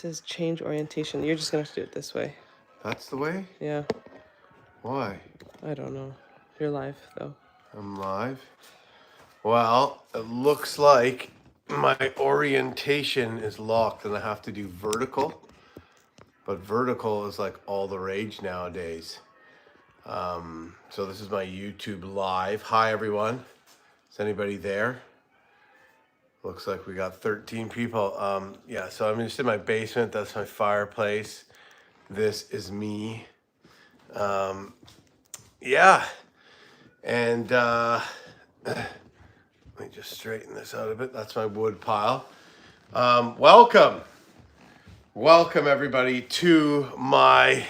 says change orientation. You're just gonna have to do it this way. That's the way? Yeah. Why? I don't know. You're live though. I'm live. Well, it looks like my orientation is locked and I have to do vertical. But vertical is like all the rage nowadays. So this is my YouTube live. Hi everyone. Is anybody there? Looks like we got 13 people. Yeah, so I'm just in my basement. That's my fireplace. This is me. Yeah. And let me just straighten this out a bit. That's my wood pile. Welcome everybody to my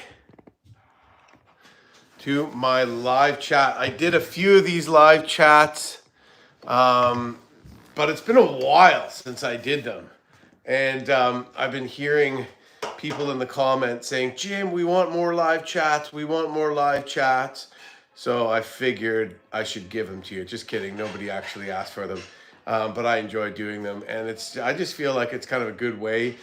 live chat. I did a few of these live chats, but it's been a while since I did them, and I've been hearing people in the comments saying, "Jim, we want more live chats. We want more live chats." So I figured I should give them to you. Just kidding. Nobody actually asked for them, but I enjoy doing them, and I just feel like it's kind of a good way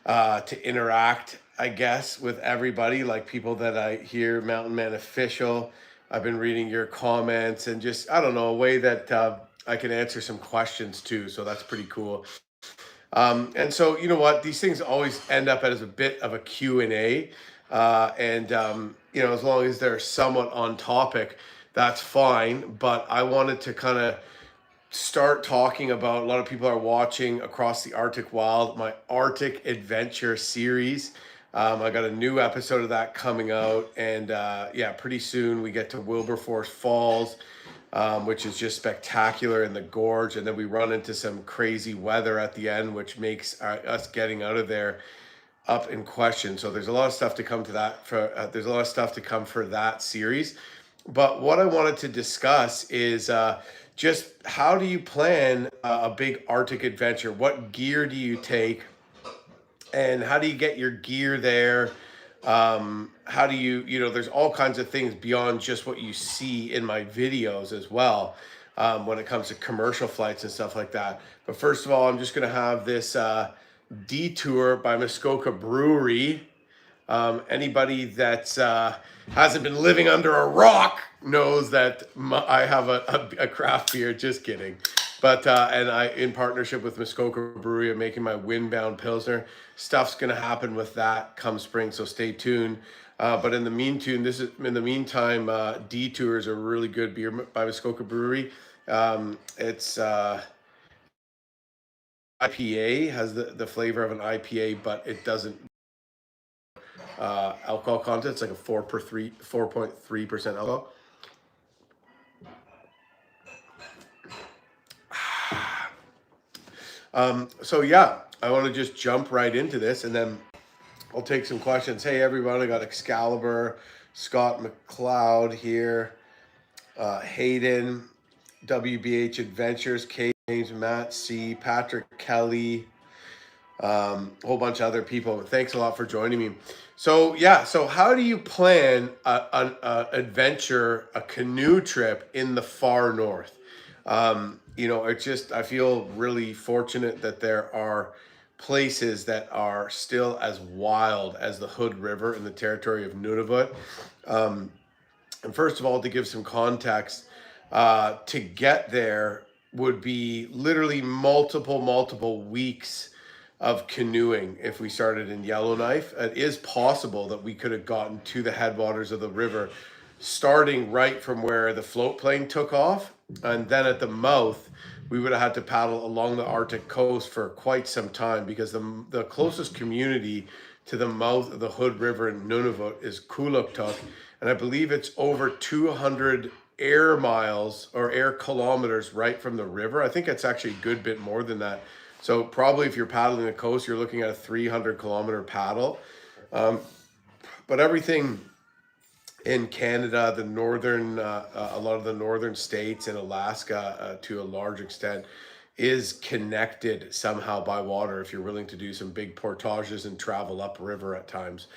to interact, I guess, with everybody, like people that I hear, Mountain Man Official. I've been reading your comments and just, I don't know, a way that I can answer some questions too. So that's pretty cool. And so, you know what, these things always end up as a bit of a Q&A. You know, as long as they're somewhat on topic, that's fine. But I wanted to kind of start talking about, a lot of people are watching Across the Arctic Wild, my Arctic Adventure series. I got a new episode of that coming out, and yeah, pretty soon we get to Wilberforce Falls, which is just spectacular in the gorge, and then we run into some crazy weather at the end, which makes us getting out of there up in question. So there's a lot of stuff to come to that. There's a lot of stuff to come for that series. But what I wanted to discuss is just how do you plan a big Arctic adventure? What gear do you take? And how do you get your gear there? How do you know, there's all kinds of things beyond just what you see in my videos as well, when it comes to commercial flights and stuff like that. But first of all, I'm just going to have this detour by Muskoka Brewery. Anybody that hasn't been living under a rock knows that I have a craft beer. Just kidding. But and I, in partnership with Muskoka Brewery, I'm making my Windbound Pilsner. Stuff's gonna happen with that come spring, so stay tuned. But in the meantime, Detour is a really good beer by Muskoka Brewery. It's IPA, has the flavor of an IPA, but it doesn't alcohol content. It's like a 4.3% alcohol. So yeah, I want to just jump right into this, and then I'll take some questions. Hey everyone, I got Excalibur, Scott McLeod here, Hayden, WBH Adventures, Kate, James, Matt C, Patrick Kelly, a whole bunch of other people. Thanks a lot for joining me. So yeah, so how do you plan an adventure, a canoe trip in the far north? You know, I feel really fortunate that there are places that are still as wild as the Hood River in the territory of Nunavut. And first of all, to give some context, to get there would be literally multiple weeks of canoeing if we started in Yellowknife. It is possible that we could have gotten to the headwaters of the river starting right from where the float plane took off, and then at the mouth we would have had to paddle along the Arctic coast for quite some time, because the closest community to the mouth of the Hood River in Nunavut is Kuluktuk, and I believe it's over 200 air miles or air kilometers right from the river. I think it's actually a good bit more than that. So probably if you're paddling the coast, you're looking at a 300-kilometer paddle. But everything in Canada, the northern, a lot of the northern states, and Alaska to a large extent, is connected somehow by water if you're willing to do some big portages and travel upriver at times.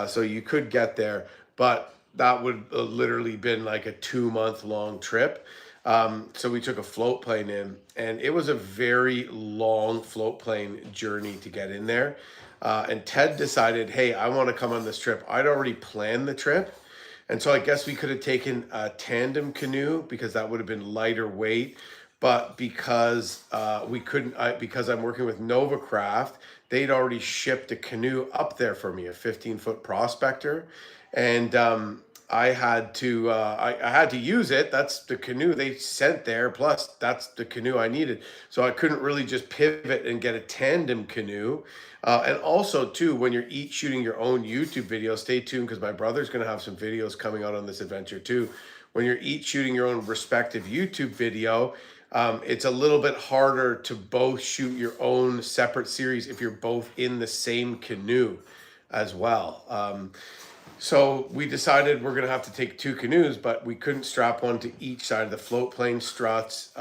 So you could get there, but that would literally been like a 2-month long trip. So we took a float plane in, and it was a very long float plane journey to get in there. And Ted decided, hey, I want to come on this trip. I'd already planned the trip. And so I guess we could have taken a tandem canoe because that would have been lighter weight. But because we couldn't, because I'm working with Novacraft, they'd already shipped a canoe up there for me, a 15-foot prospector. And I had to I had to use it. That's the canoe they sent there. Plus, that's the canoe I needed. So I couldn't really just pivot and get a tandem canoe. And also, too, when you're each shooting your own YouTube video, stay tuned because my brother's going to have some videos coming out on this adventure too. When you're each shooting your own respective YouTube video, it's a little bit harder to both shoot your own separate series if you're both in the same canoe as well. So we decided we're gonna have to take two canoes, but we couldn't strap one to each side of the float plane struts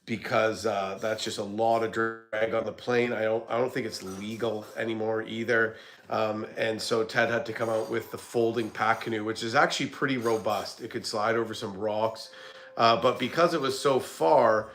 because that's just a lot of drag on the plane. I don't think it's legal anymore either. And so Ted had to come out with the folding pack canoe, which is actually pretty robust. It could slide over some rocks, but because it was so far,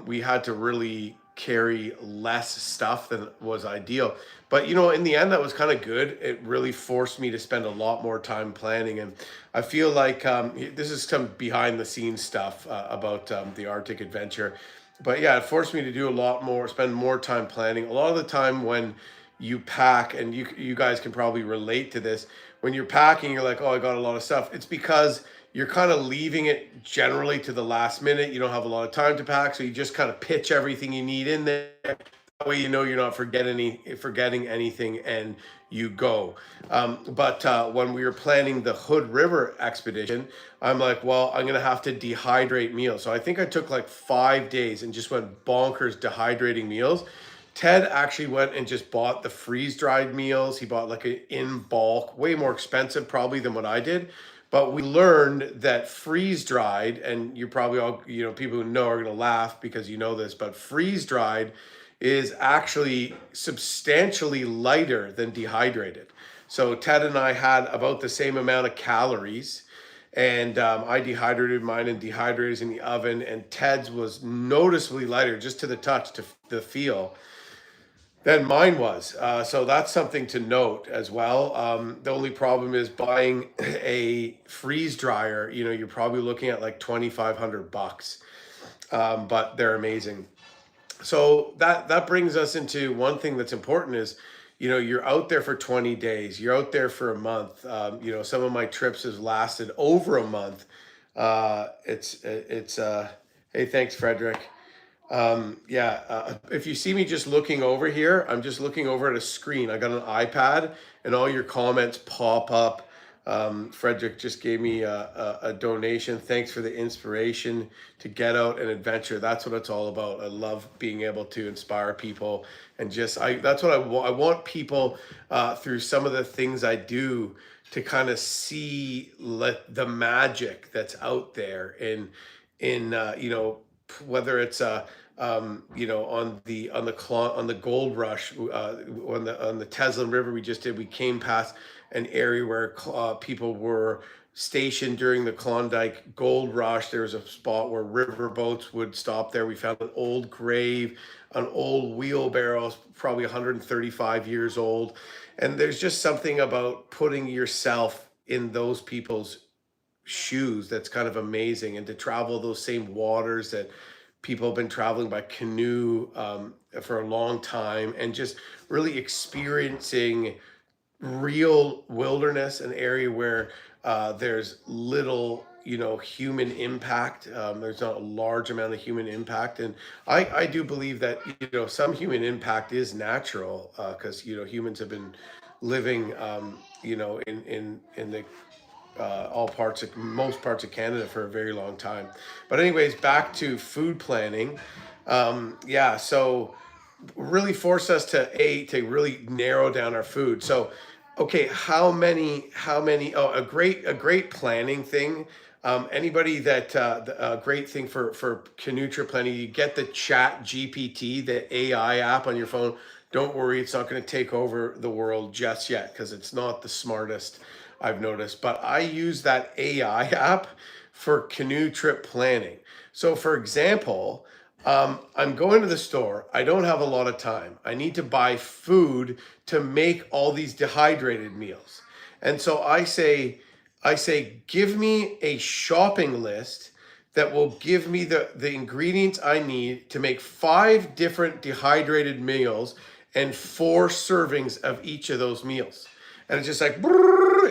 we had to really carry less stuff than was ideal. But in the end, that was kind of good. It really forced me to spend a lot more time planning, and I feel like this is some behind the scenes stuff about the Arctic adventure. But yeah, it forced me to do a lot more, spend more time planning. A lot of the time when you pack, and you guys can probably relate to this, when you're packing, you're like, oh, I got a lot of stuff. It's because you're kind of leaving it generally to the last minute. You don't have a lot of time to pack, so you just kind of pitch everything you need in there. That way, you're not forgetting anything, and you go. But when we were planning the Hood River expedition, I'm like, well, I'm gonna have to dehydrate meals. So I think I took like 5 days and just went bonkers dehydrating meals. Ted actually went and just bought the freeze dried meals. He bought like an in bulk, way more expensive probably than what I did. But we learned that freeze dried, and you probably all, people who know are going to laugh because you know this, but freeze dried is actually substantially lighter than dehydrated. So Ted and I had about the same amount of calories, and I dehydrated mine and dehydrated in the oven, and Ted's was noticeably lighter just to the touch, to the feel, than mine was. So that's something to note as well. The only problem is buying a freeze dryer. You're probably looking at like $2,500, but they're amazing. So that brings us into one thing that's important is, you're out there for 20 days. You're out there for a month. Some of my trips has lasted over a month. It's hey, thanks, Frederick. Yeah, if you see me just looking over here, I'm just looking over at a screen. I got an iPad, and all your comments pop up. Frederick just gave me a donation. Thanks for the inspiration to get out and adventure. That's what it's all about. I love being able to inspire people, and that's what I want. I want people through some of the things I do to kind of see the magic that's out there in whether it's on the gold rush, on the Teslin River we just did. We came past an area where people were stationed during the Klondike Gold Rush. There was a spot where river boats would stop there. We found an old grave, an old wheelbarrow, probably 135 years old. And there's just something about putting yourself in those people's shoes that's kind of amazing, and to travel those same waters that people have been traveling by canoe for a long time, and just really experiencing real wilderness, an area where there's little human impact. There's not a large amount of human impact, and I do believe that some human impact is natural because humans have been living in the most parts of Canada for a very long time. But anyways, back to food planning. Yeah, so really force us to really narrow down our food. So, okay, oh, a great planning thing. Anybody that a great thing for canoe trip planning, you get the Chat GPT, the AI app on your phone. Don't worry, it's not going to take over the world just yet because it's not the smartest, I've noticed. But I use that AI app for canoe trip planning. So, for example, I'm going to the store. I don't have a lot of time. I need to buy food to make all these dehydrated meals. And so give me a shopping list that will give me the ingredients I need to make 5 different dehydrated meals and 4 servings of each of those meals. And it's just like,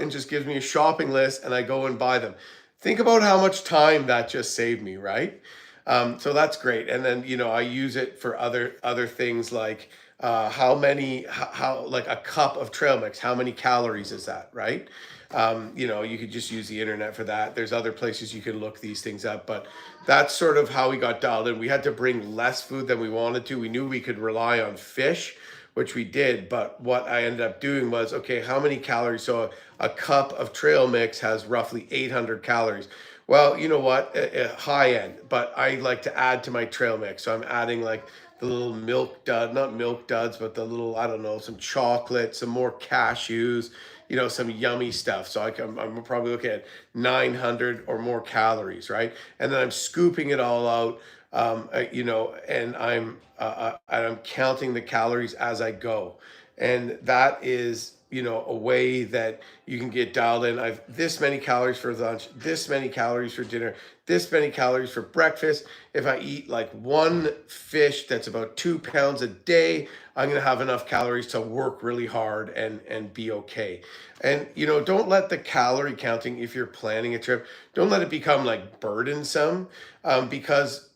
and just gives me a shopping list and I go and buy them. Think about how much time that just saved me, right? So that's great. And then, I use it for other things like how like a cup of trail mix, how many calories is that, right? You could just use the internet for that. There's other places you can look these things up, but that's sort of how we got dialed in. We had to bring less food than we wanted to. We knew we could rely on fish, which we did, but what I ended up doing was, okay, how many calories? So a cup of trail mix has roughly 800 calories. Well, you know what? High end, but I like to add to my trail mix. So I'm adding like the little not milk duds, but the little, I don't know, some chocolate, some more cashews, some yummy stuff. So I'm probably looking at 900 or more calories, right? And then I'm scooping it all out, and I'm counting the calories as I go. And that is, a way that you can get dialed in. I've this many calories for lunch, this many calories for dinner, this many calories for breakfast. If I eat like one fish that's about 2 pounds a day, I'm going to have enough calories to work really hard and be okay. And, don't let the calorie counting, if you're planning a trip, don't let it become like burdensome, because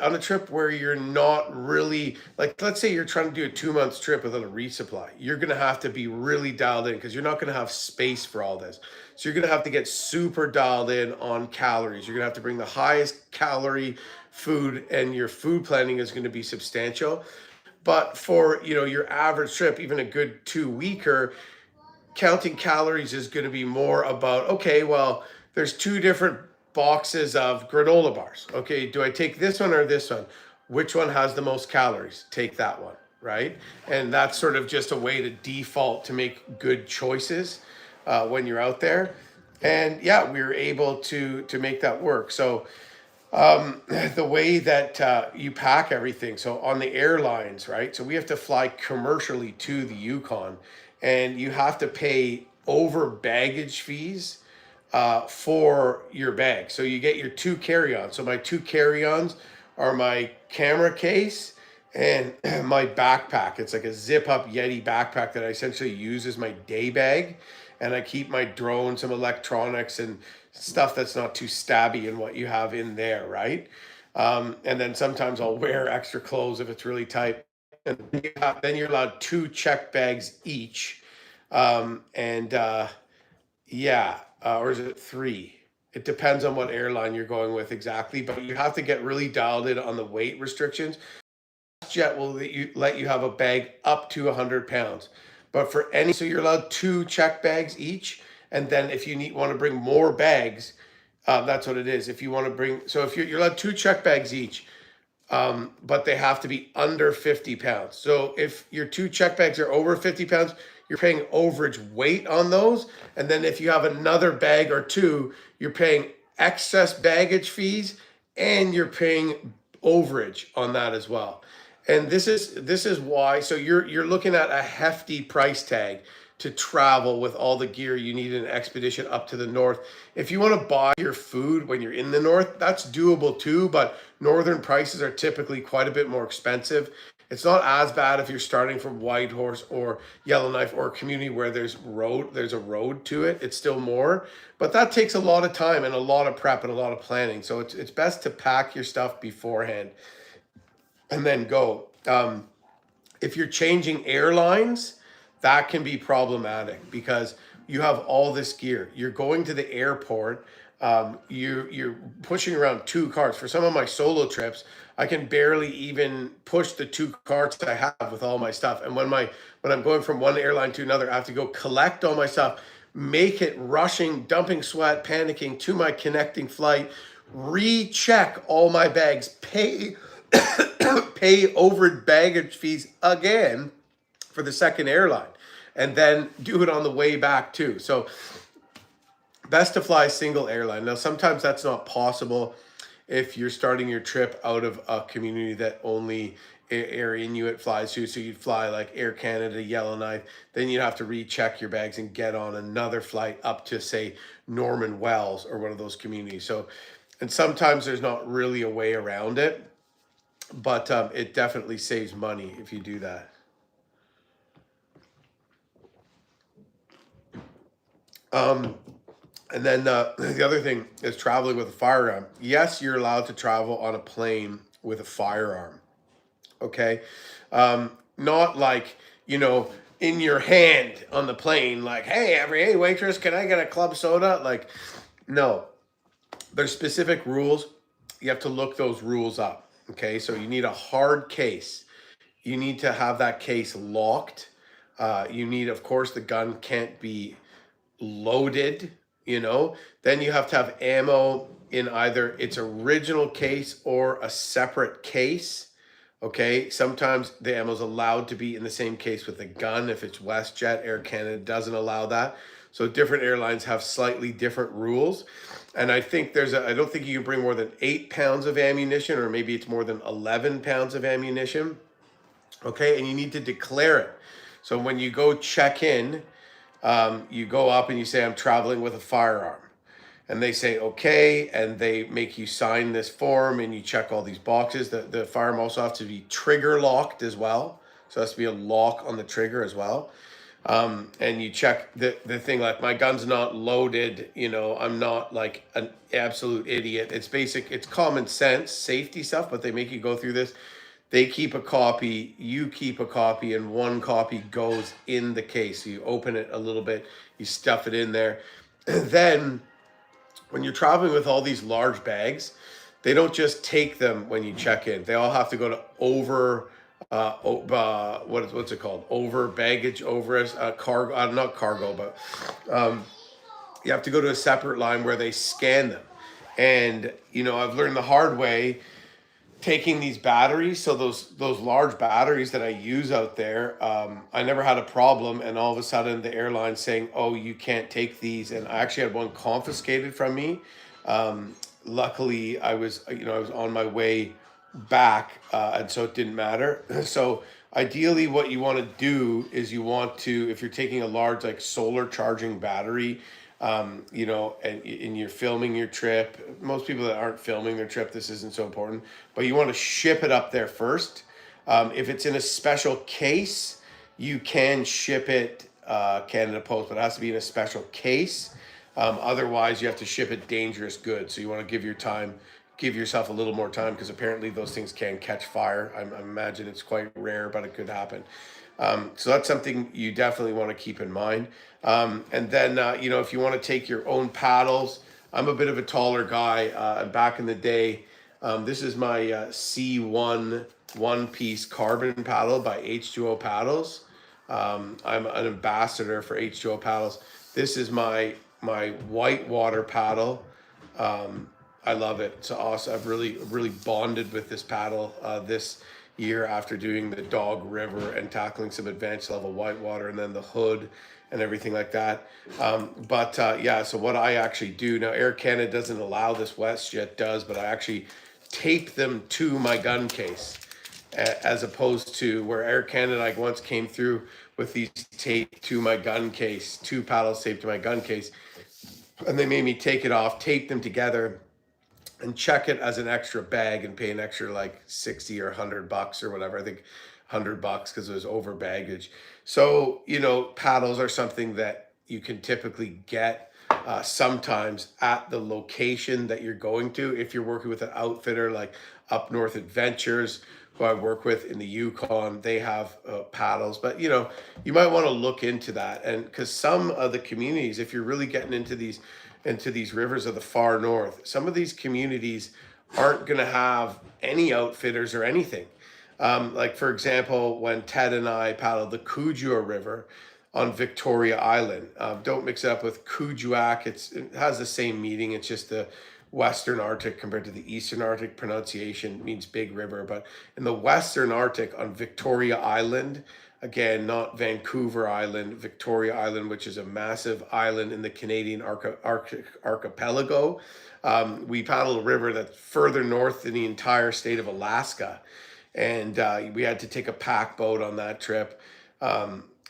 on a trip where you're not really, like, let's say you're trying to do a 2 month trip without a resupply, you're going to have to be really dialed in because you're not going to have space for all this. So you're going to have to get super dialed in on calories. You're going to have to bring the highest calorie food, and your food planning is going to be substantial. But for, your average trip, even a good 2 weeker, counting calories is going to be more about, okay, well, there's 2 different boxes of granola bars. Okay, do I take this one or this one? Which one has the most calories? Take that one, right? And that's sort of just a way to default to make good choices when you're out there. And yeah, we were able to make that work. So the way that you pack everything. So on the airlines, right? So we have to fly commercially to the Yukon, and you have to pay over baggage fees for your bag. So you get your 2 carry-ons. So my 2 carry-ons are my camera case and my backpack. It's like a zip-up Yeti backpack that I essentially use as my day bag. And I keep my drone, some electronics, and stuff that's not too stabby in what you have in there, right? And then sometimes I'll wear extra clothes if it's really tight. And then you're allowed 2 check bags each. Or is it 3? It depends on what airline you're going with exactly, but you have to get really dialed in on the weight restrictions. Jet will let you have a bag up to 100 pounds. But so you're allowed 2 check bags each. And then if you want to bring more bags, that's what it is. If you want to if you're allowed 2 check bags each, but they have to be under 50 pounds. So if your 2 check bags are over 50 pounds, you're paying overage weight on those. And then if you have another bag or 2, you're paying excess baggage fees, and you're paying overage on that as well. And this is why. So you're looking at a hefty price tag to travel with all the gear you need in an expedition up to the north. If you want to buy your food when you're in the north, that's doable too, but northern prices are typically quite a bit more expensive. It's not as bad if you're starting from Whitehorse or Yellowknife or a community where there's a road to it. It's still more, but that takes a lot of time and a lot of prep and a lot of planning. So it's best to pack your stuff beforehand and then go. If you're changing airlines, that can be problematic because you have all this gear. You're going to the airport. You're pushing around 2 carts. For some of my solo trips, I can barely even push the 2 carts I have with all my stuff. And when I'm going from one airline to another, I have to go collect all my stuff, make it rushing, dumping sweat, panicking to my connecting flight, recheck all my bags, pay over baggage fees again for the second airline, and then do it on the way back too. So best to fly a single airline. Now, sometimes that's not possible if you're starting your trip out of a community that only Air Inuit flies to. So you'd fly like Air Canada, Yellowknife, then you'd have to recheck your bags and get on another flight up to, say, Norman Wells or one of those communities. So, and sometimes there's not really a way around it, but it definitely saves money if you do that. And then the other thing is traveling with a firearm. Yes, you're allowed to travel on a plane with a firearm. Okay, not like, in your hand on the plane, like, hey waitress, can I get a club soda? Like, no, there's specific rules. You have to look those rules up. Okay, so you need a hard case. You need to have that case locked. You need, of course, the gun can't be loaded. Then you have to have ammo in either its original case or a separate case. Okay, sometimes the ammo is allowed to be in the same case with the gun. If it's WestJet, Air Canada doesn't allow that. So different airlines have slightly different rules. And I think I don't think you can bring more than 8 pounds of ammunition, or maybe it's more than 11 pounds of ammunition. Okay, and you need to declare it. So when you go check in, you go up and you say, I'm traveling with a firearm. And they say, okay, and they make you sign this form and you check all these boxes. The firearm also has to be trigger locked as well. So it has to be a lock on the trigger as well. And you check the thing, like, my gun's not loaded, I'm not like an absolute idiot. It's basic, it's common sense, safety stuff, but they make you go through this. They keep a copy, you keep a copy, and one copy goes in the case. So you open it a little bit, you stuff it in there. And then when you're traveling with all these large bags, they don't just take them when you check in. They all have to go to what's it called? Over baggage, cargo, not cargo, but you have to go to a separate line where they scan them. And, I've learned the hard way, taking these batteries, so those large batteries that I use out there, I never had a problem, and all of a sudden the airline saying, oh, you can't take these, and I actually had one confiscated from me. Luckily I was on my way back, and so it didn't matter. So ideally what you want to do is if you're taking a large, like, solar charging battery, and you're filming your trip. Most people that aren't filming their trip, this isn't so important, but you want to ship it up there first. If it's in a special case, you can ship it Canada Post, but it has to be in a special case. Otherwise, you have to ship it dangerous goods. So you want to give yourself a little more time, because apparently those things can catch fire. I imagine it's quite rare, but it could happen. So that's something you definitely want to keep in mind. And then, if you want to take your own paddles, I'm a bit of a taller guy. And back in the day, this is my C1 one-piece carbon paddle by H2O Paddles. I'm an ambassador for H2O Paddles. This is my whitewater paddle. I love it. It's awesome. I've really bonded with this paddle this year after doing the Dog River and tackling some advanced level whitewater, and then the Hood and everything like that. So what I actually do now, Air Canada doesn't allow this, WestJet does, but I actually tape them to my gun case, as opposed to where Air Canada, like, once came through with these taped to my gun case, 2 paddles taped to my gun case, and they made me take it off, tape them together, and check it as an extra bag and pay an extra like 60 or $100 or whatever. I think $100 because it was over baggage. So, paddles are something that you can typically get sometimes at the location that you're going to. If you're working with an outfitter like Up North Adventures, who I work with in the Yukon, they have paddles. But, you might want to look into that. And because some of the communities, if you're really getting into these rivers of the far north, some of these communities aren't going to have any outfitters or anything. Like, for example, when Ted and I paddled the Kujua River on Victoria Island, don't mix it up with Kuujjuaq. It has the same meaning. It's just the Western Arctic compared to the Eastern Arctic. Pronunciation means big river, but in the Western Arctic on Victoria Island, again, not Vancouver Island, Victoria Island, which is a massive island in the Canadian Arctic archipelago. We paddled a river that's further north than the entire state of Alaska. And we had to take a pack boat on that trip.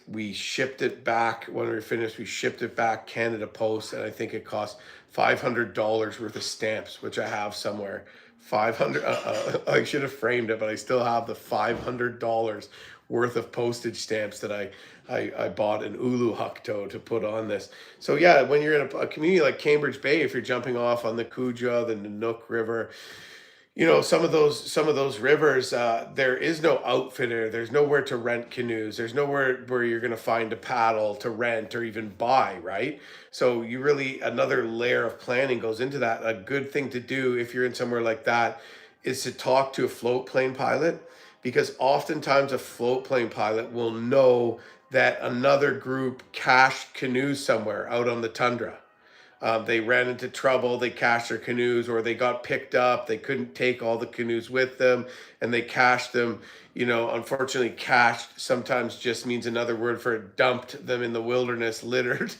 We shipped it back when we were finished. We shipped it back Canada Post, and I think it cost $500 worth of stamps, which I have somewhere. 500. I should have framed it, but I still have the $500 worth of postage stamps that I bought in Uluwatu to put on this. So yeah, when you're in a community like Cambridge Bay, if you're jumping off on the Cuja, the Nanook River, some of those rivers, there is no outfitter. There's nowhere to rent canoes. There's nowhere where you're going to find a paddle to rent or even buy, right? So you really, another layer of planning goes into that. A good thing to do if you're in somewhere like that is to talk to a float plane pilot, because oftentimes a float plane pilot will know that another group cached canoes somewhere out on the tundra. They ran into trouble, they cached their canoes, or they got picked up, they couldn't take all the canoes with them, and they cached them. Unfortunately, cached sometimes just means another word for dumped them in the wilderness, littered,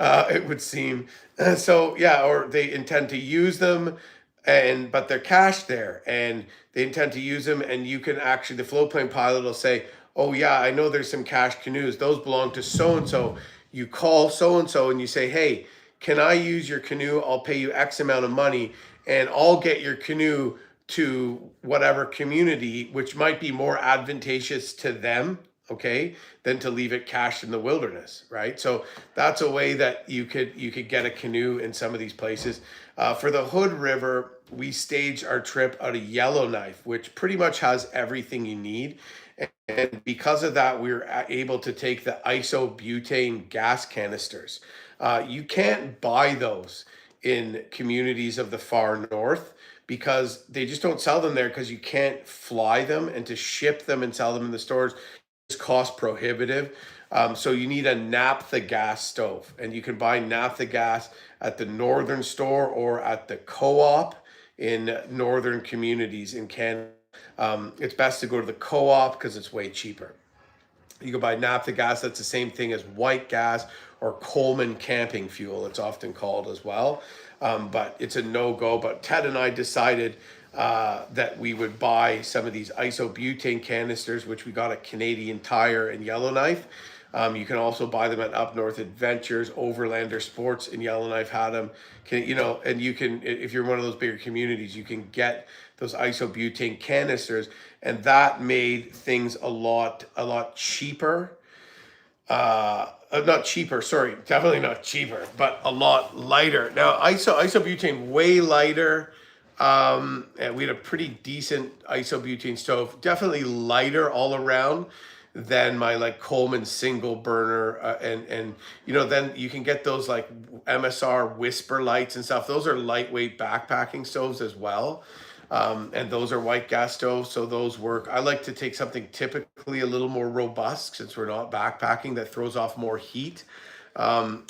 it would seem. So, yeah, or they intend to use them, but they're cached there, and they intend to use them, and you can actually, the float plane pilot will say, oh yeah, I know there's some cached canoes, those belong to so-and-so. You call so-and-so and you say, hey, can I use your canoe? I'll pay you X amount of money, and I'll get your canoe to whatever community, which might be more advantageous to them, okay, than to leave it cached in the wilderness, right? So that's a way that you could get a canoe in some of these places. For the Hood River, we staged our trip out of Yellowknife, which pretty much has everything you need. And because of that, we were able to take the isobutane gas canisters. You can't buy those in communities of the far north because they just don't sell them there, because you can't fly them, and to ship them and sell them in the stores is cost prohibitive. So you need a naphtha gas stove, and you can buy naphtha gas at the northern store or at the co-op in northern communities in Canada. It's best to go to the co-op because it's way cheaper. You can buy naphtha gas. That's the same thing as white gas or Coleman camping fuel, it's often called as well. But it's a no-go. But Ted and I decided that we would buy some of these isobutane canisters, which we got at Canadian Tire and Yellowknife. You can also buy them at Up North Adventures, Overlander Sports in Yellowknife had them. And you can, if you're one of those bigger communities, you can get those isobutane canisters, and that made things a lot cheaper. Not cheaper, sorry, definitely not cheaper, but a lot lighter. Now, isobutane way lighter. And we had a pretty decent isobutane stove, definitely lighter all around than my like Coleman single burner, and then you can get those like MSR Whisper lights and stuff. Those are lightweight backpacking stoves as well. And those are white gas stoves, so those work. I like to take something typically a little more robust, since we're not backpacking, that throws off more heat. So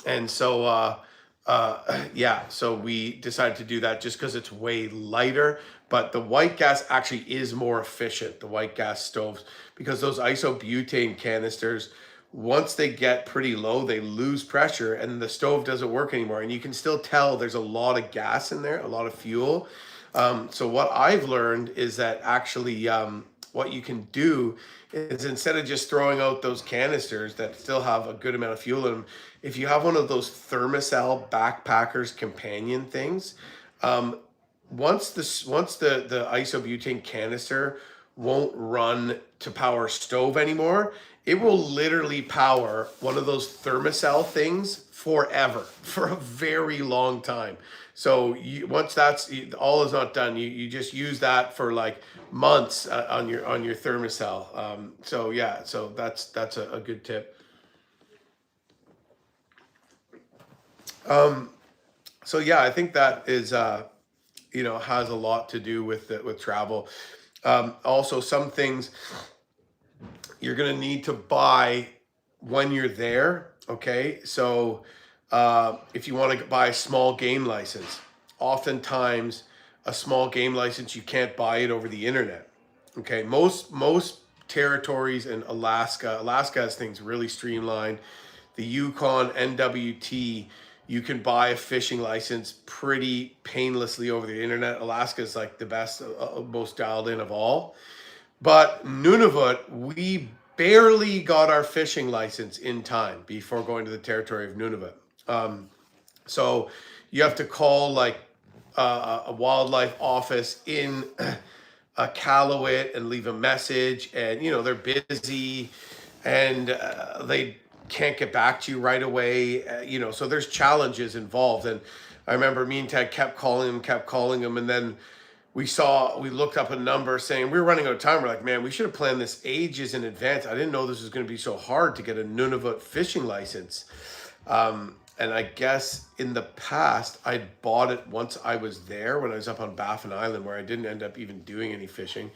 we decided to do that just because it's way lighter. But the white gas actually is more efficient, the white gas stoves, because those isobutane canisters, once they get pretty low, they lose pressure and the stove doesn't work anymore. And you can still tell there's a lot of gas in there, a lot of fuel. So what I've learned is that actually what you can do is, instead of just throwing out those canisters that still have a good amount of fuel in them, if you have one of those Thermacell backpackers companion things, once the isobutane canister won't run to power stove anymore, it will literally power one of those Thermacell things forever, for a very long time. So once that's all is not done, you just use that for like months on your Thermacell. So that's a good tip. I think that is has a lot to do with travel. Also, some things you're gonna need to buy when you're there. Okay, so if you want to buy a small game license, oftentimes a small game license, you can't buy it over the internet. Okay, most territories in Alaska has things really streamlined. The Yukon NWT, you can buy a fishing license pretty painlessly over the internet. Alaska is like the best, most dialed in of all. But Nunavut, we barely got our fishing license in time before going to the territory of Nunavut. So you have to call like a wildlife office in Caloe and leave a message, and they're busy, and they can't get back to you right away. So there's challenges involved, and I remember me and Ted kept calling him, and then we looked up a number saying we were running out of time. We're like, man, we should have planned this ages in advance. I didn't know this was going to be so hard to get a Nunavut fishing license. And I guess in the past, I bought it once I was there when I was up on Baffin Island, where I didn't end up even doing any fishing.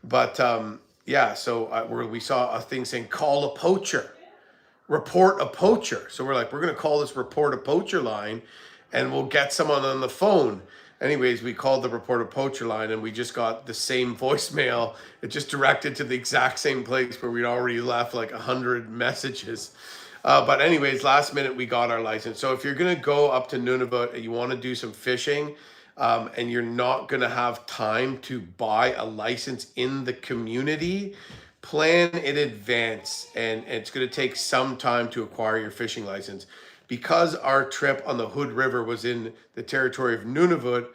But yeah, so where we saw a thing saying call a poacher, report a poacher. So we're like, we're going to call this report a poacher line, and we'll get someone on the phone. Anyways, we called the report a poacher line, and we just got the same voicemail. It just directed to the exact same place where we'd already left like 100 messages. But anyways, last minute we got our license. So if you're going to go up to Nunavut and you want to do some fishing, and you're not going to have time to buy a license in the community, plan in advance. And it's going to take some time to acquire your fishing license. Because our trip on the Hood River was in the territory of Nunavut,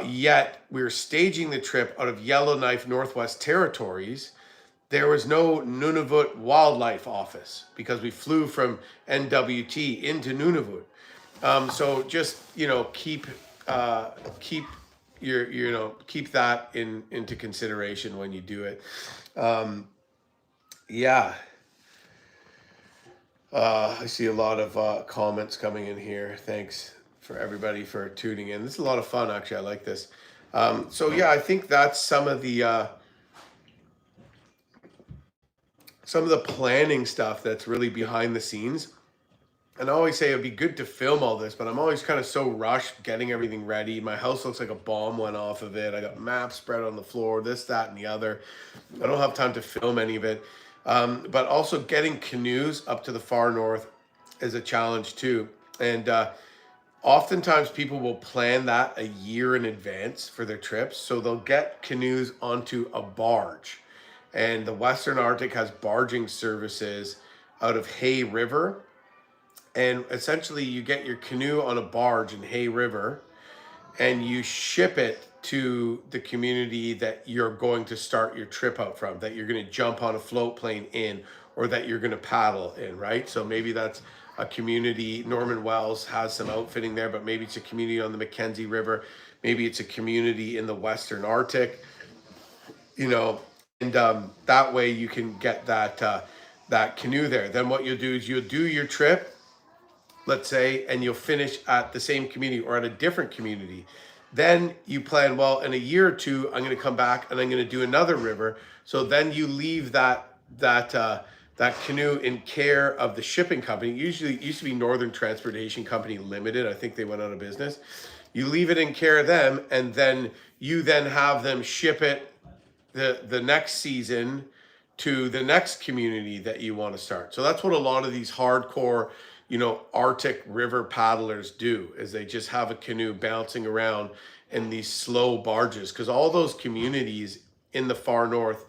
yet we were staging the trip out of Yellowknife Northwest Territories, there was no Nunavut Wildlife Office because we flew from NWT into Nunavut. So just keep keep that into consideration when you do it. Yeah. I see a lot of comments coming in here. Thanks for everybody for tuning in. This is a lot of fun, actually. I like this. So yeah, I think that's some of the planning stuff that's really behind the scenes. And I always say it'd be good to film all this, but I'm always kind of so rushed getting everything ready. My house looks like a bomb went off of it. I got maps spread on the floor, this, that, and the other. I don't have time to film any of it. But also getting canoes up to the far north is a challenge too. And oftentimes people will plan that a year in advance for their trips. So they'll get canoes onto a barge. And the Western Arctic has barging services out of Hay River. And essentially you get your canoe on a barge in Hay River and you ship it to the community that you're going to start your trip out from, that you're going to jump on a float plane in, or that you're going to paddle in, right? So maybe that's a community. Norman Wells has some outfitting there, but maybe it's a community on the Mackenzie River. Maybe it's a community in the Western Arctic, and that way you can get that canoe there. Then what you'll do is you'll do your trip, let's say, and you'll finish at the same community or at a different community. Then you plan, well, in a year or two, I'm going to come back and I'm going to do another river. So then you leave that canoe in care of the shipping company. Usually it used to be Northern Transportation Company Limited. I think they went out of business. You leave it in care of them, and then you then have them ship it the next season to the next community that you want to start. So that's what a lot of these hardcore Arctic river paddlers do, is they just have a canoe bouncing around in these slow barges, because all those communities in the far north,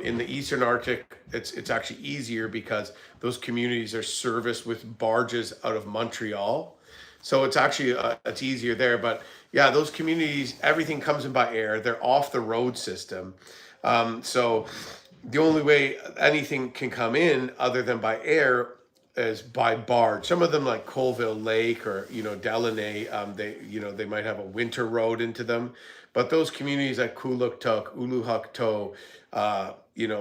in the Eastern Arctic, it's actually easier because those communities are serviced with barges out of Montreal. So it's actually it's easier there. But yeah, those communities, everything comes in by air. They're off the road system. So the only way anything can come in other than by air is by barge. Some of them, like Colville Lake or Delaney, they might have a winter road into them. But those communities like Kuluktuk, Uluhukto,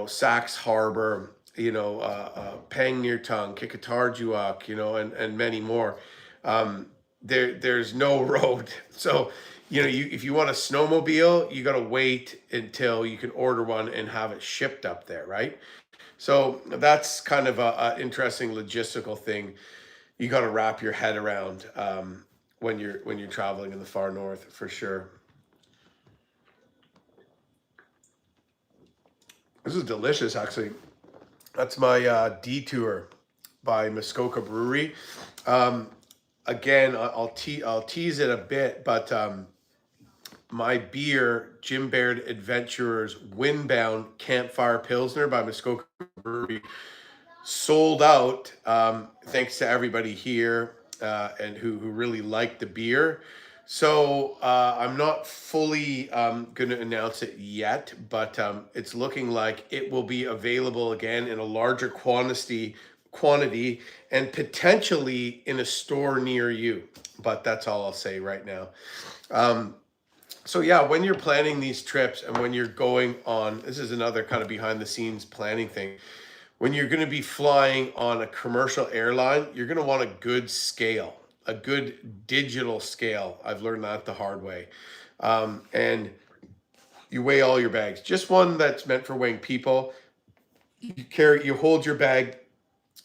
Sax Harbor, Pangnirtung, Kikatarjuak, and many more. There's no road. So if you want a snowmobile, you got to wait until you can order one and have it shipped up there, right? So that's kind of an interesting logistical thing you got to wrap your head around when you're traveling in the far north for sure. This is delicious, actually. That's my detour by Muskoka Brewery. Um, Again, I'll tease it a bit, but my beer, Jim Baird Adventurers Windbound Campfire Pilsner by Muskoka Brewery, sold out. Thanks to everybody here and who really liked the beer. So I'm not fully going to announce it yet, but it's looking like it will be available again in a larger quantity and potentially in a store near you. But that's all I'll say right now. So yeah, when you're planning these trips and when you're going on, this is another kind of behind the scenes planning thing. When you're going to be flying on a commercial airline, you're going to want a good scale, a good digital scale. I've learned that the hard way. And you weigh all your bags. Just one that's meant for weighing people. You hold your bag,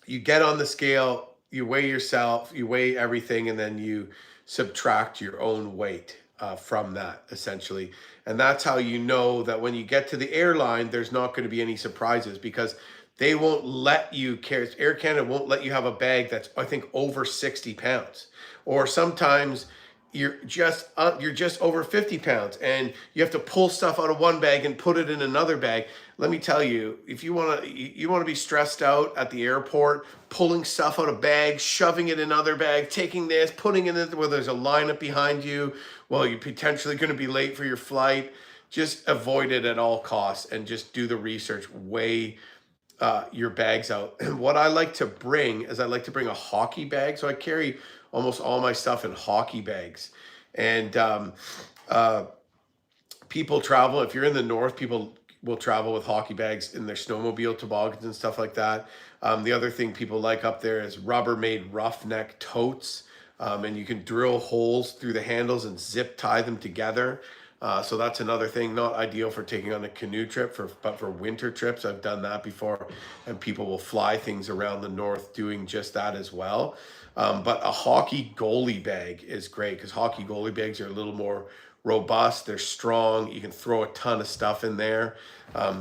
you get on the scale, you weigh yourself, you weigh everything, and then you subtract your own weight from that, essentially. And that's how you know that when you get to the airline, there's not going to be any surprises, because they won't let you carry, Air Canada won't let you have a bag that's, I think, over 60 pounds. Or sometimes you're just over 50 pounds and you have to pull stuff out of one bag and put it in another bag. Let me tell you, if you want to be stressed out at the airport, pulling stuff out of bags, shoving it in other bags, taking this, putting it in where there's a lineup behind you, well, you're potentially going to be late for your flight. Just avoid it at all costs and just do the research. Weigh your bags out. And what I like to bring is I like to bring a hockey bag. So I carry almost all my stuff in hockey bags. And people travel, if you're in the north, people will travel with hockey bags in their snowmobile toboggans and stuff like that. The other thing people like up there is Rubbermaid roughneck totes. And you can drill holes through the handles and zip tie them together. So that's another thing, not ideal for taking on a canoe trip, but for winter trips. I've done that before, and people will fly things around the north doing just that as well. But a hockey goalie bag is great because hockey goalie bags are a little more robust. They're strong. You can throw a ton of stuff in there.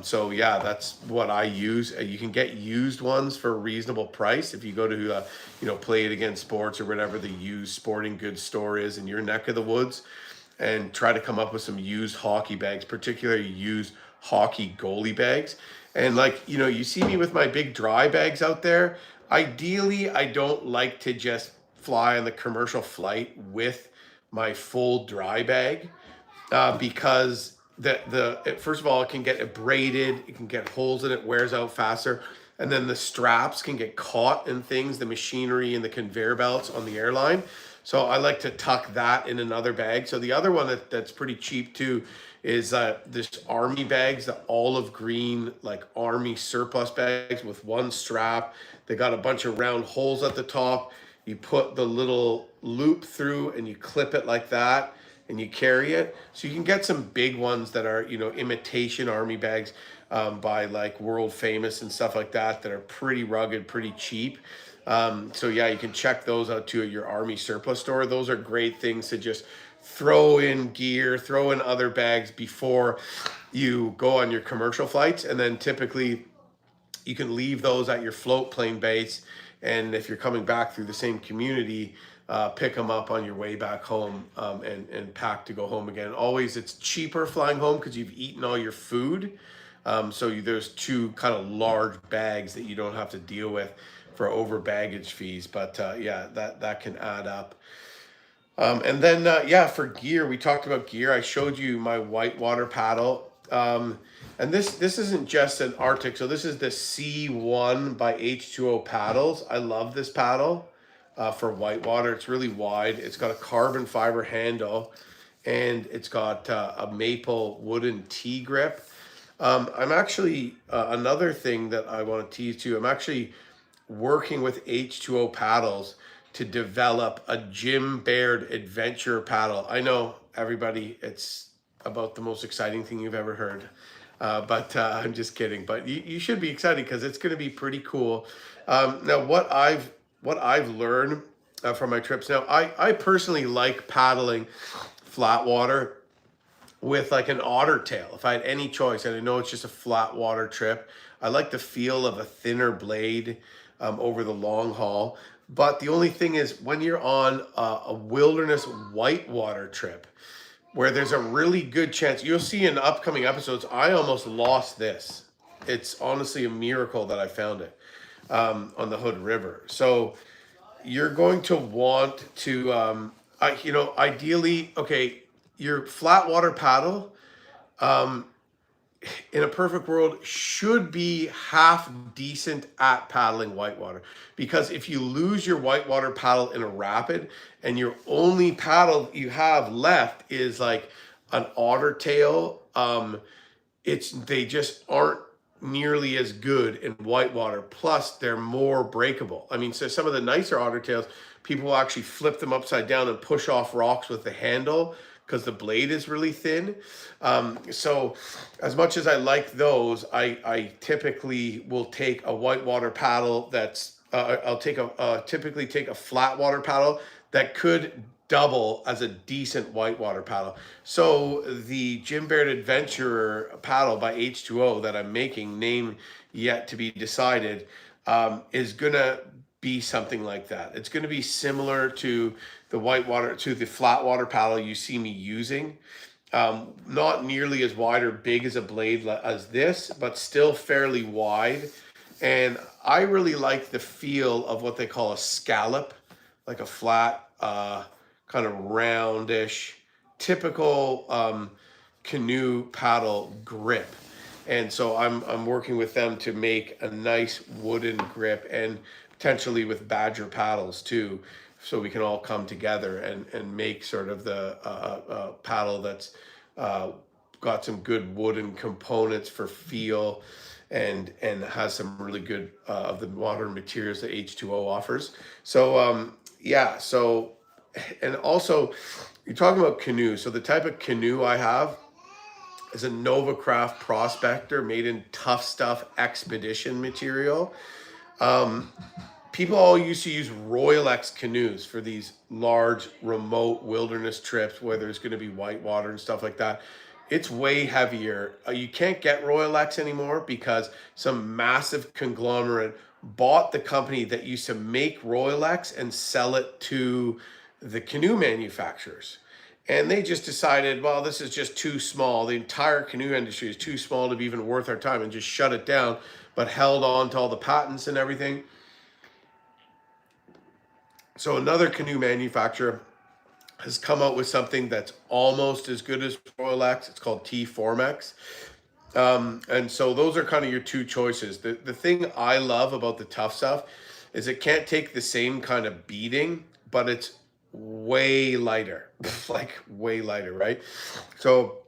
So yeah, that's what I use. You can get used ones for a reasonable price if you go to Play It Again Sports or whatever the used sporting goods store is in your neck of the woods, and try to come up with some used hockey bags, particularly used hockey goalie bags. And you see me with my big dry bags out there. Ideally, I don't like to just fly on the commercial flight with my full dry bag because first of all, it can get abraded, it can get holes in it, wears out faster. And then the straps can get caught in things, the machinery and the conveyor belts on the airline. So I like to tuck that in another bag. So the other one that's pretty cheap too is this army bags, the olive green, like army surplus bags with one strap. They got a bunch of round holes at the top. You put the little loop through and you clip it like that and you carry it. So you can get some big ones that are, imitation army bags by like World Famous and stuff like that are pretty rugged, pretty cheap. So yeah, you can check those out too at your army surplus store. Those are great things to just throw in gear, throw in other bags before you go on your commercial flights. And then typically you can leave those at your float plane base. And if you're coming back through the same community, pick them up on your way back home and pack to go home again. Always, it's cheaper flying home because you've eaten all your food. So there's two kind of large bags that you don't have to deal with for over baggage fees. But yeah, that can add up. And then for gear, we talked about gear. I showed you my whitewater paddle. And this isn't just an Arctic. So this is the C1 by H2O paddles. I love this paddle for whitewater. It's really wide. It's got a carbon fiber handle and it's got a maple wooden T-grip. I'm actually, another thing that I want to tease too, I'm actually working with H2O paddles to develop a Jim Baird adventure paddle. I know everybody, it's about the most exciting thing you've ever heard. But I'm just kidding. But you should be excited because it's going to be pretty cool. Now, what I've learned for my trips. Now, I personally like paddling flat water with like an otter tail. If I had any choice, and I know it's just a flat water trip, I like the feel of a thinner blade over the long haul. But the only thing is, when you're on a wilderness whitewater trip, where there's a really good chance, you'll see in upcoming episodes, I almost lost this. It's honestly a miracle that I found it on the Hood River. So you're going to want to, ideally, okay, your flat water paddle in a perfect world should be half decent at paddling whitewater, because if you lose your whitewater paddle in a rapid and your only paddle you have left is like an otter tail, they just aren't nearly as good in whitewater. Plus, they're more breakable. I mean, so some of the nicer otter tails, people will actually flip them upside down and push off rocks with the handle because the blade is really thin. So as much as I like those, I typically will take a whitewater paddle that's, typically take a flat water paddle that could double as a decent whitewater paddle. So the Baird Adventurer paddle by H2O that I'm making, name yet to be decided, is gonna be something like that. It's gonna be similar to the flat water paddle you see me using. Not nearly as wide or big as a blade as this, but still fairly wide. And I really like the feel of what they call a scallop, like a flat, kind of roundish, typical canoe paddle grip. And so I'm working with them to make a nice wooden grip, and potentially with Badger paddles too, so we can all come together and make sort of the paddle that's got some good wooden components for feel, and has some really good of the modern materials that H2O offers. So and also, you're talking about canoe. So the type of canoe I have is a Novacraft Prospector made in Tough Stuff expedition material. People all used to use Royal X canoes for these large remote wilderness trips where there's going to be whitewater and stuff like that. It's way heavier. You can't get Royal X anymore because some massive conglomerate bought the company that used to make Royal X and sell it to the canoe manufacturers. And they just decided, well, this is just too small. The entire canoe industry is too small to be even worth our time, and just shut it down, but held on to all the patents and everything. So another canoe manufacturer has come out with something that's almost as good as Royal X. It's called T-Formex. And so those are kind of your two choices. The thing I love about the Tough Stuff is it can't take the same kind of beating, but it's way lighter, like way lighter, right? So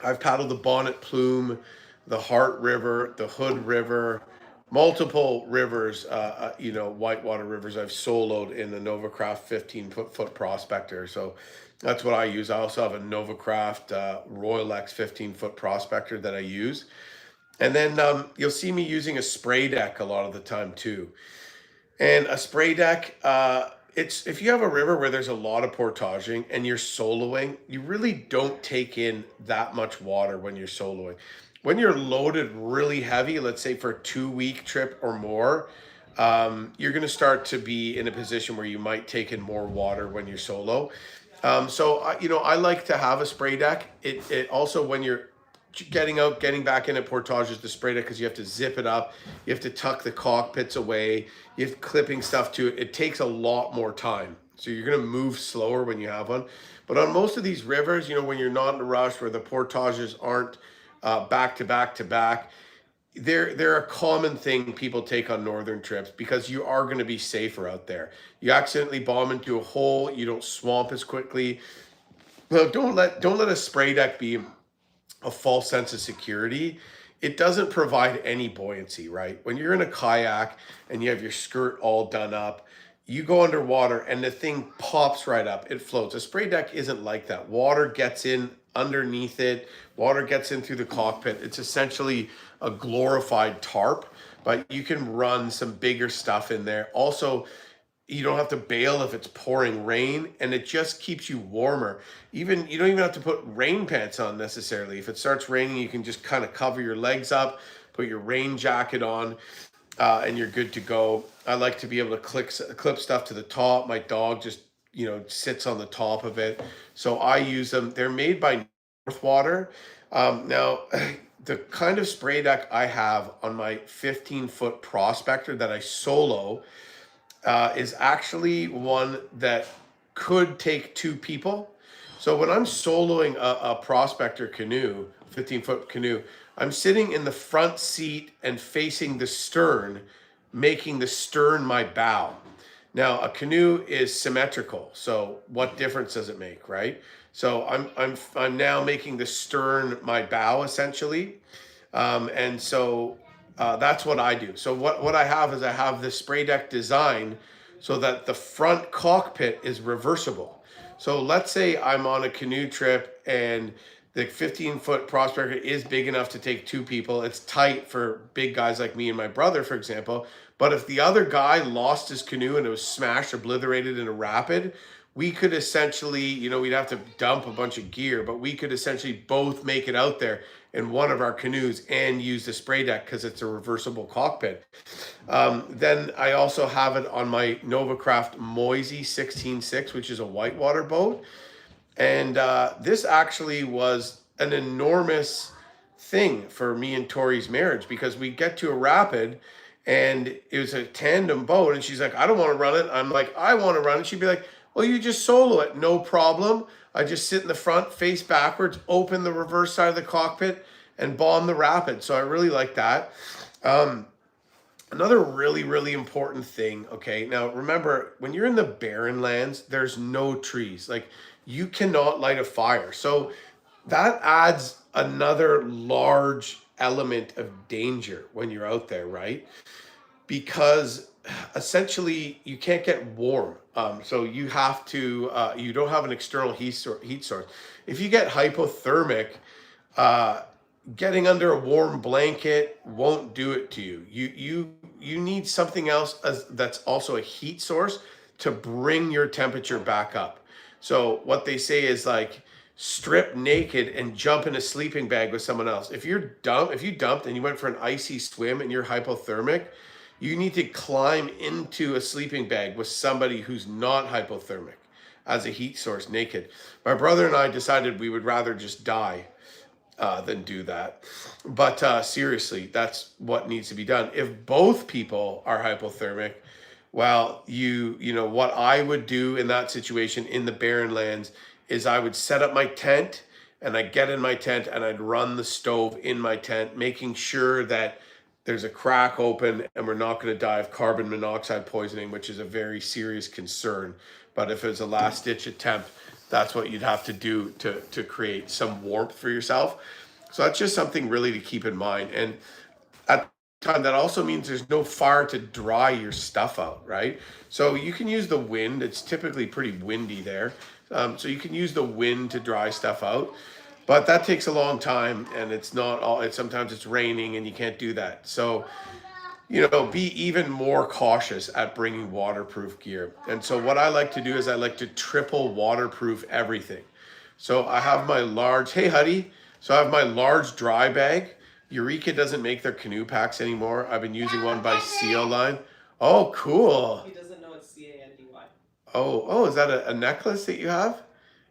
I've paddled the Bonnet Plume, the Heart River, the Hood River, multiple rivers, whitewater rivers I've soloed in the Novacraft 15-foot Prospector. So that's what I use. I also have a Novacraft Royal X 15-foot Prospector that I use. And then you'll see me using a spray deck a lot of the time too. And a spray deck, it's if you have a river where there's a lot of portaging and you're soloing, you really don't take in that much water when you're soloing. When you're loaded really heavy, let's say for a 2-week trip or more, you're going to start to be in a position where you might take in more water when you're solo. I like to have a spray deck. It also, when you're getting back in at portages, the spray deck, because you have to zip it up, you have to tuck the cockpits away, you have clipping stuff to it. It takes a lot more time. So you're going to move slower when you have one. But on most of these rivers, when you're not in a rush, where the portages aren't back to back to back, they're a common thing people take on northern trips, because you are going to be safer out there. You accidentally bomb into a hole, you don't swamp as quickly. Well, don't let a spray deck be a false sense of security. It doesn't provide any buoyancy, right? When you're in a kayak and you have your skirt all done up, you go underwater and the thing pops right up. It floats. A spray deck isn't like that. Water gets in underneath it. Water gets in through the cockpit. It's essentially a glorified tarp, but you can run some bigger stuff in there. Also, you don't have to bail if it's pouring rain, and it just keeps you warmer. Even you don't even have to put rain pants on necessarily. If it starts raining, you can just kind of cover your legs up, put your rain jacket on, and you're good to go. I like to be able to clip stuff to the top. My dog just sits on the top of it, so I use them. They're made by Northwater. Now, the kind of spray deck I have on my 15-foot prospector that I solo is actually one that could take two people. So when I'm soloing a prospector canoe, 15-foot canoe, I'm sitting in the front seat and facing the stern, making the stern my bow. Now a canoe is symmetrical, so what difference does it make, right? So I'm now making the stern my bow essentially, and so that's what I do. So what I have is I have the spray deck design so that the front cockpit is reversible. So let's say I'm on a canoe trip and the 15-foot prospector is big enough to take two people. It's tight for big guys like me and my brother, for example. But if the other guy lost his canoe and it was smashed, obliterated in a rapid, we could essentially, we'd have to dump a bunch of gear, but we could essentially both make it out there in one of our canoes and use the spray deck because it's a reversible cockpit. Then I also have it on my Novacraft Moisey 16.6, which is a whitewater boat. And this actually was an enormous thing for me and Tori's marriage because we get to a rapid and it was a tandem boat. And she's like, I don't want to run it. I'm like, I want to run it. She'd be like, well, you just solo it. No problem. I just sit in the front, face backwards, open the reverse side of the cockpit and bomb the rapid. So I really like that. Another really, really important thing. Okay. Now remember, when you're in the barren lands, there's no trees. Like you cannot light a fire. So that adds another large element of danger when you're out there, right? Because essentially you can't get warm. So you have to, you don't have an external heat source. If you get hypothermic, getting under a warm blanket won't do it to you. You need something else that's also a heat source to bring your temperature back up. So what they say is like strip naked and jump in a sleeping bag with someone else. If you dumped and you went for an icy swim and you're hypothermic, you need to climb into a sleeping bag with somebody who's not hypothermic as a heat source naked. My brother and I decided we would rather just die than do that. But seriously, that's what needs to be done. If both people are hypothermic, well, what I would do in that situation in the barren lands is I would set up my tent and I'd get in my tent and I'd run the stove in my tent, making sure that there's a crack open and we're not going to die of carbon monoxide poisoning, which is a very serious concern. But if it's a last ditch attempt, that's what you'd have to do to create some warmth for yourself. So that's just something really to keep in mind. And at the time, that also means there's no fire to dry your stuff out, right? So you can use the wind. It's typically pretty windy there. So you can use the wind to dry stuff out. But that takes a long time, and it's not all. Sometimes it's raining, and you can't do that. So, be even more cautious at bringing waterproof gear. And so, what I like to do is I like to triple waterproof everything. So I have my large. Hey, Huddy. So I have my large dry bag. Eureka doesn't make their canoe packs anymore. I've been using one by Seal Line. Oh, cool. He doesn't know it's Candy. Oh, is that a necklace that you have?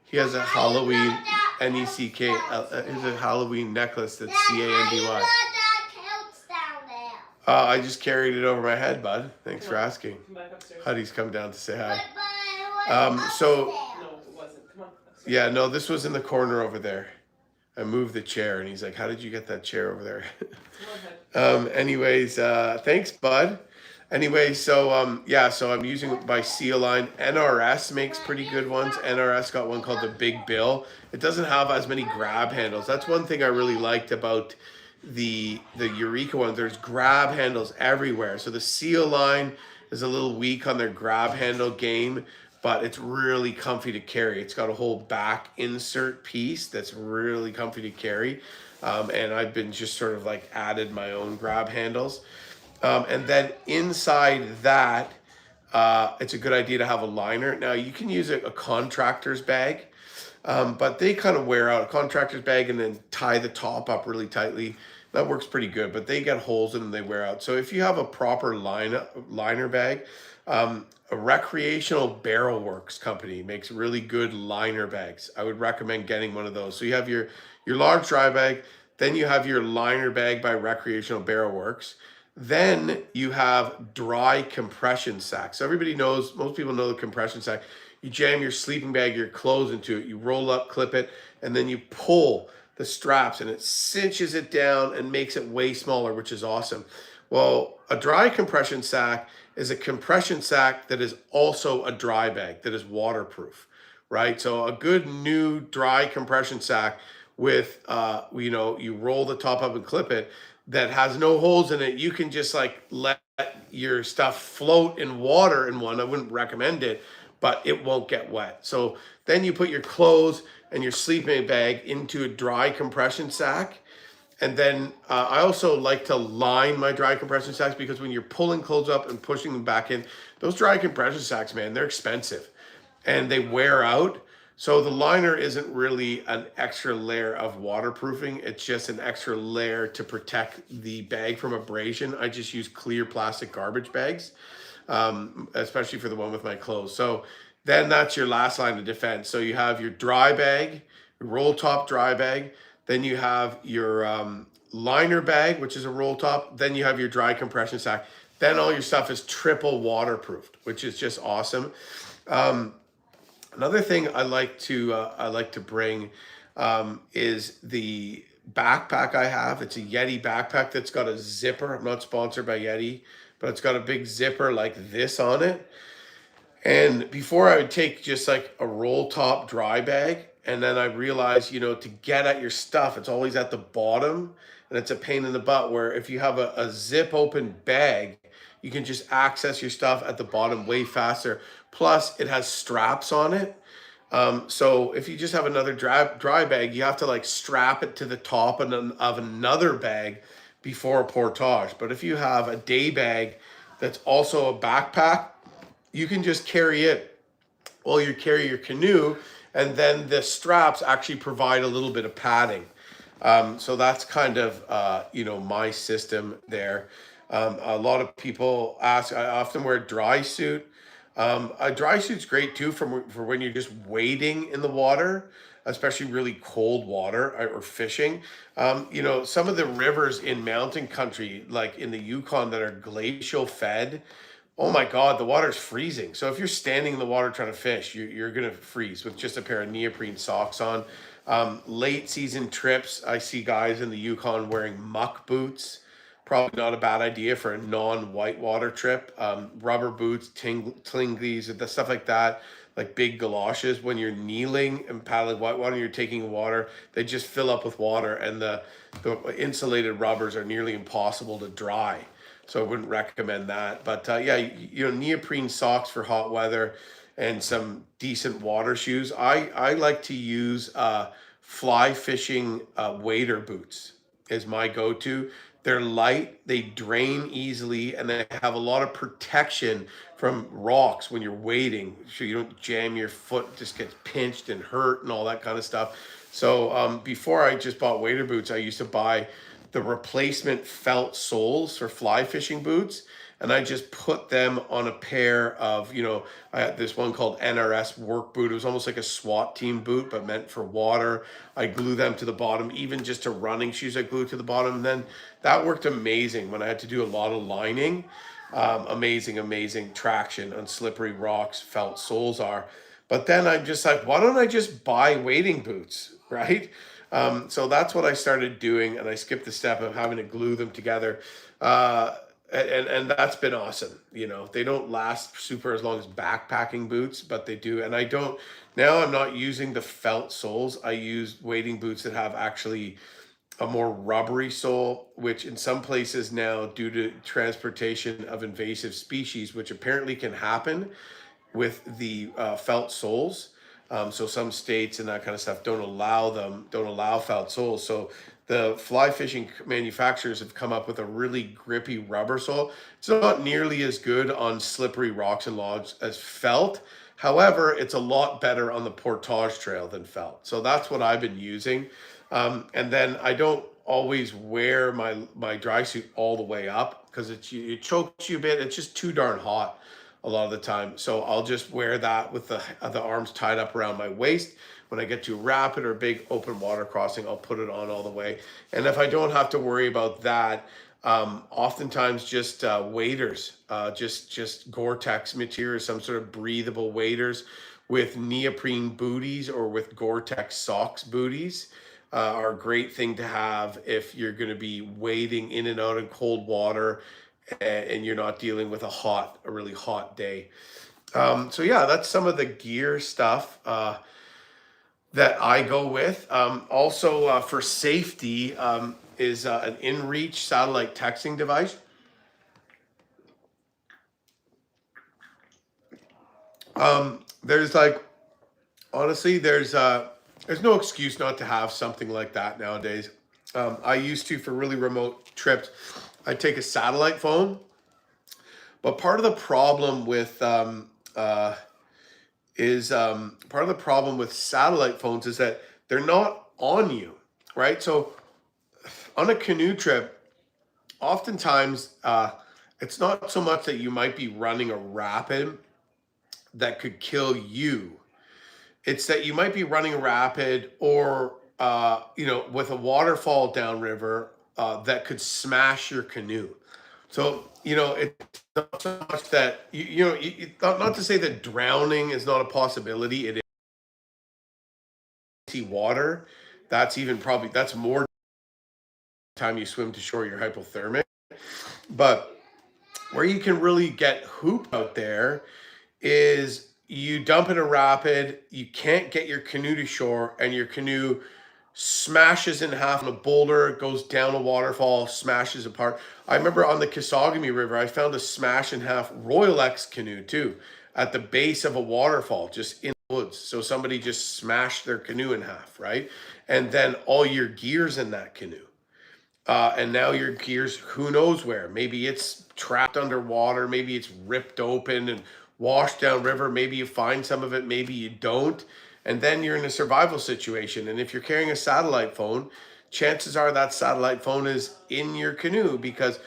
He has a Halloween NECK. Is a Halloween necklace that's CANDY. I just carried it over my head, bud. Thanks for asking. Come back upstairs. Huddy's come down to say hi. No, it wasn't. Come on. Upstairs. Yeah, no, this was in the corner over there. I moved the chair, and he's like, "How did you get that chair over there?" Anyways, thanks, bud. Anyway, so I'm using it by Seal Line. NRS makes pretty good ones. NRS got one called the Big Bill. It doesn't have as many grab handles. That's one thing I really liked about the Eureka one. There's grab handles everywhere. So the Seal Line is a little weak on their grab handle game, but it's really comfy to carry. It's got a whole back insert piece that's really comfy to carry. And I've been just sort of like added my own grab handles. And then inside that, it's a good idea to have a liner. Now you can use a contractor's bag, but they kind of wear out. A contractor's bag and then tie the top up really tightly. That works pretty good, but they get holes in them, they wear out. So if you have a proper liner bag, a Recreational Barrel Works company makes really good liner bags. I would recommend getting one of those. So you have your large dry bag, then you have your liner bag by Recreational Barrel Works. Then you have dry compression sacks. So everybody knows, most people know the compression sack. You jam your sleeping bag, your clothes into it, you roll up, clip it, and then you pull the straps and it cinches it down and makes it way smaller, which is awesome. Well, a dry compression sack is a compression sack that is also a dry bag that is waterproof, right? So a good new dry compression sack with, you roll the top up and clip it, that has no holes in it. You can just like let your stuff float in water in one. I wouldn't recommend it, but it won't get wet. So then you put your clothes and your sleeping bag into a dry compression sack. And then I also like to line my dry compression sacks, because when you're pulling clothes up and pushing them back in, those dry compression sacks, man, they're expensive and they wear out. So the liner isn't really an extra layer of waterproofing. It's just an extra layer to protect the bag from abrasion. I just use clear plastic garbage bags, especially for the one with my clothes. So then that's your last line of defense. So you have your dry bag, your roll top dry bag. Then you have your liner bag, which is a roll top. Then you have your dry compression sack. Then all your stuff is triple waterproofed, which is just awesome. Another thing I like to bring is the backpack I have. It's a Yeti backpack that's got a zipper. I'm not sponsored by Yeti, but it's got a big zipper like this on it. And before I would take just like a roll top dry bag, and then I realized, to get at your stuff, it's always at the bottom, and it's a pain in the butt. Where if you have a zip open bag, you can just access your stuff at the bottom way faster. Plus, it has straps on it. So if you just have another dry bag, you have to like strap it to the top of another bag before a portage. But if you have a day bag that's also a backpack, you can just carry it while you carry your canoe, and then the straps actually provide a little bit of padding. So that's kind of my system there. A lot of people ask. I often wear a dry suit. A dry suit's great too for when you're just wading in the water, especially really cold water or fishing. Some of the rivers in mountain country, like in the Yukon, that are glacial fed. Oh my God, the water's freezing. So if you're standing in the water trying to fish, you're gonna freeze with just a pair of neoprene socks on. Late season trips, I see guys in the Yukon wearing muck boots. Probably not a bad idea for a non-whitewater trip. Rubber boots, tinglies, and stuff like that, like big galoshes. When you're kneeling and paddling whitewater, you're taking water, they just fill up with water, and the insulated rubbers are nearly impossible to dry. So I wouldn't recommend that. But neoprene socks for hot weather and some decent water shoes. I like to use fly fishing wader boots is my go-to. They're light, they drain easily, and they have a lot of protection from rocks when you're wading, so you don't jam your foot, just gets pinched and hurt and all that kind of stuff. So before I just bought wader boots, I used to buy the replacement felt soles for fly fishing boots, and I just put them on a pair of, I had this one called NRS work boot. It was almost like a SWAT team boot, but meant for water. I glue them to the bottom, even just to running shoes, I glue to the bottom. And then that worked amazing when I had to do a lot of lining. Amazing traction on slippery rocks, felt soles are. But then I'm just like, why don't I just buy wading boots, right? So that's what I started doing, and I skipped the step of having to glue them together. And that's been awesome. They don't last super as long as backpacking boots, but they do. And I'm not using the felt soles. I use wading boots that have actually a more rubbery sole, which in some places now, due to transportation of invasive species, which apparently can happen with the felt soles. So some states and that kind of stuff don't allow felt soles. So the fly fishing manufacturers have come up with a really grippy rubber sole. It's not nearly as good on slippery rocks and logs as felt. However, it's a lot better on the portage trail than felt. So that's what I've been using. And then I don't always wear my dry suit all the way up because it chokes you a bit. It's just too darn hot a lot of the time. So I'll just wear that with the arms tied up around my waist. When I get to a rapid or big open water crossing, I'll put it on all the way. And if I don't have to worry about that, oftentimes just waders, just Gore-Tex material, some sort of breathable waders with neoprene booties or with Gore-Tex socks booties are a great thing to have if you're going to be wading in and out in cold water and you're not dealing with a really hot day. So yeah, that's some of the gear stuff that I go with. Also, for safety, is an InReach satellite texting device. There's like, honestly, there's no excuse not to have something like that nowadays. I used to, for really remote trips, I'd take a satellite phone, but part of the problem with satellite phones is that they're not on you, right? So on a canoe trip, oftentimes it's not so much that you might be running a rapid that could kill you. It's that you might be running a rapid or with a waterfall downriver that could smash your canoe. So it's not so much that not to say that drowning is not a possibility. It is water. That's more time you swim to shore, you're hypothermic. But where you can really get hooped out there is you dump in a rapid, you can't get your canoe to shore, and your canoe smashes in half on a boulder, goes down a waterfall, smashes apart. I remember on the Kisagami River, I found a smash in half Royal X canoe too, at the base of a waterfall, just in the woods. So somebody just smashed their canoe in half, right? And then all your gear's in that canoe. And now your gear's who knows where. Maybe it's trapped underwater. Maybe it's ripped open and washed down river. Maybe you find some of it. Maybe you don't. And then you're in a survival situation. And if you're carrying a satellite phone, chances are that satellite phone is in your canoe, because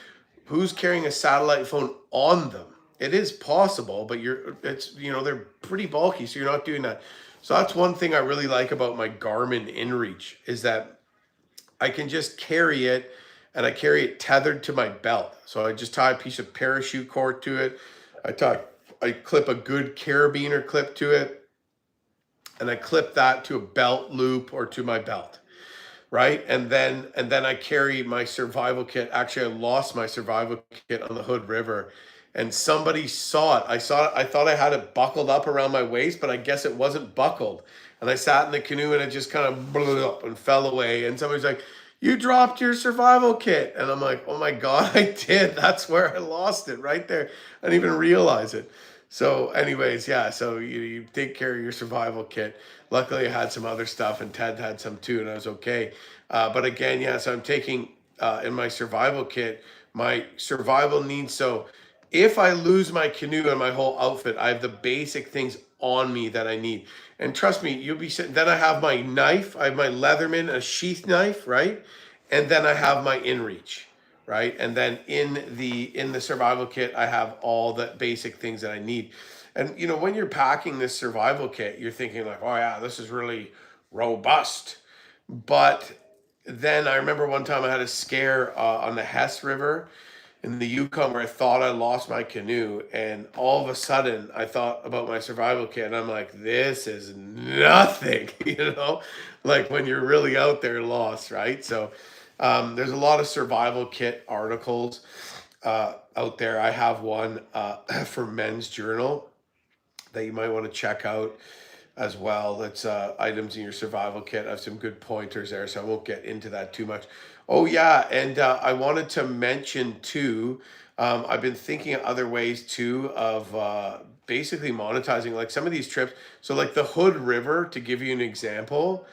who's carrying a satellite phone on them? It is possible, but they're pretty bulky, so you're not doing that. So that's one thing I really like about my Garmin InReach, is that I can just carry it, and I carry it tethered to my belt. So I just tie a piece of parachute cord to it. I clip a good carabiner clip to it, and I clip that to a belt loop or to my belt, right? And then I carry my survival kit. Actually, I lost my survival kit on the Hood River, and somebody saw it. I thought I had it buckled up around my waist, but I guess it wasn't buckled. And I sat in the canoe, and it just kind of blew up and fell away. And somebody's like, "You dropped your survival kit." And I'm like, "Oh my God, I did. That's where I lost it, right there. I didn't even realize it." So anyways, yeah, so you take care of your survival kit. Luckily, I had some other stuff, and Ted had some too, and I was okay. But again, yeah, so I'm taking in my survival kit, my survival needs. So if I lose my canoe and my whole outfit, I have the basic things on me that I need. And trust me, you'll be sitting. Then I have my knife. I have my Leatherman, a sheath knife, right? And then I have my InReach, right? And then in the survival kit, I have all the basic things that I need. And when you're packing this survival kit, you're thinking like, "Oh yeah, this is really robust." But then I remember one time I had a scare on the Hess River in the Yukon, where I thought I lost my canoe, and all of a sudden I thought about my survival kit, and I'm like, "This is nothing," like when you're really out there lost, right? So there's a lot of survival kit articles out there. I have one for Men's Journal that you might want to check out as well. It's items in your survival kit. I have some good pointers there, so I won't get into that too much. Oh yeah, and I wanted to mention too, I've been thinking of other ways too of basically monetizing like some of these trips. So like the Hood River, to give you an example,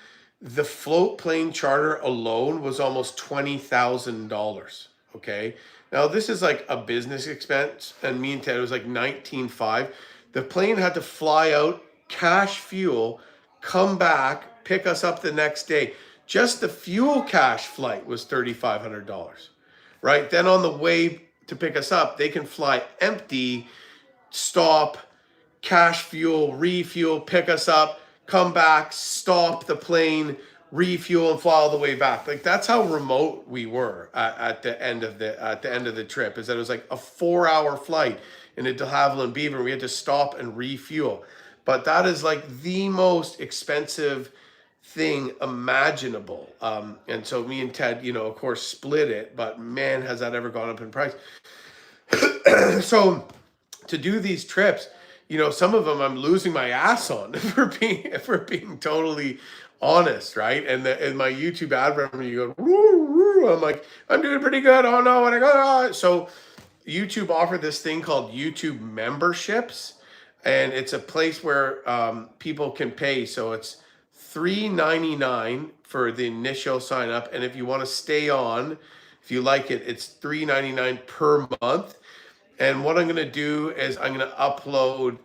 The float plane charter alone was almost $20,000. Okay. Now this is like a business expense, and me and Ted was like 19.5. The plane had to fly out, cash fuel, come back, pick us up the next day. Just the fuel cash flight was $3,500. Right? Then on the way to pick us up, they can fly empty, stop, cash fuel, refuel, pick us up, come back, stop the plane, refuel, and fly all the way back. Like that's how remote we were at the end of the trip. Is that it was like a 4-hour flight into De Havilland Beaver. We had to stop and refuel, but that is like the most expensive thing imaginable. And so me and Ted, of course, split it. But man, has that ever gone up in price? So to do these trips, some of them I'm losing my ass on if we're being totally honest, right? And my YouTube ad revenue, you go, woo, woo. I'm like, I'm doing pretty good. Oh no, and I go, oh. So YouTube offered this thing called YouTube memberships, and it's a place where people can pay. So it's $3.99 for the initial sign up, and if you want to stay on, if you like it, it's $3.99 per month. And what I'm going to do is I'm going to upload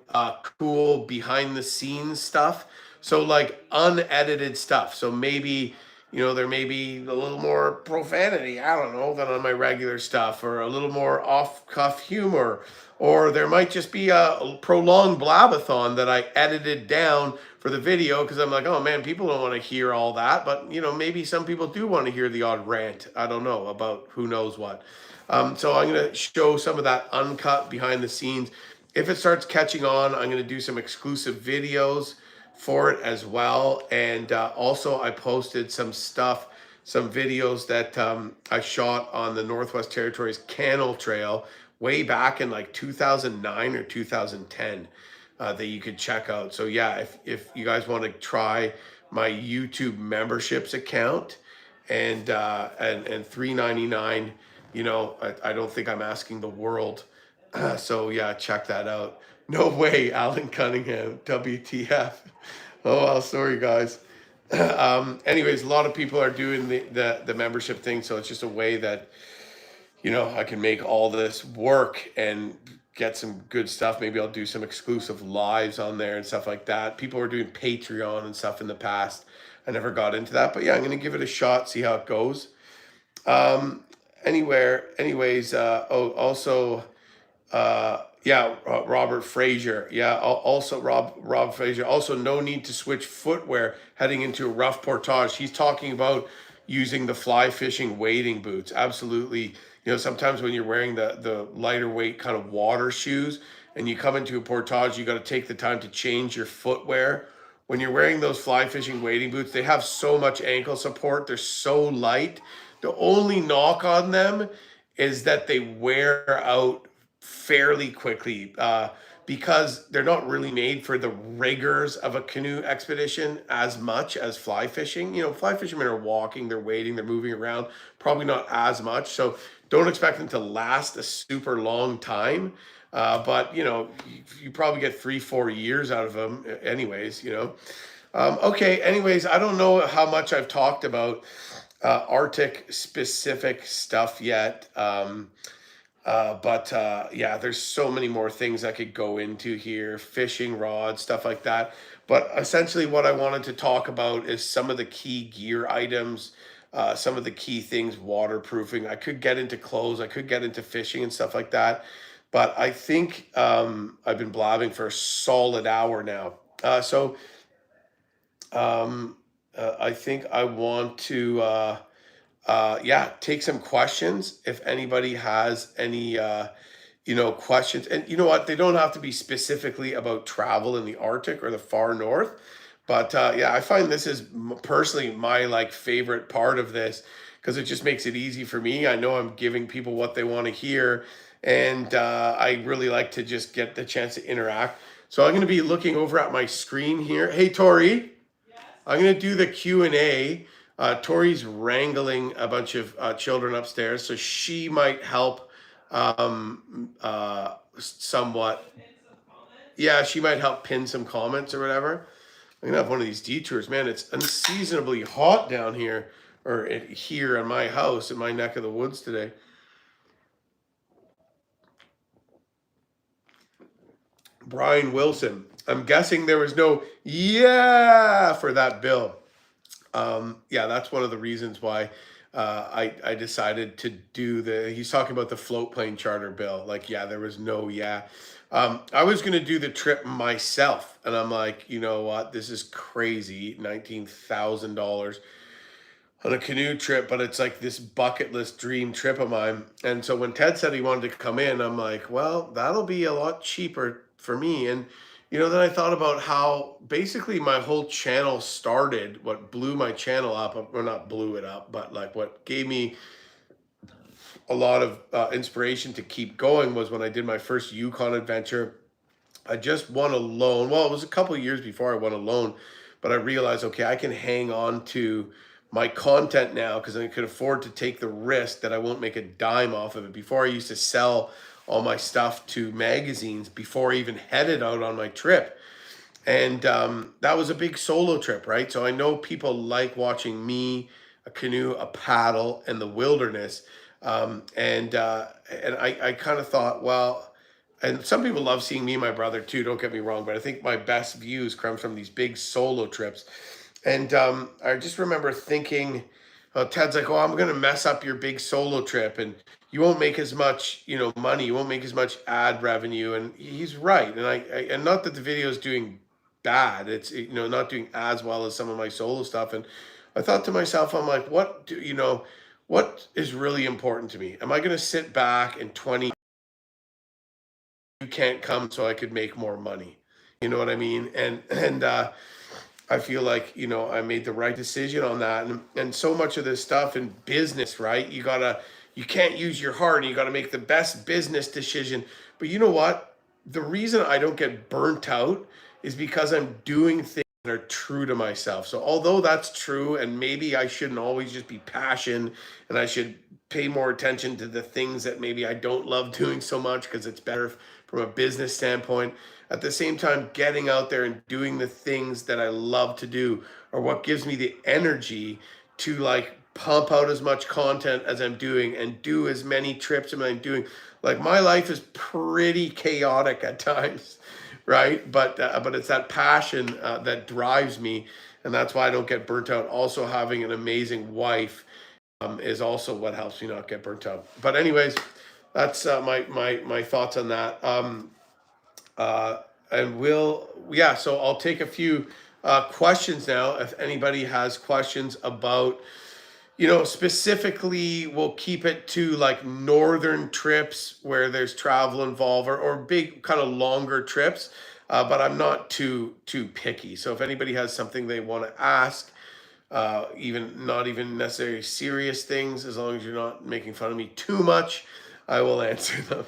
cool behind the scenes stuff. So like unedited stuff. So maybe, there may be a little more profanity, I don't know, than on my regular stuff, or a little more off cuff humor, or there might just be a prolonged blabathon that I edited down for the video because I'm like, oh man, people don't want to hear all that. But, maybe some people do want to hear the odd rant. I don't know about who knows what. So I'm going to show some of that uncut behind the scenes. If it starts catching on, I'm going to do some exclusive videos for it as well. And also I posted some videos that I shot on the Northwest Territories Canoe Trail way back in like 2009 or 2010 that you could check out. So yeah, if you guys want to try my YouTube memberships account and $3.99, I don't think I'm asking the world. So yeah, check that out. No way, Alan Cunningham, WTF. Oh, well, sorry guys. Anyways, a lot of people are doing the membership thing, so it's just a way that I can make all this work and get some good stuff. Maybe I'll do some exclusive lives on there and stuff like that. People were doing Patreon and stuff in the past. I never got into that, but yeah, I'm going to give it a shot, see how it goes. Robert Frazier. Yeah, also Rob Frazier. Also, no need to switch footwear heading into a rough portage. He's talking about using the fly fishing wading boots. Absolutely. Sometimes when you're wearing the lighter weight kind of water shoes and you come into a portage, you got to take the time to change your footwear. When you're wearing those fly fishing wading boots, they have so much ankle support. They're so light. The only knock on them is that they wear out fairly quickly because they're not really made for the rigors of a canoe expedition as much as fly fishing. Fly fishermen are walking, they're wading, they're moving around, probably not as much. So don't expect them to last a super long time. But you probably get 3-4 years out of them anyways. Okay, anyways, I don't know how much I've talked about Arctic specific stuff yet. But there's so many more things I could go into here, fishing rods, stuff like that. But essentially what I wanted to talk about is some of the key gear items, some of the key things, waterproofing. I could get into clothes, I could get into fishing and stuff like that. But I think I've been blabbing for a solid hour now. I think I want to take some questions if anybody has any questions. And you know what, they don't have to be specifically about travel in the Arctic or the far north, but I find this is personally my like favorite part of this because it just makes it easy for me. I know I'm giving people what they want to hear, and I really like to just get the chance to interact. So I'm going to be looking over at my screen here. Hey Tori, I'm going to do the Q&A. Tori's wrangling a bunch of children upstairs, so she might help somewhat. Yeah, she might help pin some comments or whatever. I'm gonna have one of these detours, man. It's unseasonably hot down here, or here in my house, in my neck of the woods today. Brian Wilson. I'm guessing there was no yeah for that bill. Yeah, that's one of the reasons why I decided to do he's talking about the float plane charter bill. Like, yeah, there was no yeah. I was going to do the trip myself. And I'm like, you know what? This is crazy. $19,000 on a canoe trip, but it's like this bucket list dream trip of mine. And so when Ted said he wanted to come in, I'm like, well, that'll be a lot cheaper for me. And then I thought about how basically my whole channel started. What blew my channel up, or not blew it up, but like what gave me a lot of inspiration to keep going was when I did my first Yukon adventure. I just won a loan. Well, it was a couple of years before I won a loan, but I realized, okay, I can hang on to my content now because I could afford to take the risk that I won't make a dime off of it. Before, I used to sell all my stuff to magazines before I even headed out on my trip. And that was a big solo trip, right? So I know people like watching me, a canoe, a paddle, and the wilderness. And I kind of thought, well, and some people love seeing me and my brother too, don't get me wrong, but I think my best views come from these big solo trips. And I just remember thinking, Ted's like, oh, I'm going to mess up your big solo trip and you won't make as much, money. You won't make as much ad revenue. And he's right. And and not that the video is doing bad. It's, not doing as well as some of my solo stuff. And I thought to myself, I'm like, what is really important to me? Am I going to sit back in 20, you can't come so I could make more money? You know what I mean? And I feel like, I made the right decision on that. And so much of this stuff in business, right? You can't use your heart and you got to make the best business decision. But you know what? The reason I don't get burnt out is because I'm doing things that are true to myself. So although that's true, and maybe I shouldn't always just be passion and I should pay more attention to the things that maybe I don't love doing so much because it's better from a business standpoint. At the same time, getting out there and doing the things that I love to do are what gives me the energy to like pump out as much content as I'm doing and do as many trips as I'm doing. Like, my life is pretty chaotic at times, right? But it's that passion that drives me, and that's why I don't get burnt out. Also, having an amazing wife is also what helps me not get burnt out. But anyways, that's my thoughts on that. So I'll take a few questions now. If anybody has questions about, specifically, we'll keep it to like northern trips where there's travel involved, or big kind of longer trips. But I'm not too picky. So if anybody has something they want to ask, even not even necessarily serious things, as long as you're not making fun of me too much, I will answer them.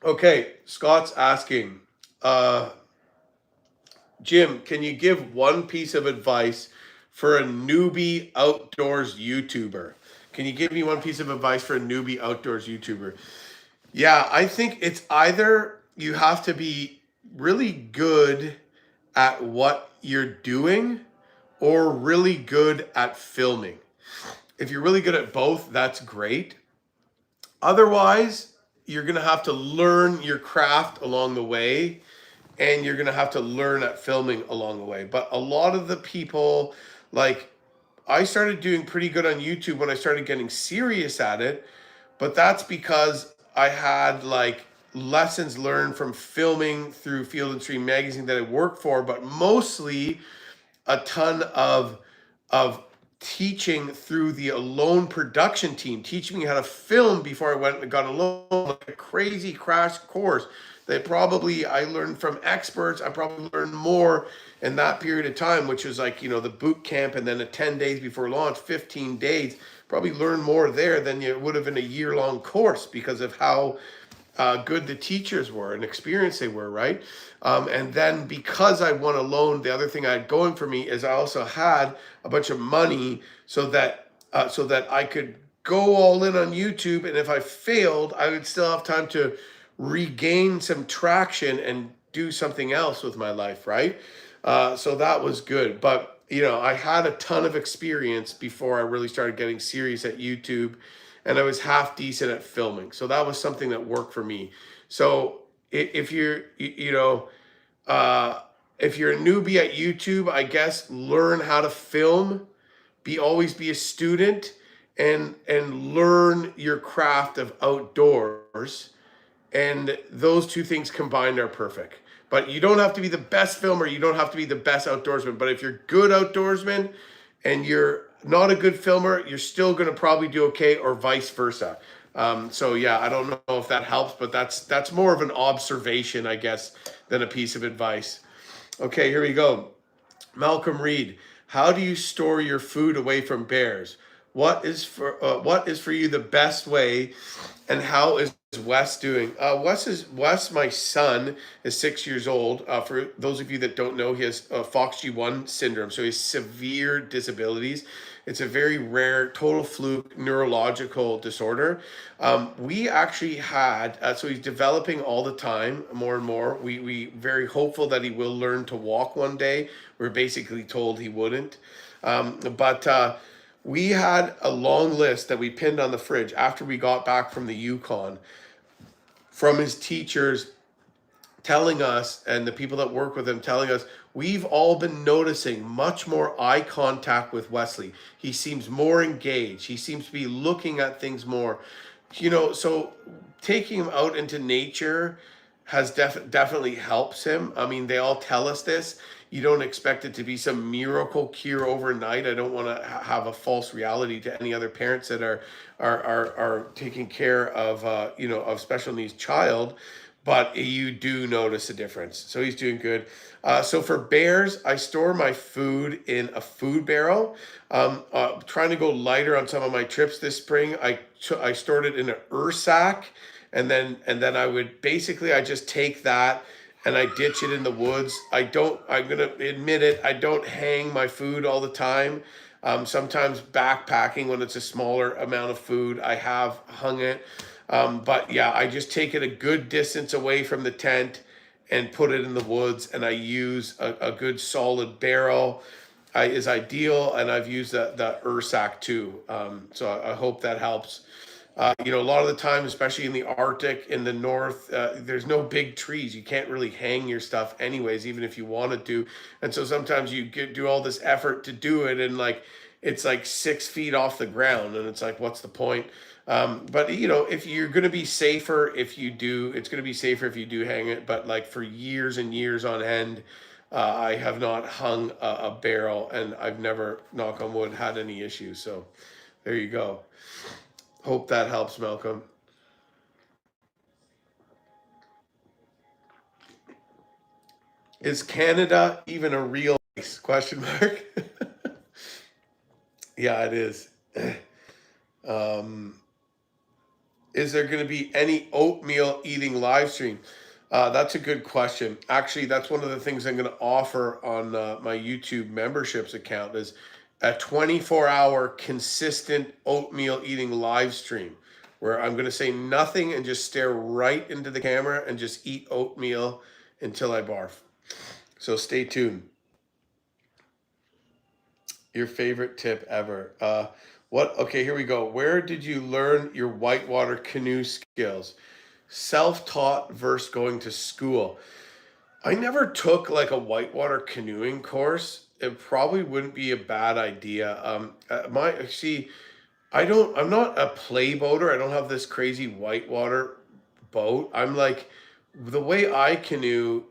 Okay, Scott's asking, Jim, can you give one piece of advice for a newbie outdoors YouTuber? Can you give me one piece of advice for a newbie outdoors YouTuber? Yeah, I think it's either you have to be really good at what you're doing or really good at filming. If you're really good at both, that's great. Otherwise, you're going to have to learn your craft along the way, and you're going to have to learn at filming along the way. But a lot of the people, like, I started doing pretty good on YouTube when I started getting serious at it, but that's because I had like lessons learned from filming through Field and Stream magazine that I worked for, but mostly a ton of teaching through the Alone production team, teaching me how to film before I went and got Alone, like a crazy crash course that probably I learned from experts. I probably learned more in that period of time, which was like, the boot camp, and then a 10 days before launch, 15 days, probably learned more there than you would have in a year-long course because of how good the teachers were and experienced they were, right? And then because I won Alone, the other thing I had going for me is I also had a bunch of money so that I could go all in on YouTube, and if I failed, I would still have time to regain some traction and do something else with my life, right? So that was good. But, I had a ton of experience before I really started getting serious at YouTube, and I was half decent at filming. So that was something that worked for me. So if you're, uh, if you're a newbie at YouTube, I guess learn how to film, always be a student, and learn your craft of outdoors, and those two things combined are perfect. But you don't have to be the best filmer, you don't have to be the best outdoorsman, but if you're good outdoorsman and you're not a good filmer, you're still going to probably do okay, or vice versa. So yeah, I don't know if that helps, but that's more of an observation, I guess, than a piece of advice. Okay, here we go. Malcolm Reed, how do you store your food away from bears? What is for you the best way, and how is Wes doing? Wes, my son, is 6 years old. For those of you that don't know, he has FOXG1 syndrome, so he has severe disabilities. It's a very rare, total fluke neurological disorder. We actually had, so he's developing all the time, more and more. We very hopeful that he will learn to walk one day. We're basically told he wouldn't. But we had a long list that we pinned on the fridge after we got back from the Yukon, from his teachers telling us, and the people that work with him telling us, we've all been noticing much more eye contact with Wesley. He seems more engaged. He seems to be looking at things more. So taking him out into nature has definitely helps him. I mean, they all tell us this. You don't expect it to be some miracle cure overnight. I don't want to have a false reality to any other parents that are taking care of of special needs child, but you do notice a difference. So he's doing good. So for bears, I store my food in a food barrel. Trying to go lighter on some of my trips this spring. I stored it in an sack, and then I just take that and I ditch it in the woods. I'm gonna admit it, I don't hang my food all the time. Sometimes backpacking, when it's a smaller amount of food, I have hung it. But yeah, I just take it a good distance away from the tent and put it in the woods, and I use a good solid barrel is ideal, and I've used the Ursack too. So I hope that helps. A lot of the time, especially in the Arctic, in the north, there's no big trees. You can't really hang your stuff anyways, even if you wanted to. And so sometimes you do all this effort to do it, and it's like 6 feet off the ground, and it's like, what's the point? But if you're going to be safer, if you do, it's going to be safer if you do hang it. But like for years and years on end, I have not hung a barrel, and I've never, knock on wood, had any issues. So there you go. Hope that helps, Malcolm. Is Canada even a real place? Question mark. Yeah, it is. Um, is there going to be any oatmeal eating live stream? That's a good question. Actually, that's one of the things I'm going to offer on my YouTube memberships account, is a 24-hour consistent oatmeal eating live stream, where I'm going to say nothing and just stare right into the camera and just eat oatmeal until I barf. So stay tuned. Your favorite tip ever. Okay, here we go. Where did you learn your whitewater canoe skills? Self-taught versus going to school. I never took like a whitewater canoeing course. It probably wouldn't be a bad idea. I'm not a play boater. I don't have this crazy whitewater boat. I'm like, the way I canoe,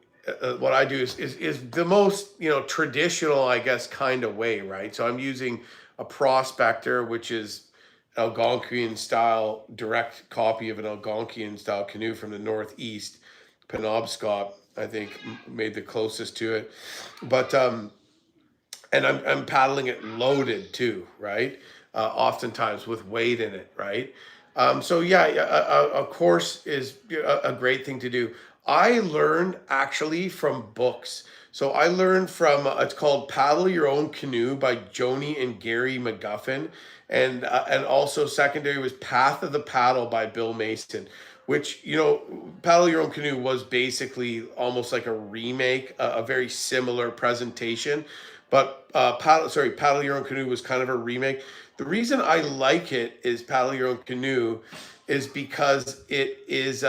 what I do is the most, traditional, I guess, kind of way, right? So I'm using a prospector, which is Algonquian style, direct copy of an Algonquian style canoe from the Northeast. Penobscot, I think, made the closest to it. But and I'm paddling it loaded too, right? Oftentimes with weight in it, right? So yeah, a course is a great thing to do. I learned actually from books. So I learned from it's called Paddle Your Own Canoe by Joni and Gary McGuffin, and also secondary was Path of the Paddle by Bill Mason, which Paddle Your Own Canoe was basically almost like a remake, a very similar presentation, but Paddle Your Own Canoe was kind of a remake. The reason I like it is Paddle Your Own Canoe is because it's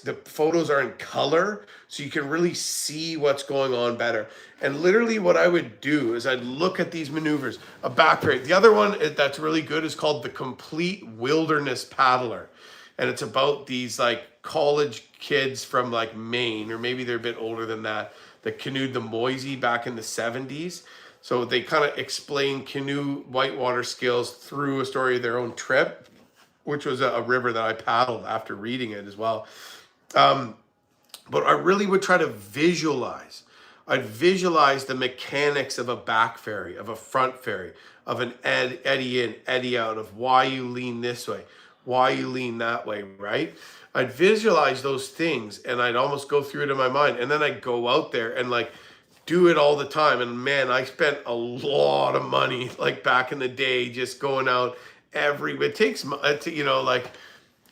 the photos are in color, so you can really see what's going on better. And literally what I would do is I'd look at these maneuvers, a back break. The other one that's really good is called the Complete Wilderness Paddler. And it's about these like college kids from like Maine, or maybe they're a bit older than that canoed the Moisey back in the 70s. So they kind of explain canoe whitewater skills through a story of their own trip, which was a river that I paddled after reading it as well. But I really would try to visualize. I'd visualize the mechanics of a back ferry, of a front ferry, of an eddy in, eddy out, of why you lean this way, why you lean that way, right? I'd visualize those things and I'd almost go through it in my mind. And then I'd go out there and like do it all the time. And man, I spent a lot of money like back in the day just going out it takes, like,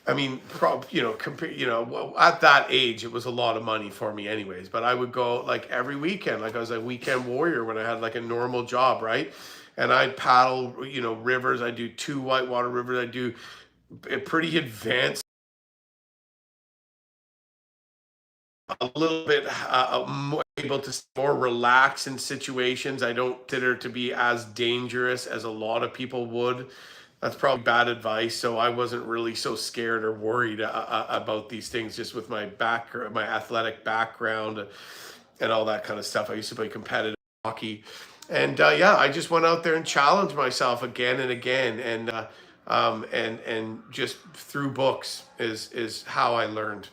I mean, at that age, it was a lot of money for me anyways, but I would go like every weekend, like I was a weekend warrior when I had like a normal job, right? And I'd paddle, rivers. I do 2 whitewater rivers. I do a pretty advanced, a little bit more able to more relax in situations. I don't consider to be as dangerous as a lot of people would. That's probably bad advice. So I wasn't really so scared or worried about these things, just with my my athletic background and all that kind of stuff. I used to play competitive hockey, and yeah, I just went out there and challenged myself again and again, and just through books is how I learned.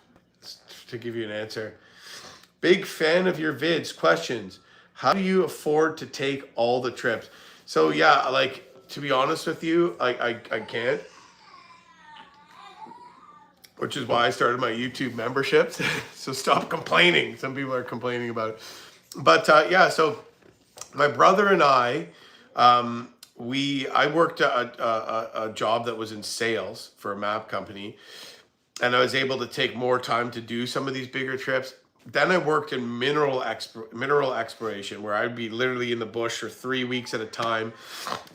To give you an answer, big fan of your vids. Questions: how do you afford to take all the trips? So yeah, like, to be honest with you, I can't, which is why I started my YouTube memberships. So stop complaining. Some people are complaining about it. But yeah, so my brother and I worked a job that was in sales for a map company, and I was able to take more time to do some of these bigger trips. Then I worked in mineral exploration, where I'd be literally in the bush for 3 weeks at a time,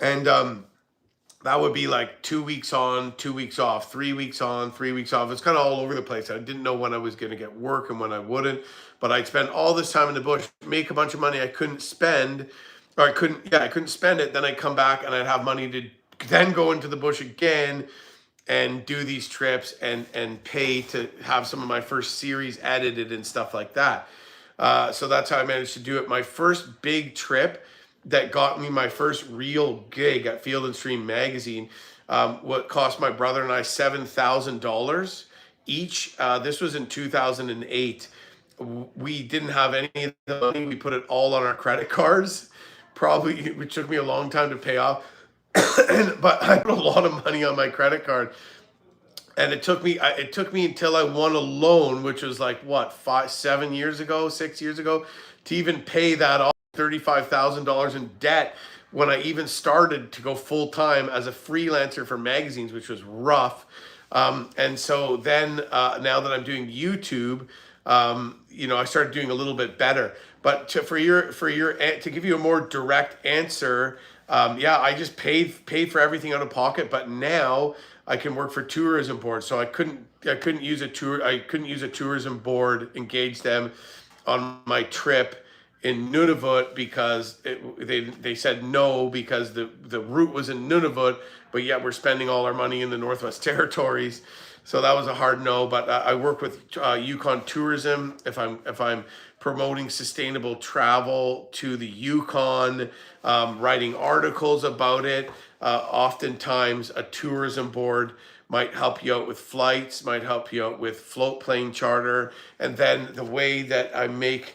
and that would be like 2 weeks on, 2 weeks off, 3 weeks on, 3 weeks off. It's kind of all over the place. I didn't know when I was going to get work and when I wouldn't, but I'd spend all this time in the bush, make a bunch of money I couldn't spend, or I couldn't spend it. Then I'd come back and I'd have money to then go into the bush again and do these trips and pay to have some of my first series edited and stuff like that. So that's how I managed to do it. My first big trip that got me my first real gig at Field and Stream magazine, what cost my brother and I $7,000 each. This was in 2008. We didn't have any of the money. We put it all on our credit cards. Probably, it took me a long time to pay off. But I put a lot of money on my credit card, and it took me until I won a loan, which was like what, 6 years ago, to even pay that off. $35,000 in debt when I even started to go full time as a freelancer for magazines, which was rough. And so then now that I'm doing YouTube, I started doing a little bit better. But to give you a more direct answer, yeah, I just paid for everything out of pocket. But now I can work for tourism boards, so I couldn't use a tourism board, engage them on my trip in Nunavut because they said no, because the route was in Nunavut, but yet we're spending all our money in the Northwest Territories. So that was a hard no. But I work with Yukon Tourism if I'm promoting sustainable travel to the Yukon, writing articles about it. Oftentimes a tourism board might help you out with flights, might help you out with float plane charter, and then the way that I make,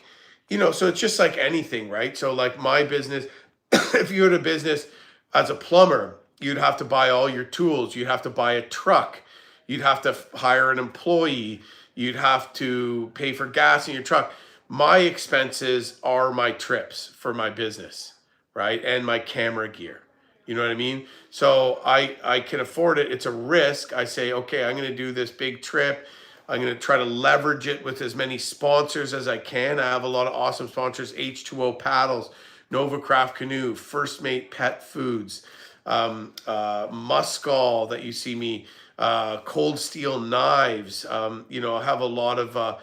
so it's just like anything, right? So like my business, if you had a business as a plumber, you'd have to buy all your tools, you'd have to buy a truck, you'd have to hire an employee, you'd have to pay for gas in your truck. my expenses are my trips for my business, right? And my camera gear. You know what I mean? So I can afford it. It's a risk. I say, okay, I'm going to do this big trip. I'm going to try to leverage it with as many sponsors as I can. I have a lot of awesome sponsors: H2O Paddles, Nova Craft Canoe, First Mate Pet Foods, Muskol that you see me, Cold Steel Knives. I have a lot of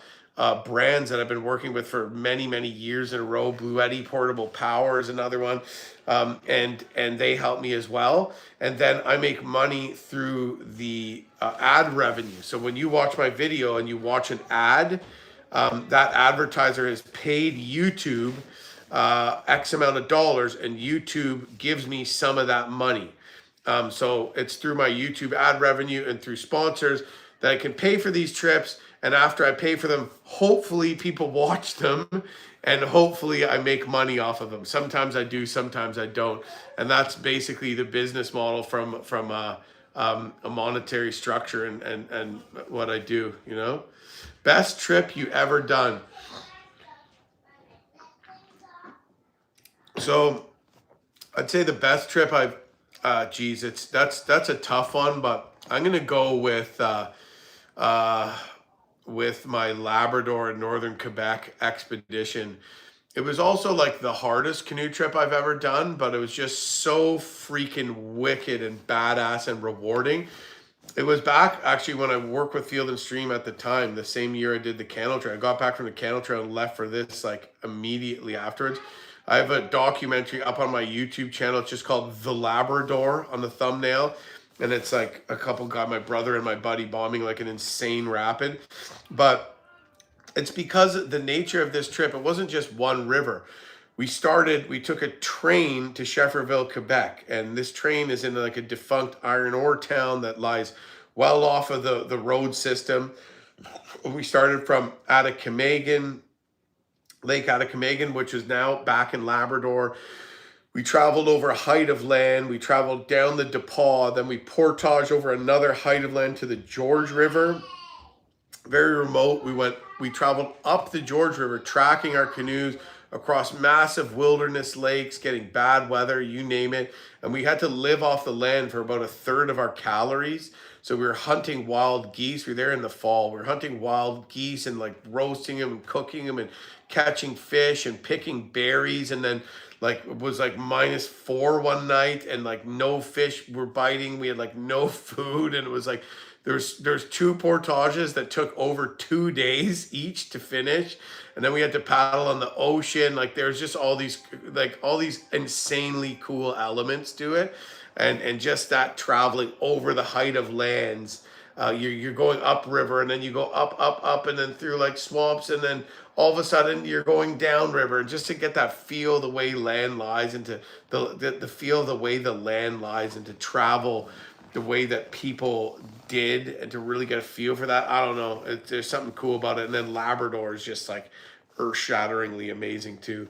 brands that I've been working with for many, many years in a row. Blue Eddy Portable Power is another one, and they help me as well. And then I make money through the ad revenue. So when you watch my video and you watch an ad, that advertiser has paid YouTube X amount of dollars, and YouTube gives me some of that money. So it's through my YouTube ad revenue and through sponsors that I can pay for these trips. And after I pay for them, hopefully people watch them, and hopefully I make money off of them. Sometimes I do, sometimes I don't. And that's basically the business model from a monetary structure and what I do, Best trip you ever done. So I'd say the best trip I've, that's a tough one, but I'm gonna go with my Labrador and Northern Quebec expedition. It was also like the hardest canoe trip I've ever done, but it was just so freaking wicked and badass and rewarding. It was back actually when I worked with Field and Stream at the time, the same year I did the Canoe Trail. I got back from the Canoe Trail and left for this like immediately afterwards. I have a documentary up on my YouTube channel. It's just called The Labrador on the thumbnail. And it's like a couple guy, my brother and my buddy, bombing like an insane rapid. But it's because of the nature of this trip. It wasn't just one river. We took a train to Shefferville, Quebec. And this train is in like a defunct iron ore town that lies well off of the road system. We started from Atticamegan, Lake Atticamegan, which is now back in Labrador. We traveled over a height of land. We traveled down the DePaul. Then we portaged over another height of land to the George River. Very remote. We traveled up the George River, tracking our canoes across massive wilderness lakes, getting bad weather, you name it. And we had to live off the land for about a third of our calories. So we were hunting wild geese. We were there in the fall. We were hunting wild geese and like roasting them and cooking them and catching fish and picking berries. And then like it was like -4 one night and like no fish were biting. We had like no food, and it was like there's 2 portages that took over 2 days each to finish, and then we had to paddle on the ocean. Like there's just all these insanely cool elements to it, and just that traveling over the height of lands. You're going upriver, and then you go up, and then through like swamps, and then all of a sudden you're going downriver, just to get that feel the way land lies, and to the feel the way the land lies, and to travel the way that people did, and to really get a feel for that. I don't know. There's something cool about it. And then Labrador is just like earth-shatteringly amazing too.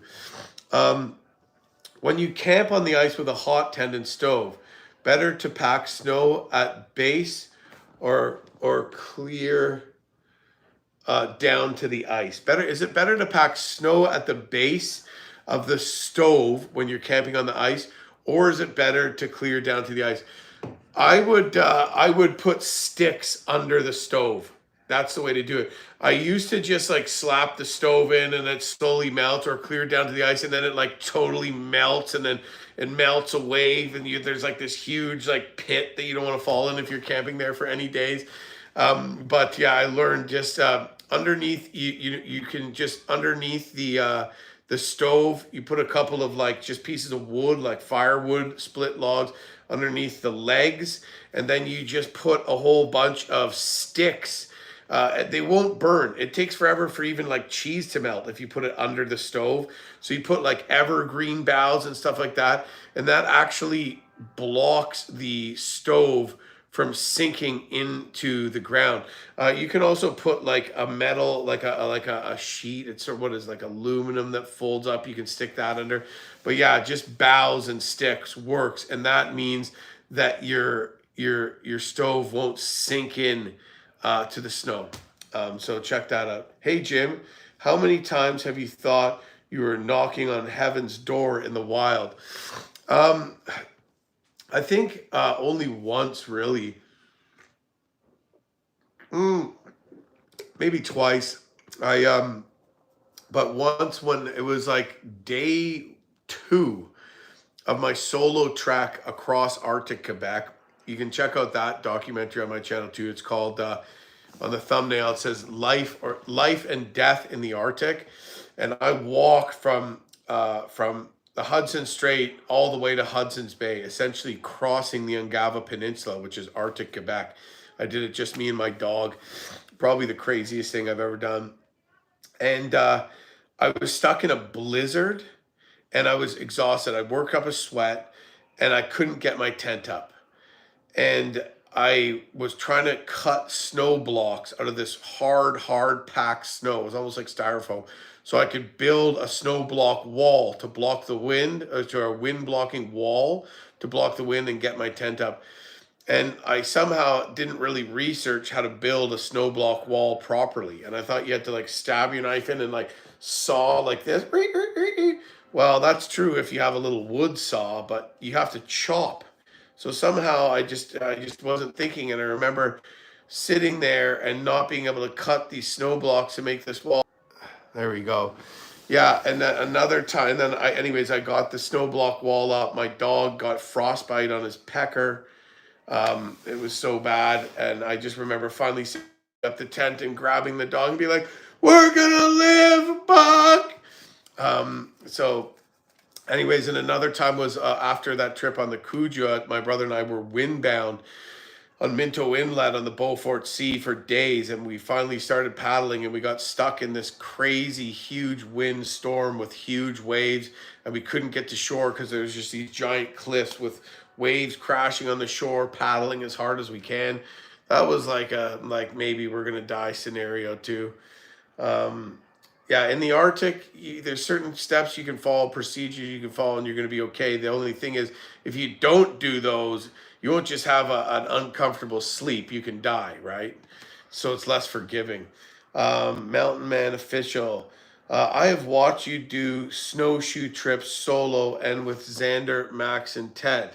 When you camp on the ice with a hot tent and stove, better to pack snow at base or clear down to the ice? Is it better to pack snow at the base of the stove when you're camping on the ice, or is it better to clear down to the ice? I would put sticks under the stove. That's the way to do it. I used to just like slap the stove in and it slowly melts, or clear down to the ice, and then it like totally melts, and then it melts away, and there's like this huge like pit that you don't want to fall in if you're camping there for any days. But yeah, I learned just underneath you can just underneath the stove, you put a couple of like just pieces of wood, like firewood, split logs underneath the legs, and then you just put a whole bunch of sticks. They won't burn. It takes forever for even like cheese to melt if you put it under the stove. So you put like evergreen boughs and stuff like that, and that actually blocks the stove from sinking into the ground. You can also put like a metal, like a sheet. It's sort of what is like aluminum that folds up. You can stick that under. But yeah, just boughs and sticks works, and that means that your stove won't sink in to the snow. So check that out. Hey Jim, How many times have you thought you were knocking on heaven's door in the wild? Um, I think only once, really. Mm, maybe twice. I but once when it was like day two of my solo trek across Arctic Quebec. You can check out that documentary on my channel too. It's called on the thumbnail it says Life and Death in the Arctic, and I walked from the Hudson Strait all the way to Hudson's Bay, essentially crossing the Ungava Peninsula, which is Arctic Quebec. I did it just me and my dog. Probably the craziest thing I've ever done. And I was stuck in a blizzard and I was exhausted. I worked up a sweat and I couldn't get my tent up. And I was trying to cut snow blocks out of this hard packed snow. It was almost like styrofoam. So I could build a snow block wall to block the wind, or to a wind blocking wall to block the wind and get my tent up. And I somehow didn't really research how to build a snow block wall properly. And I thought you had to like stab your knife in and like saw like this. Well, that's true if you have a little wood saw, but you have to chop. So somehow I just wasn't thinking, and I remember sitting there and not being able to cut these snow blocks to make this wall. There we go. Yeah, and then another time, then I got the snow block wall up. My dog got frostbite on his pecker. It was so bad, and I just remember finally setting up the tent and grabbing the dog and be like, "We're gonna live, Buck." So, anyways, and another time was after that trip on the Cuja. My brother and I were windbound on Minto Inlet on the Beaufort Sea for days, and we finally started paddling, and we got stuck in this crazy huge wind storm with huge waves, and we couldn't get to shore because there was just these giant cliffs with waves crashing on the shore, paddling as hard as we can. That was like maybe we're gonna die scenario too. Um, yeah, in the Arctic, there's certain steps you can follow, procedures you can follow, and you're going to be okay. The only thing is, if you don't do those, you won't just have an uncomfortable sleep. You can die, right? So it's less forgiving. Mountain Man Official. I have watched you do snowshoe trips solo and with Xander, Max, and Ted.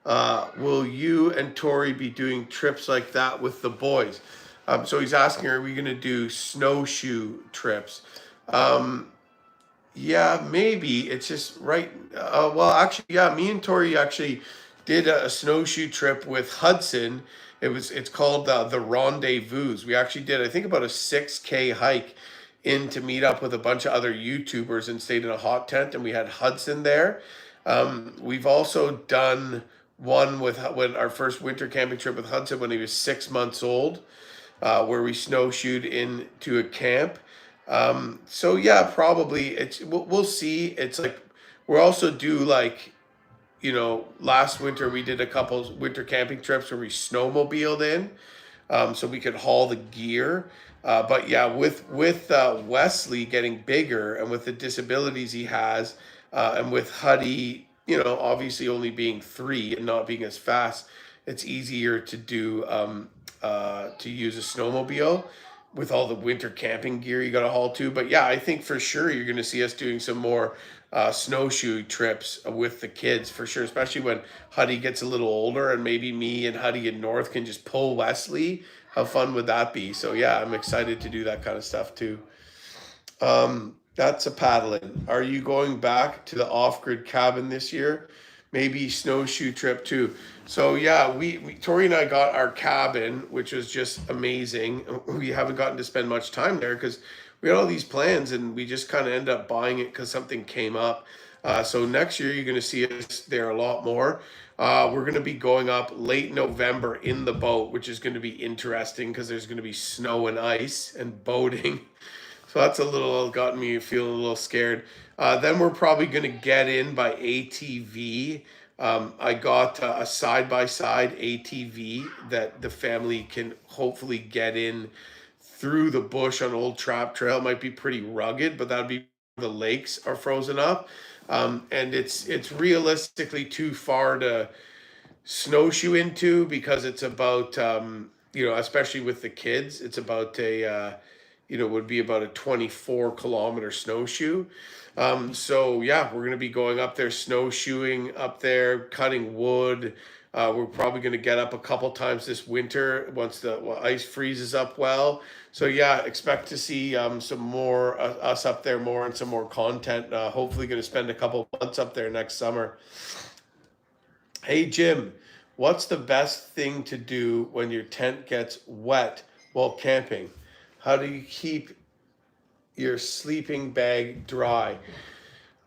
Will you and Tori be doing trips like that with the boys? So he's asking, are we going to do snowshoe trips? Um, yeah, maybe. It's just right. Well, actually, yeah, me and Tori actually did a snowshoe trip with Hudson. It's called the Rendezvous. We actually did, I think, about a 6K hike in to meet up with a bunch of other YouTubers and stayed in a hot tent, and we had Hudson there. We've also done one with when our first winter camping trip with Hudson when he was 6 months old, where we snowshoed into a camp. So yeah, probably we'll see. It's like we're also do like last winter we did a couple winter camping trips where we snowmobiled in, so we could haul the gear. But yeah, with Wesley getting bigger and with the disabilities he has, and with Huddy, obviously only being 3 and not being as fast, it's easier to do to use a snowmobile with all the winter camping gear you got to haul to. But yeah, I think for sure you're going to see us doing some more snowshoe trips with the kids for sure, especially when Huddy gets a little older and maybe me and Huddy and North can just pull Wesley. How fun would that be? So yeah, I'm excited to do that kind of stuff too. That's a paddling. Are you going back to the off-grid cabin this year? Maybe snowshoe trip too. So yeah, we Tori and I got our cabin, which was just amazing. We haven't gotten to spend much time there because we had all these plans and we just kind of ended up buying it because something came up. So next year you're going to see us there a lot more. We're going to be going up late November in the boat, which is going to be interesting because there's going to be snow and ice and boating. So that's gotten me feeling a little scared. Then we're probably going to get in by ATV. I got a side-by-side ATV that the family can hopefully get in through the bush on Old Trap Trail. It might be pretty rugged, but that'd be the lakes are frozen up. And it's realistically too far to snowshoe into because it's about, especially with the kids, it's about would be about a 24-kilometer snowshoe. So yeah, we're going to be going up there, snowshoeing up there, cutting wood. We're probably going to get up a couple times this winter once the ice freezes up well. So yeah, expect to see some more us up there more and some more content. Hopefully going to spend a couple months up there next summer. Hey Jim, what's the best thing to do when your tent gets wet while camping? How do you keep your sleeping bag dry?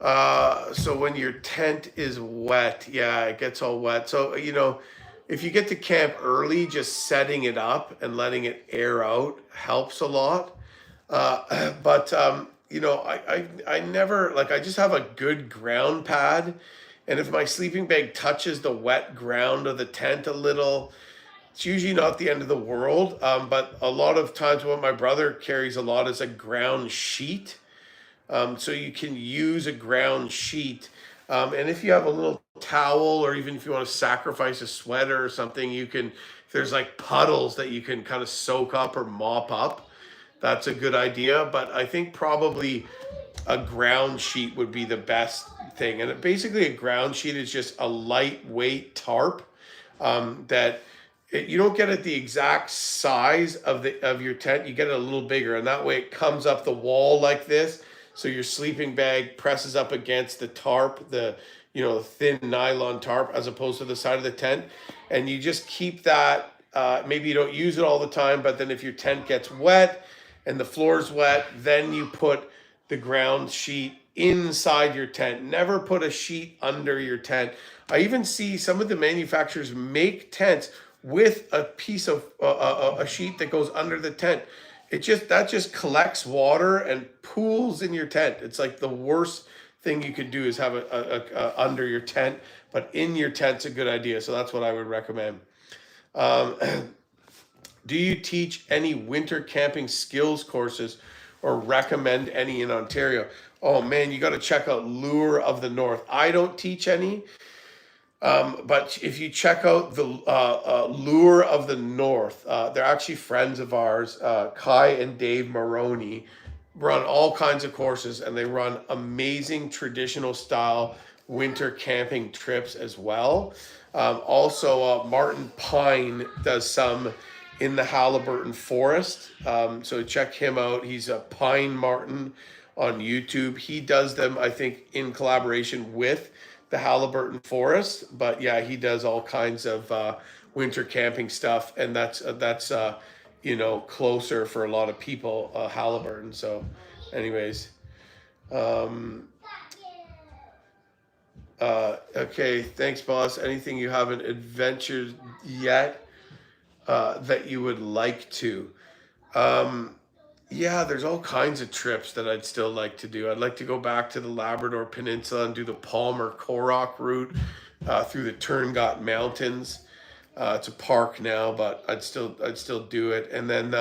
So when your tent is wet, yeah, it gets all wet. So, if you get to camp early, just setting it up and letting it air out helps a lot. But I never like I just have a good ground pad, and if my sleeping bag touches the wet ground of the tent a little, it's usually not the end of the world. But a lot of times, what my brother carries a lot is a ground sheet. So you can use a ground sheet. And if you have a little towel, or even if you want to sacrifice a sweater or something, if there's like puddles that you can kind of soak up or mop up, that's a good idea. But I think probably a ground sheet would be the best thing. And basically, a ground sheet is just a lightweight tarp that you don't get it the exact size of your tent. You get it a little bigger, and that way it comes up the wall like this. So your sleeping bag presses up against the tarp, the thin nylon tarp, as opposed to the side of the tent. And you just keep that. Maybe you don't use it all the time, but then if your tent gets wet and the floor's wet, then you put the ground sheet inside your tent. Never put a sheet under your tent. I even see some of the manufacturers make tents with a piece of a sheet that goes under the tent. That just collects water and pools in your tent. It's like the worst thing you could do is have a under your tent, but in your tent's a good idea. So that's what I would recommend. Do you teach any winter camping skills courses or recommend any in Ontario? Oh man, you got to check out Lure of the North. I don't teach any. But if you check out the Lure of the North, they're actually friends of ours. Kai and Dave Maroney run all kinds of courses, and they run amazing traditional style winter camping trips as well. Also, Martin Pine does some in the Halliburton Forest. So check him out. He's a Pine Martin on YouTube. He does them, I think, in collaboration with the Halliburton Forest, but yeah, he does all kinds of winter camping stuff, and that's closer for a lot of people, Halliburton. So, anyways, okay, thanks, boss. Anything you haven't adventured yet that you would like to? Yeah, there's all kinds of trips that I'd still like to do. I'd like to go back to the Labrador Peninsula and do the Palmer-Korok route through the Turngat Mountains. It's a park now, but I'd still do it. And then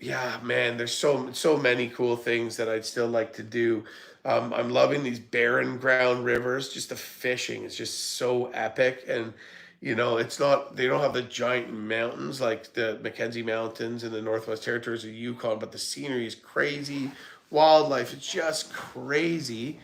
yeah, man, there's so many cool things that I'd still like to do. I'm loving these barren ground rivers. Just the fishing is just so epic, and it's not, they don't have the giant mountains like the Mackenzie Mountains in the Northwest Territories of Yukon, but the scenery is crazy. Wildlife is just crazy.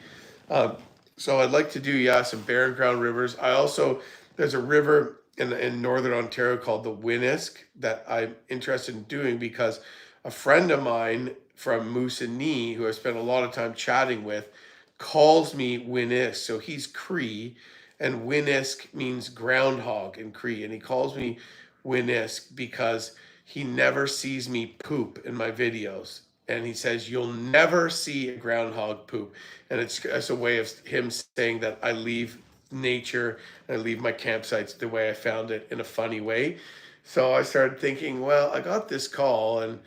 So I'd like to do, some barren ground rivers. There's a river in Northern Ontario called the Winnisk that I'm interested in doing because a friend of mine from Moosonee, who I spent a lot of time chatting with, calls me Winnisk. So he's Cree, and Winnisk means groundhog in Cree. And he calls me Winnisk because he never sees me poop in my videos. And he says, you'll never see a groundhog poop. And it's a way of him saying that I leave nature and I leave my campsites the way I found it, in a funny way. So I started thinking, well, I got this call, and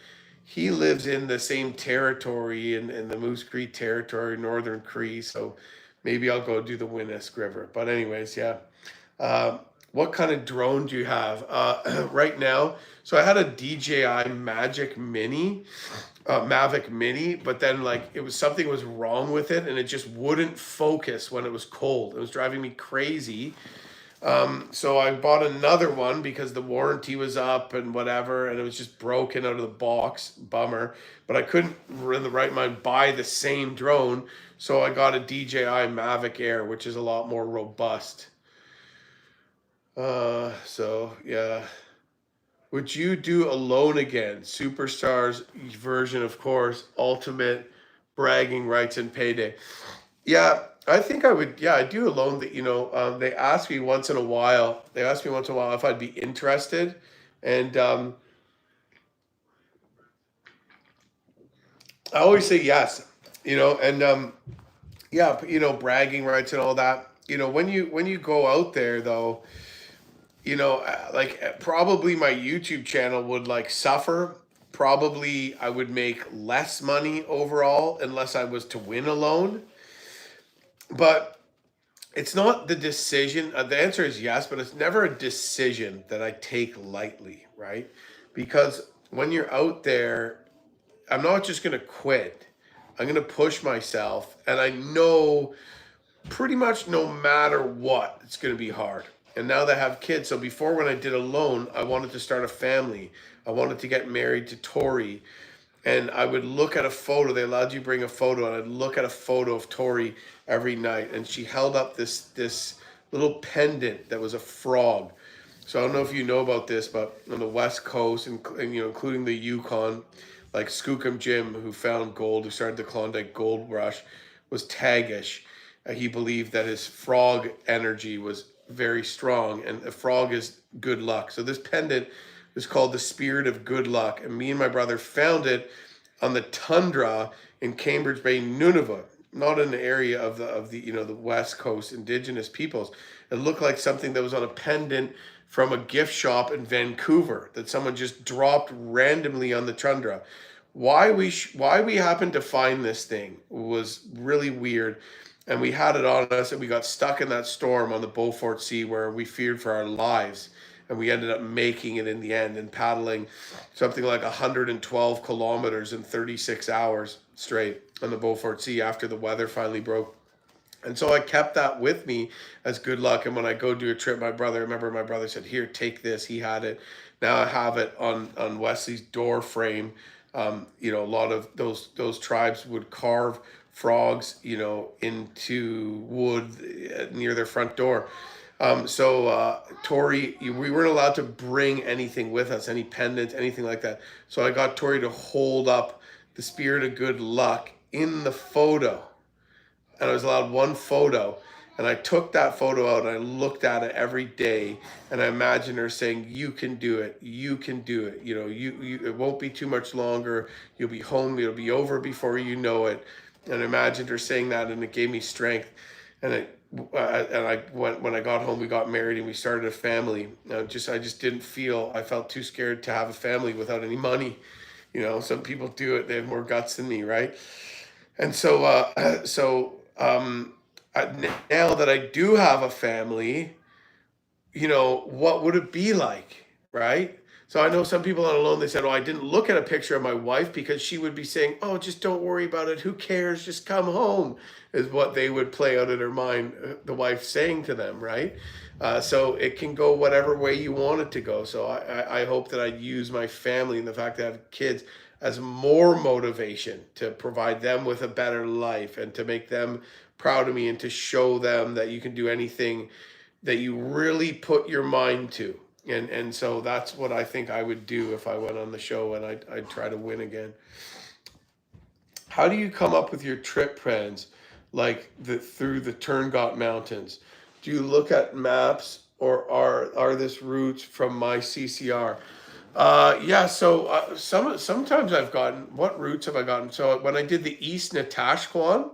he lives in the same territory in the Moose Cree territory, Northern Cree. So maybe I'll go do the Winnisk River. But anyways, yeah. What kind of drone do you have right now? So I had a DJI Mavic Mini, but then something was wrong with it, and it just wouldn't focus when it was cold. It was driving me crazy. So I bought another one because the warranty was up and whatever, and it was just broken out of the box. Bummer. But I couldn't, in the right mind, buy the same drone. So I got a DJI Mavic Air, which is a lot more robust. So yeah. Would you do Alone Again? Superstars version, of course, ultimate bragging rights and payday. Yeah, I think I would. Yeah, I do Alone. That they ask me once in a while. They ask me once in a while if I'd be interested, and I always say yes. And yeah, bragging rights and all that. When you go out there though, probably my YouTube channel would like suffer. Probably I would make less money overall unless I was to win alone. But it's not the decision. The answer is yes, but it's never a decision that I take lightly, right? Because when you're out there, I'm not just going to quit. I'm going to push myself. And I know pretty much no matter what, it's going to be hard. And now that I have kids, so before when I did Alone, I wanted to start a family. I wanted to get married to Tori. And I would look at a photo. They allowed you to bring a photo, and I'd look at a photo of Tori every night, and she held up this little pendant that was a frog. So I don't know if you know about this, but on the West Coast, and including the Yukon, like Skookum Jim, who found gold, who started the Klondike Gold Rush, was Tagish. He believed that his frog energy was very strong, and a frog is good luck. So this pendant is called the Spirit of Good Luck, and me and my brother found it on the tundra in Cambridge Bay, Nunavut, not in the area of the West Coast Indigenous peoples. It looked like something that was on a pendant from a gift shop in Vancouver that someone just dropped randomly on the tundra. Why we happened to find this thing was really weird, and we had it on us, and we got stuck in that storm on the Beaufort Sea where we feared for our lives, and we ended up making it in the end and paddling something like 112 kilometers in 36 hours straight on the Beaufort Sea after the weather finally broke. And so I kept that with me as good luck. And when I go do a trip, my brother said, "Here, take this." He had it. Now I have it on Wesley's door frame. A lot of those tribes would carve frogs, into wood near their front door. Tori, we weren't allowed to bring anything with us, any pendants, anything like that. So I got Tori to hold up the Spirit of Good Luck in the photo, and I was allowed one photo. And I took that photo out and I looked at it every day, and I imagined her saying, "You can do it. You can do it. It won't be too much longer. You'll be home. It'll be over before you know it." And I imagined her saying that, and it gave me strength. And when I got home, we got married and we started a family. I just didn't feel, I felt too scared to have a family without any money. Some people do it. They have more guts than me, right? And now that I do have a family, what would it be like, right? So I know some people on Alone, they said, "Oh, I didn't look at a picture of my wife because she would be saying, 'Oh, just don't worry about it. Who cares? Just come home,'" is what they would play out in their mind, the wife saying to them, right? So it can go whatever way you want it to go. So I hope that I use my family and the fact that I have kids as more motivation to provide them with a better life and to make them proud of me and to show them that you can do anything that you really put your mind to. And so that's what I think I would do if I went on the show, and I'd try to win again. How do you come up with your trip plans, like through the Turngot Mountains? Do you look at maps, or are this routes from my CCR? Yeah. So sometimes I've gotten, what routes have I gotten? So when I did the East Natashquan,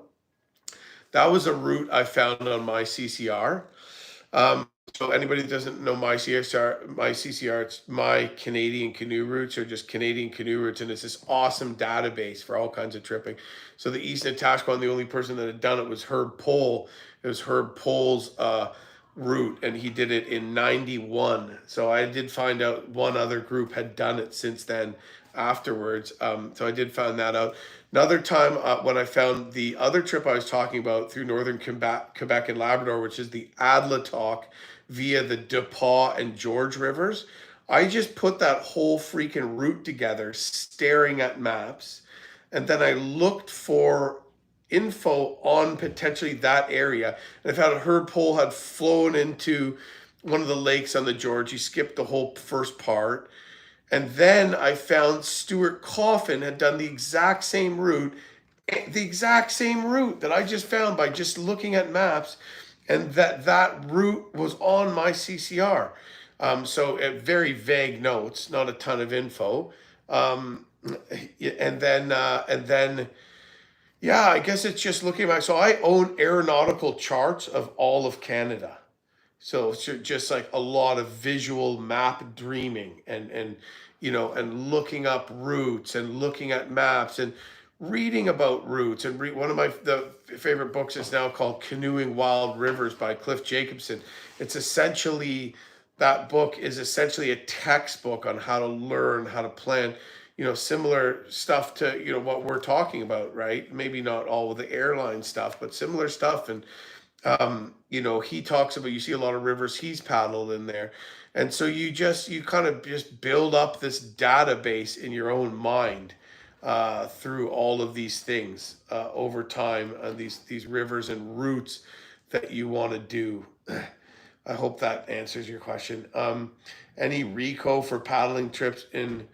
that was a route I found on my CCR. So anybody that doesn't know my CCR, it's my Canadian Canoe Routes, or just Canadian Canoe Routes, and it's this awesome database for all kinds of tripping. So the East Natashquan, the only person that had done it was Herb Pohl. It was Herb Pohl's route, and he did it in '91. So I did find out one other group had done it since then afterwards. So I did find that out. Another time, when I found the other trip I was talking about through northern Quebec and Labrador, which is the Adlatalk via the DePaul and George rivers. I just put that whole freaking route together, staring at maps, and then I looked for info on potentially that area. And I found Herb Pohl had flown into one of the lakes on the George. He skipped the whole first part. And then I found Stuart Coffin had done the exact same route that I just found by just looking at maps, and that route was on my CCR. So very vague notes, not a ton of info. Um, and then yeah, I guess it's just looking back. So I own aeronautical charts of all of Canada. So it's just like a lot of visual map dreaming, and looking up routes and looking at maps and reading about routes. And one of the favorite books is now called Canoeing Wild Rivers by Cliff Jacobson. It's essentially That book is essentially a textbook on how to learn how to plan, similar stuff to what we're talking about, right? Maybe not all of the airline stuff, but similar stuff. And he talks about, you see a lot of rivers he's paddled in there. And so you kind of just build up this database in your own mind through all of these things over time, these rivers and routes that you want to do. I hope that answers your question. Any Rico for paddling trips in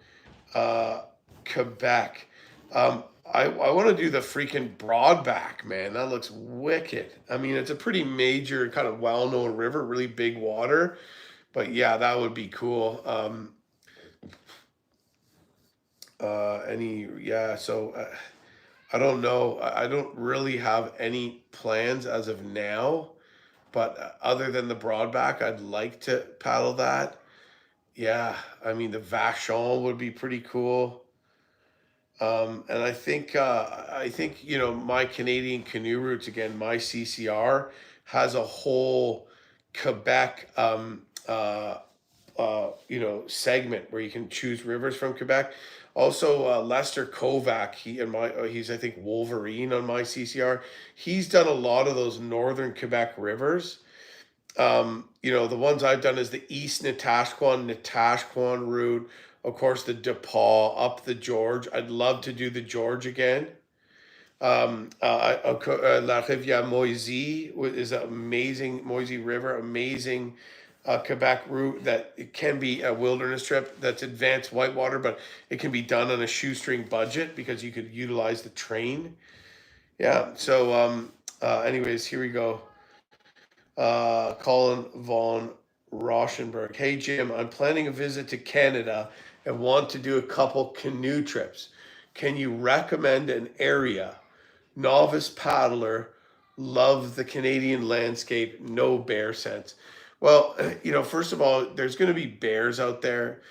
uh, Quebec? I want to do the freaking Broadback, man. That looks wicked. I mean, it's a pretty major, kind of well-known river, really big water. But yeah, that would be cool. I don't know. I don't really have any plans as of now. But other than the Broadback, I'd like to paddle that. Yeah, I mean, the Vachon would be pretty cool. And I think my Canadian canoe routes again. My CCR has a whole Quebec segment where you can choose rivers from Quebec. Also, Lester Kovac, he's I think Wolverine on my CCR. He's done a lot of those northern Quebec rivers. The ones I've done is the East Natashquan route. Of course, the DePaul up the George. I'd love to do the George again. La Rivière Moisy is an amazing Moisy River, amazing Quebec route that it can be a wilderness trip that's advanced whitewater, but it can be done on a shoestring budget because you could utilize the train. Yeah. So, anyways, here we go. Colin von Rauschenberg. Hey, Jim, I'm planning a visit to Canada and want to do a couple canoe trips. Can you recommend an area? Novice paddler, love the Canadian landscape, no bear sense. Well, first of all, there's going to be bears out there.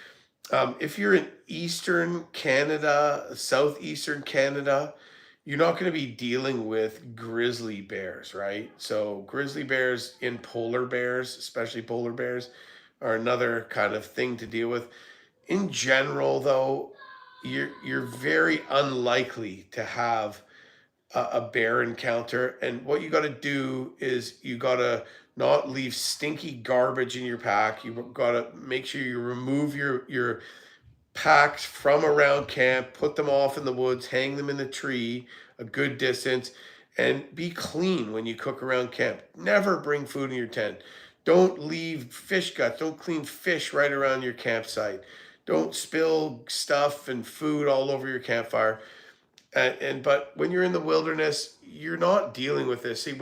If you're in Eastern Canada, Southeastern Canada, you're not going to be dealing with grizzly bears, right? So grizzly bears in polar bears, especially polar bears, are another kind of thing to deal with. In general, though, you're very unlikely to have a bear encounter. And what you got to do is you got to not leave stinky garbage in your pack. You got to make sure you remove your packs from around camp, put them off in the woods, hang them in the tree a good distance, and be clean when you cook around camp. Never bring food in your tent. Don't leave fish guts. Don't clean fish right around your campsite. Don't spill stuff and food all over your campfire. But when you're in the wilderness, you're not dealing with this. See,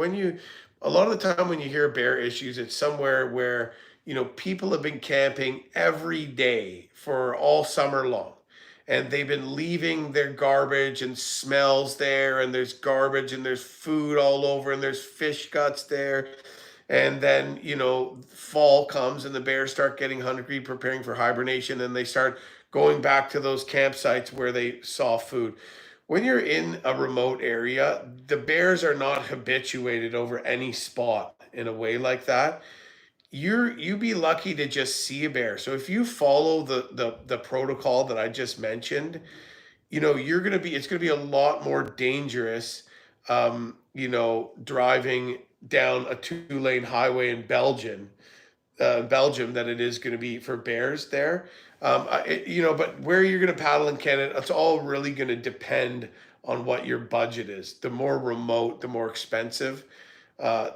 a lot of the time when you hear bear issues, it's somewhere where people have been camping every day for all summer long, and they've been leaving their garbage and smells there, and there's garbage and there's food all over, and there's fish guts there. And then fall comes and the bears start getting hungry, preparing for hibernation, and they start going back to those campsites where they saw food. When you're in a remote area, the bears are not habituated over any spot in a way like that. You be lucky to just see a bear. So if you follow the protocol that I just mentioned, it's gonna be a lot more dangerous, driving down a two-lane highway in Belgium Belgium than it is going to be for bears there. But where you're going to paddle in Canada, it's all really going to depend on what your budget is. The more remote, the more expensive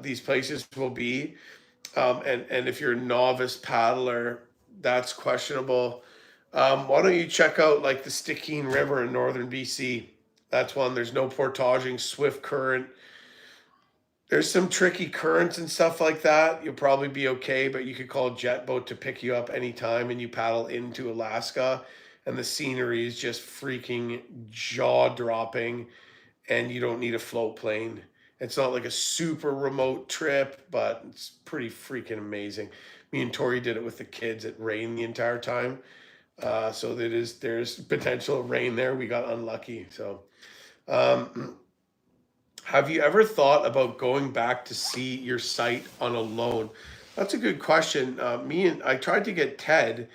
these places will be. And if you're a novice paddler, that's questionable. Why don't you check out like the Stickeen River in northern BC? That's one. There's no portaging, swift current. There's some tricky currents and stuff like that. You'll probably be okay, but you could call a jet boat to pick you up anytime and you paddle into Alaska. And the scenery is just freaking jaw dropping, and you don't need a float plane. It's not like a super remote trip, but it's pretty freaking amazing. Me and Tori did it with the kids. It rained the entire time. So there's potential rain there. We got unlucky. So, um, have you ever thought about going back to see your site on a loan? That's a good question. I tried to get Ted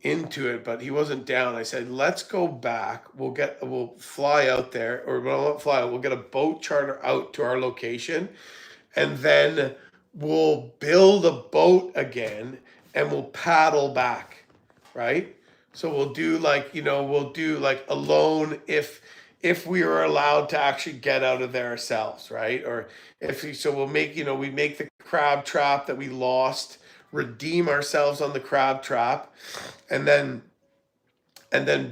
into it, but he wasn't down. I said, let's go back. We'll fly out there, or we'll not fly. We'll get a boat charter out to our location, and then we'll build a boat again, and we'll paddle back, right? So we'll do like a loan if we are allowed to actually get out of there ourselves, right? Or we'll make, we make the crab trap that we lost, redeem ourselves on the crab trap, and then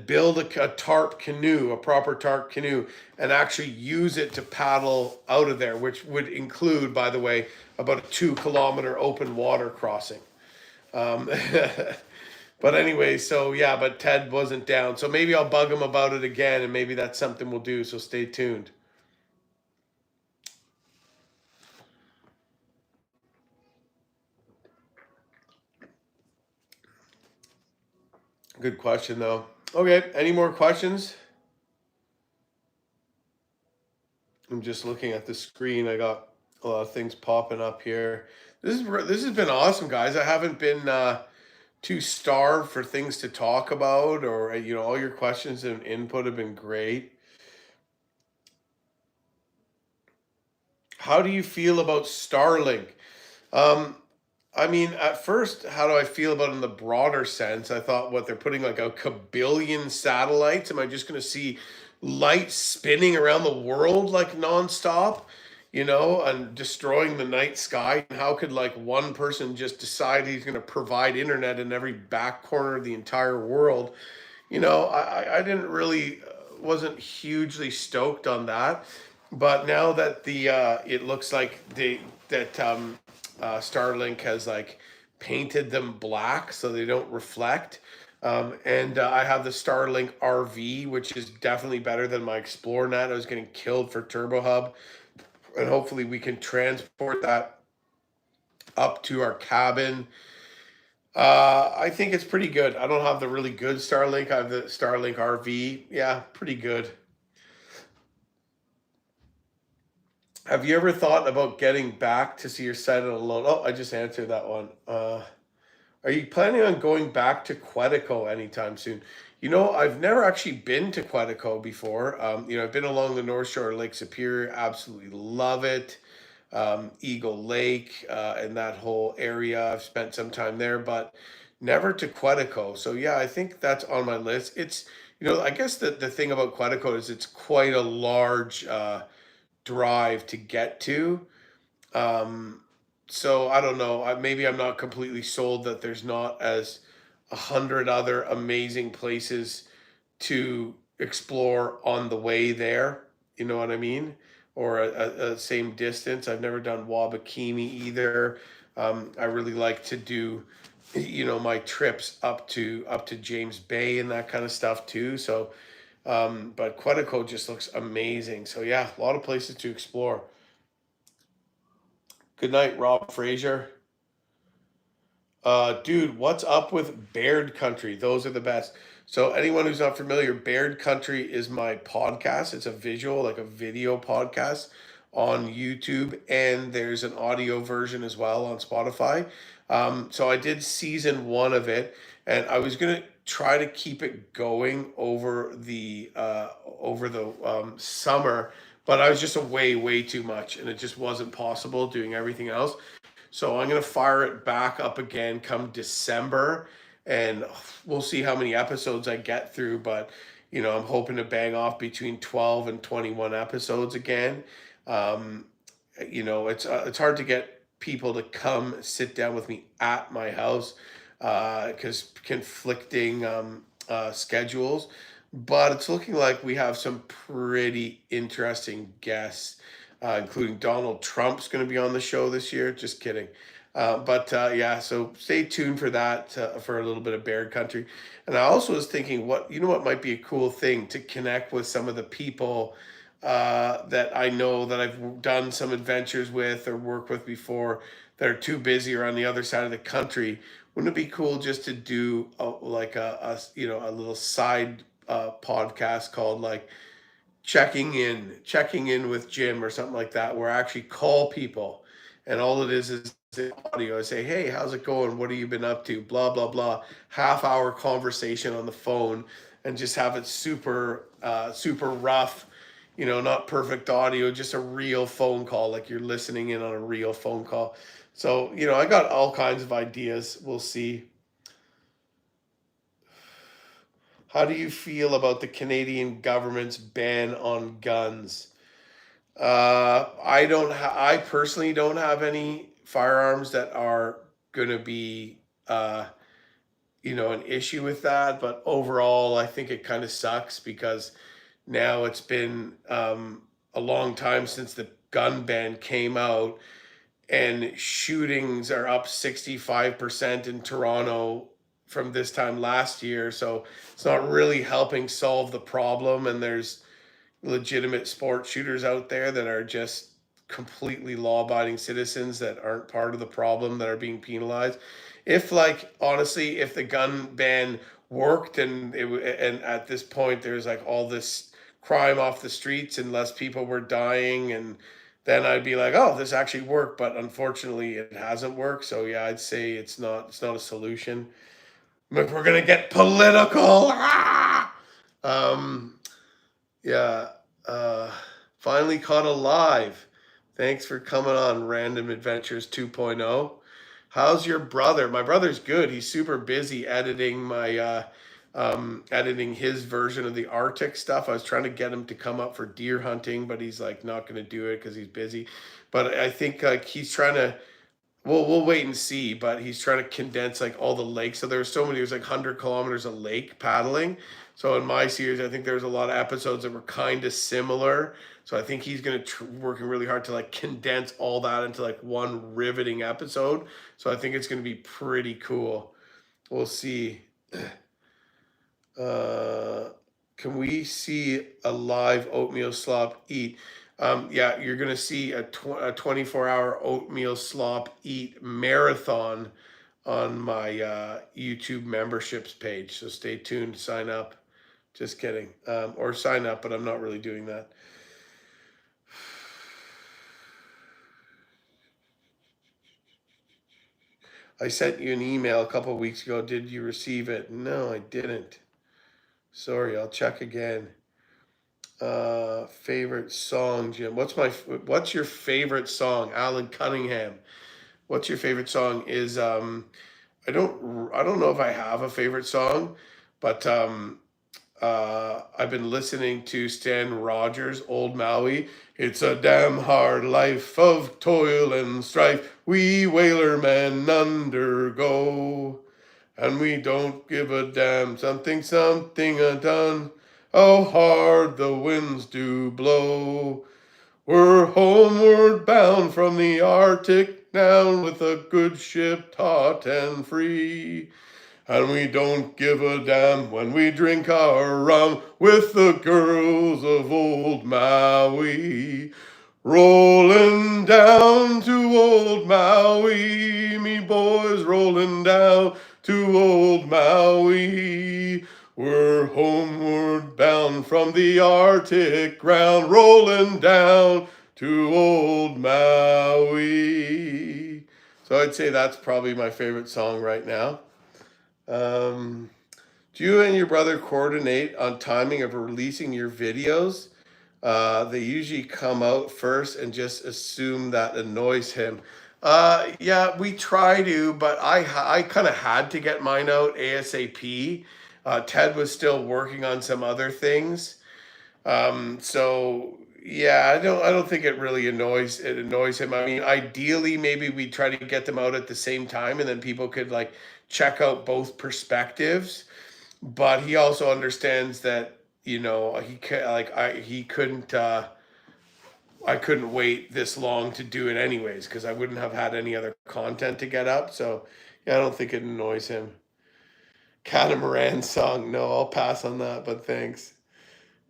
build a tarp canoe, a proper tarp canoe, and actually use it to paddle out of there, which would include, by the way, about a 2 kilometer open water crossing. Um, but anyway, so yeah, but Ted wasn't down. So maybe I'll bug him about it again, and maybe that's something we'll do. So stay tuned. Good question, though. Okay, any more questions? I'm just looking at the screen. I got a lot of things popping up here. This has been awesome, guys. I haven't been too starved for things to talk about, or all your questions and input have been great. How do you feel about Starlink? Um, I mean, at first, how do I feel about it in the broader sense? I thought, what, they're putting like a kabillion satellites. Am I just going to see lights spinning around the world like nonstop, and destroying the night sky? And how could like one person just decide he's going to provide internet in every back corner of the entire world? I didn't really, wasn't hugely stoked on that. But now that it looks like Starlink has like painted them black so they don't reflect. And I have the Starlink RV, which is definitely better than my ExploreNet. I was getting killed for Turbo Hub, and hopefully we can transport that up to our cabin. I think it's pretty good. I don't have the really good Starlink. I have the Starlink RV. Yeah, pretty good. Have you ever thought about getting back to see your site on a loan? Oh, I just answered that one. Are you planning on going back to Quetico anytime soon? I've never actually been to Quetico before. I've been along the North Shore of Lake Superior, absolutely love it. Eagle Lake, and that whole area. I've spent some time there, but never to Quetico. So yeah, I think that's on my list. It's, I guess the thing about Quetico is it's quite a large drive to get to. Um, so I don't know. Maybe I'm not completely sold that there's not as 100 other amazing places to explore on the way there. You know what I mean? Or a same distance. I've never done Wabakimi either. I really like to do, my trips up to James Bay and that kind of stuff too. So, but Quetico just looks amazing. So yeah, a lot of places to explore. Good night, Rob Frazier. Dude, what's up with Baird Country? Those are the best. So anyone who's not familiar, Baird Country is my podcast. It's a visual, like a video podcast on YouTube, and there's an audio version as well on Spotify. So I did season one of it, and I was gonna try to keep it going over the summer, but I was just away way too much, and it just wasn't possible doing everything else. So I'm gonna fire it back up again come December, and we'll see how many episodes I get through. But I'm hoping to bang off between 12 and 21 episodes again. Um, it's hard to get people to come sit down with me at my house because conflicting schedules. But it's looking like we have some pretty interesting guests, including Donald Trump's going to be on the show this year. Just kidding. But yeah, so stay tuned for that for a little bit of Baird country. And I also was thinking, what might be a cool thing to connect with some of the people that I know that I've done some adventures with or worked with before that are too busy or on the other side of the country. Wouldn't it be cool just to do like a little side podcast called like checking in with Jim or something like that, where I actually call people, and all it is the audio. I say, hey, how's it going? What have you been up to? Blah blah blah. Half-hour conversation on the phone, and just have it super rough. Not perfect audio, just a real phone call, like you're listening in on a real phone call. So I got all kinds of ideas. We'll see. How do you feel about the Canadian government's ban on guns? I personally don't have any firearms that are going to be, an issue with that. But overall, I think it kind of sucks because now it's been a long time since the gun ban came out, and shootings are up 65% in Toronto from this time last year. So it's not really helping solve the problem. And there's legitimate sport shooters out there that are just completely law-abiding citizens that aren't part of the problem that are being penalized. If like honestly, if the gun ban worked and at this point there's like all this crime off the streets and less people were dying, and then I'd be like, oh, this actually worked. But unfortunately, it hasn't worked. So yeah, I'd say it's not a solution. If we're gonna get political, um, yeah. Uh, Finally caught alive. Thanks for coming on Random Adventures 2.0. How's your brother? My brother's good. He's super busy editing his version of the Arctic stuff. I was trying to get him to come up for deer hunting, but he's like not going to do it because he's busy. But I think like he's trying to. Well, we'll wait and see, but he's trying to condense like all the lakes. So there's so many. There's like 100 kilometers of lake paddling. So in my series, I think there's a lot of episodes that were kind of similar. So I think he's gonna working really hard to like condense all that into like one riveting episode. So I think it's gonna be pretty cool. We'll see. Uh, can we see a live oatmeal slop eat? Yeah, you're gonna see a 24-hour oatmeal slop eat marathon on my YouTube memberships page. So stay tuned, sign up. Just kidding. Or sign up, but I'm not really doing that. I sent you an email a couple of weeks ago. Did you receive it? No, I didn't. Sorry, I'll check again. Favorite song, Jim. What's your favorite song? Alan Cunningham. What's your favorite song? I don't know if I have a favorite song, but I've been listening to Stan Rogers' Old Maui. It's a damn hard life of toil and strife we whaler men undergo. And we don't give a damn, something undone. How hard the winds do blow. We're homeward bound from the Arctic now with a good ship taut and free. And we don't give a damn when we drink our rum with the girls of old Maui. Rolling down to old Maui, me boys, rolling down to old Maui. We're homeward bound from the Arctic ground, rolling down to old Maui. So I'd say that's probably my favorite song right now. Do you and your brother coordinate on timing of releasing your videos? They usually come out first and just assume that annoys him. Yeah, we try to, but I kind of had to get mine out ASAP. Ted was still working on some other things. So yeah, I don't think it annoys him. I mean, ideally maybe we try to get them out at the same time and then people could like check out both perspectives. But he also understands that, he couldn't I couldn't wait this long to do it anyways because I wouldn't have had any other content to get up. So yeah, I don't think it annoys him. Catamaran song, no, I'll pass on that, but thanks.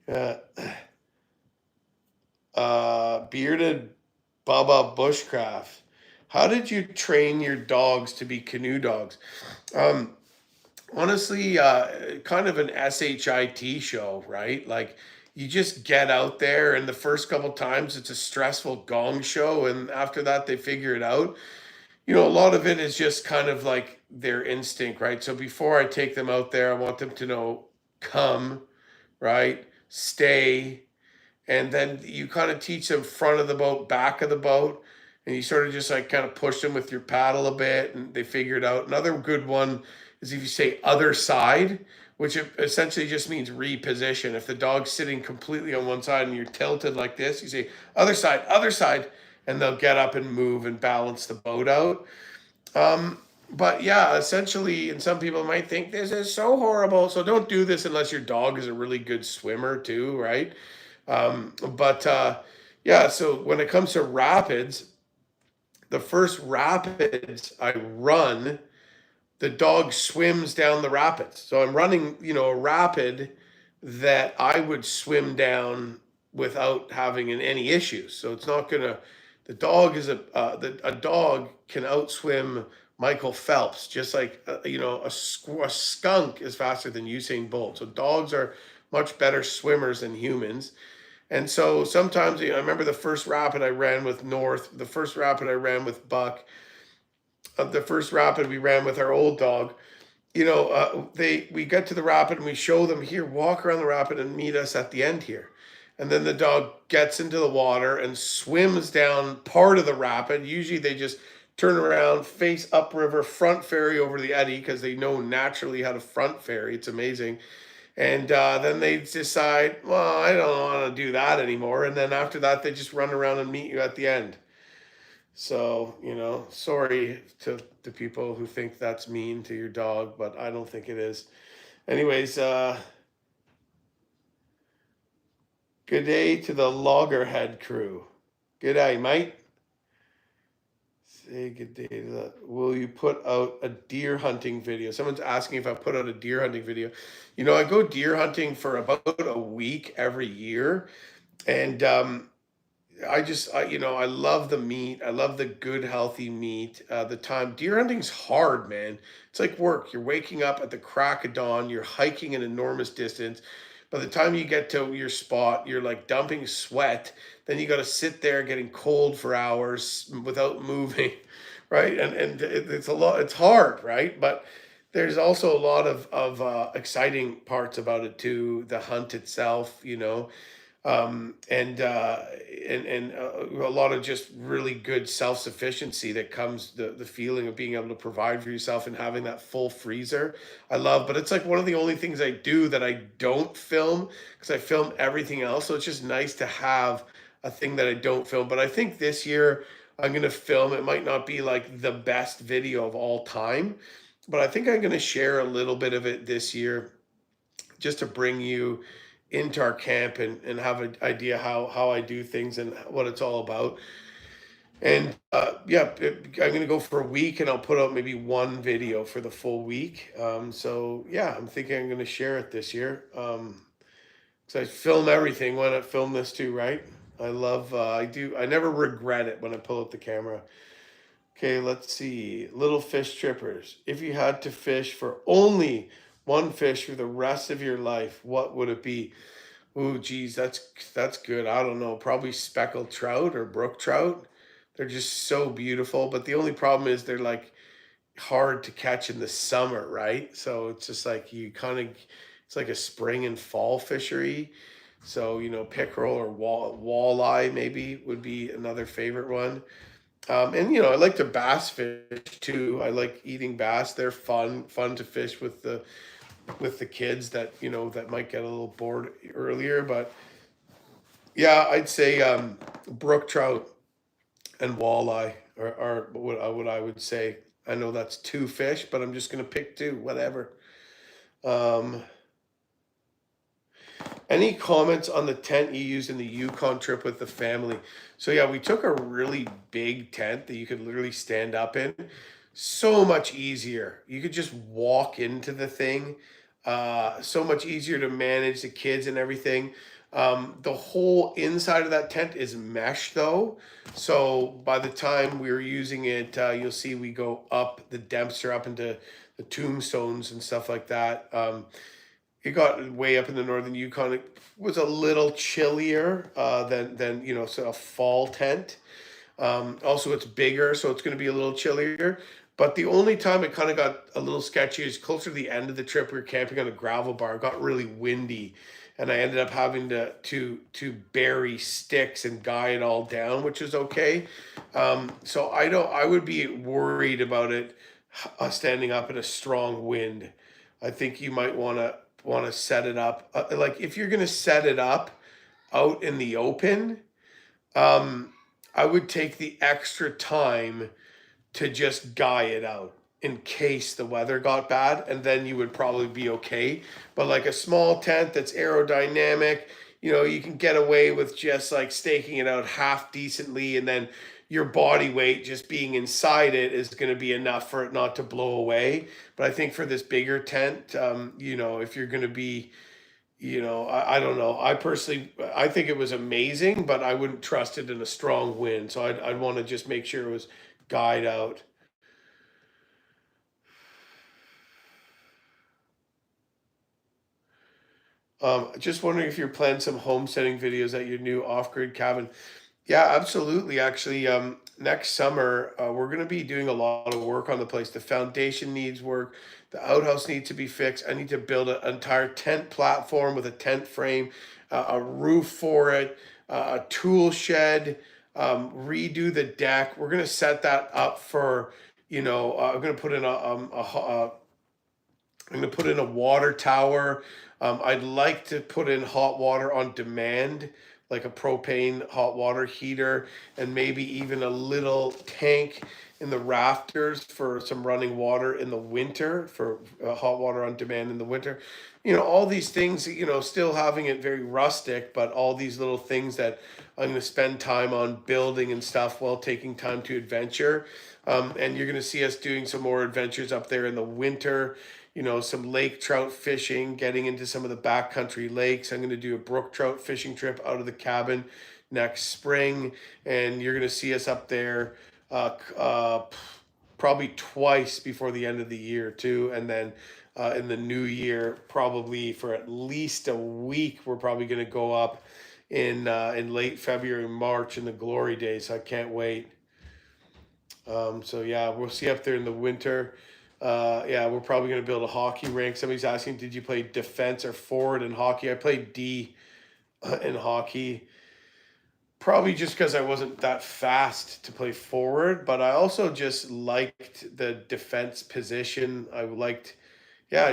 Yeah. Bearded Bubba Bushcraft. How did you train your dogs to be canoe dogs? Um, Honestly, kind of an SHIT show, right? Like you just get out there, and the first couple times it's a stressful gong show, and after that they figure it out. A lot of it is just kind of like their instinct, right? So before I take them out there, I want them to know come, right? Stay, and then you kind of teach them front of the boat, back of the boat, and you sort of just like kind of push them with your paddle a bit, and they figure it out. Another good one is if you say other side, which essentially just means reposition. If the dog's sitting completely on one side and you're tilted like this, you say other side, and they'll get up and move and balance the boat out. But yeah, essentially, and some people might think this is so horrible, so don't do this unless your dog is a really good swimmer too, right? But yeah, so when it comes to rapids, the first rapids I run, the dog swims down the rapids. So I'm running, a rapid that I would swim down without having any issues. So it's not gonna. The dog is a dog can outswim Michael Phelps, just like a skunk is faster than Usain Bolt. So dogs are much better swimmers than humans. And so sometimes, I remember the first rapid I ran with North, the first rapid I ran with Buck, the first rapid we ran with our old dog. We get to the rapid and we show them here, walk around the rapid and meet us at the end here. And then the dog gets into the water and swims down part of the rapid. Usually they just turn around, face upriver, front ferry over the eddy because they know naturally how to front ferry. It's amazing. And then they decide, well, I don't want to do that anymore. And then after that, they just run around and meet you at the end. So, sorry to the people who think that's mean to your dog, but I don't think it is. Anyways, good day to the Loggerhead crew. Good day, mate. Say good day to the. Will you put out a deer hunting video? Someone's asking if I put out a deer hunting video. I go deer hunting for about a week every year, and I love the meat. I love the good, healthy meat. The time deer hunting's hard, man. It's like work. You're waking up at the crack of dawn. You're hiking an enormous distance. By the time you get to your spot, you're like dumping sweat. Then you got to sit there getting cold for hours without moving, right? And it's a lot. It's hard, right? But there's also a lot of exciting parts about it too. The hunt itself, and a lot of just really good self-sufficiency that comes the feeling of being able to provide for yourself and having that full freezer I love. But it's like one of the only things I do that I don't film because I film everything else, so it's just nice to have a thing that I don't film. But I think this year I'm going to film. It might not be like the best video of all time, but I think I'm going to share a little bit of it this year just to bring you into our camp and have an idea how I do things and what it's all about. And yeah, I'm gonna go for a week and I'll put out maybe one video for the full week. So yeah, I'm thinking I'm gonna share it this year. So I film everything. Why not film this too, right? I love. I never regret it when I pull out the camera. Okay, let's see. Little fish trippers. If you had to fish for only one fish for the rest of your life, what would it be? Oh, geez, that's good. I don't know. Probably speckled trout or brook trout. They're just so beautiful. But the only problem is they're like hard to catch in the summer, right? So it's just like it's like a spring and fall fishery. So, pickerel or walleye maybe would be another favorite one. And I like to bass fish too. I like eating bass. They're fun to fish with the kids that might get a little bored earlier. But yeah, I'd say brook trout and walleye are what I would say. I know that's two fish, but I'm just gonna pick two, whatever. Um, any comments on the tent you used in the Yukon trip with the family? So yeah, we took a really big tent that you could literally stand up in. So much easier. You could just walk into the thing. So much easier to manage the kids and everything. The whole inside of that tent is mesh though. So by the time we were using it, you'll see we go up the Dempster up into the tombstones and stuff like that. It got way up in the northern Yukon. It was a little chillier than so a fall tent. Also, it's bigger, so it's going to be a little chillier. But the only time it kind of got a little sketchy is closer to the end of the trip. We were camping on a gravel bar. It got really windy, and I ended up having to bury sticks and guy it all down, which is okay. So I don't. I would be worried about it standing up in a strong wind. I think you might want to set it up. Like if you're going to set it up out in the open, um, I would take the extra time to just guy it out in case the weather got bad, and then you would probably be okay. But like a small tent that's aerodynamic, you can get away with just like staking it out half decently, and then your body weight just being inside it is going to be enough for it not to blow away. But I think for this bigger tent, if you're going to be I don't know. I personally, I think it was amazing, but I wouldn't trust it in a strong wind. So I'd want to just make sure it was guyed out. Just wondering if you're planning some homesteading videos at your new off-grid cabin. Yeah, absolutely. Actually, next summer, we're going to be doing a lot of work on the place. The foundation needs work. The outhouse needs to be fixed. I need to build an entire tent platform with a tent frame, a roof for it, a tool shed, redo the deck. We're going to set that up for, I'm going to put in I'm going to put in a water tower. I'd like to put in hot water on demand, like a propane hot water heater, and maybe even a little tank in the rafters for some running water in the winter, for hot water on demand in the winter. All these things, still having it very rustic, but all these little things that I'm going to spend time on building and stuff while taking time to adventure. And you're going to see us doing some more adventures up there in the winter, some lake trout fishing, getting into some of the backcountry lakes. I'm going to do a brook trout fishing trip out of the cabin next spring, and you're going to see us up there probably twice before the end of the year too, and then in the new year, probably for at least a week, we're probably going to go up in late February, March in the glory days. I can't wait. So yeah, we'll see up there in the winter. Yeah, we're probably going to build a hockey rink. Somebody's asking, did you play defense or forward in hockey? I played D in hockey, probably just because I wasn't that fast to play forward, but I also just liked the defense position. I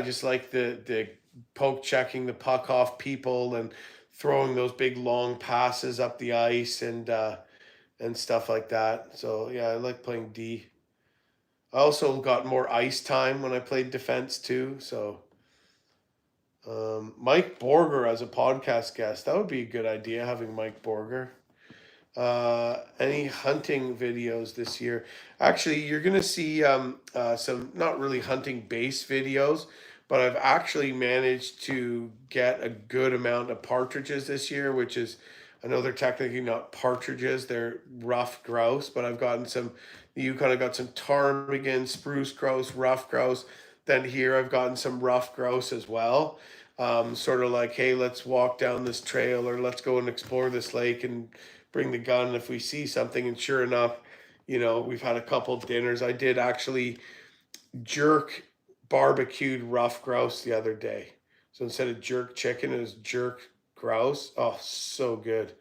just liked the poke checking the puck off people and throwing those big long passes up the ice and stuff like that. So yeah, I like playing D. I also got more ice time when I played defense too. So Mike Borger as a podcast guest, that would be a good idea, having Mike Borger. Any hunting videos this year? Actually, you're gonna see some not really hunting based videos, but I've actually managed to get a good amount of partridges this year, which is, I know they're technically not partridges, they're rough grouse, but I've gotten some. You kind of got some ptarmigan, spruce grouse, rough grouse. Then here I've gotten some rough grouse as well. Sort of like, hey, let's walk down this trail or let's go and explore this lake and bring the gun if we see something. And sure enough, we've had a couple dinners. I did actually jerk barbecued rough grouse the other day. So instead of jerk chicken, it was jerk grouse. Oh, so good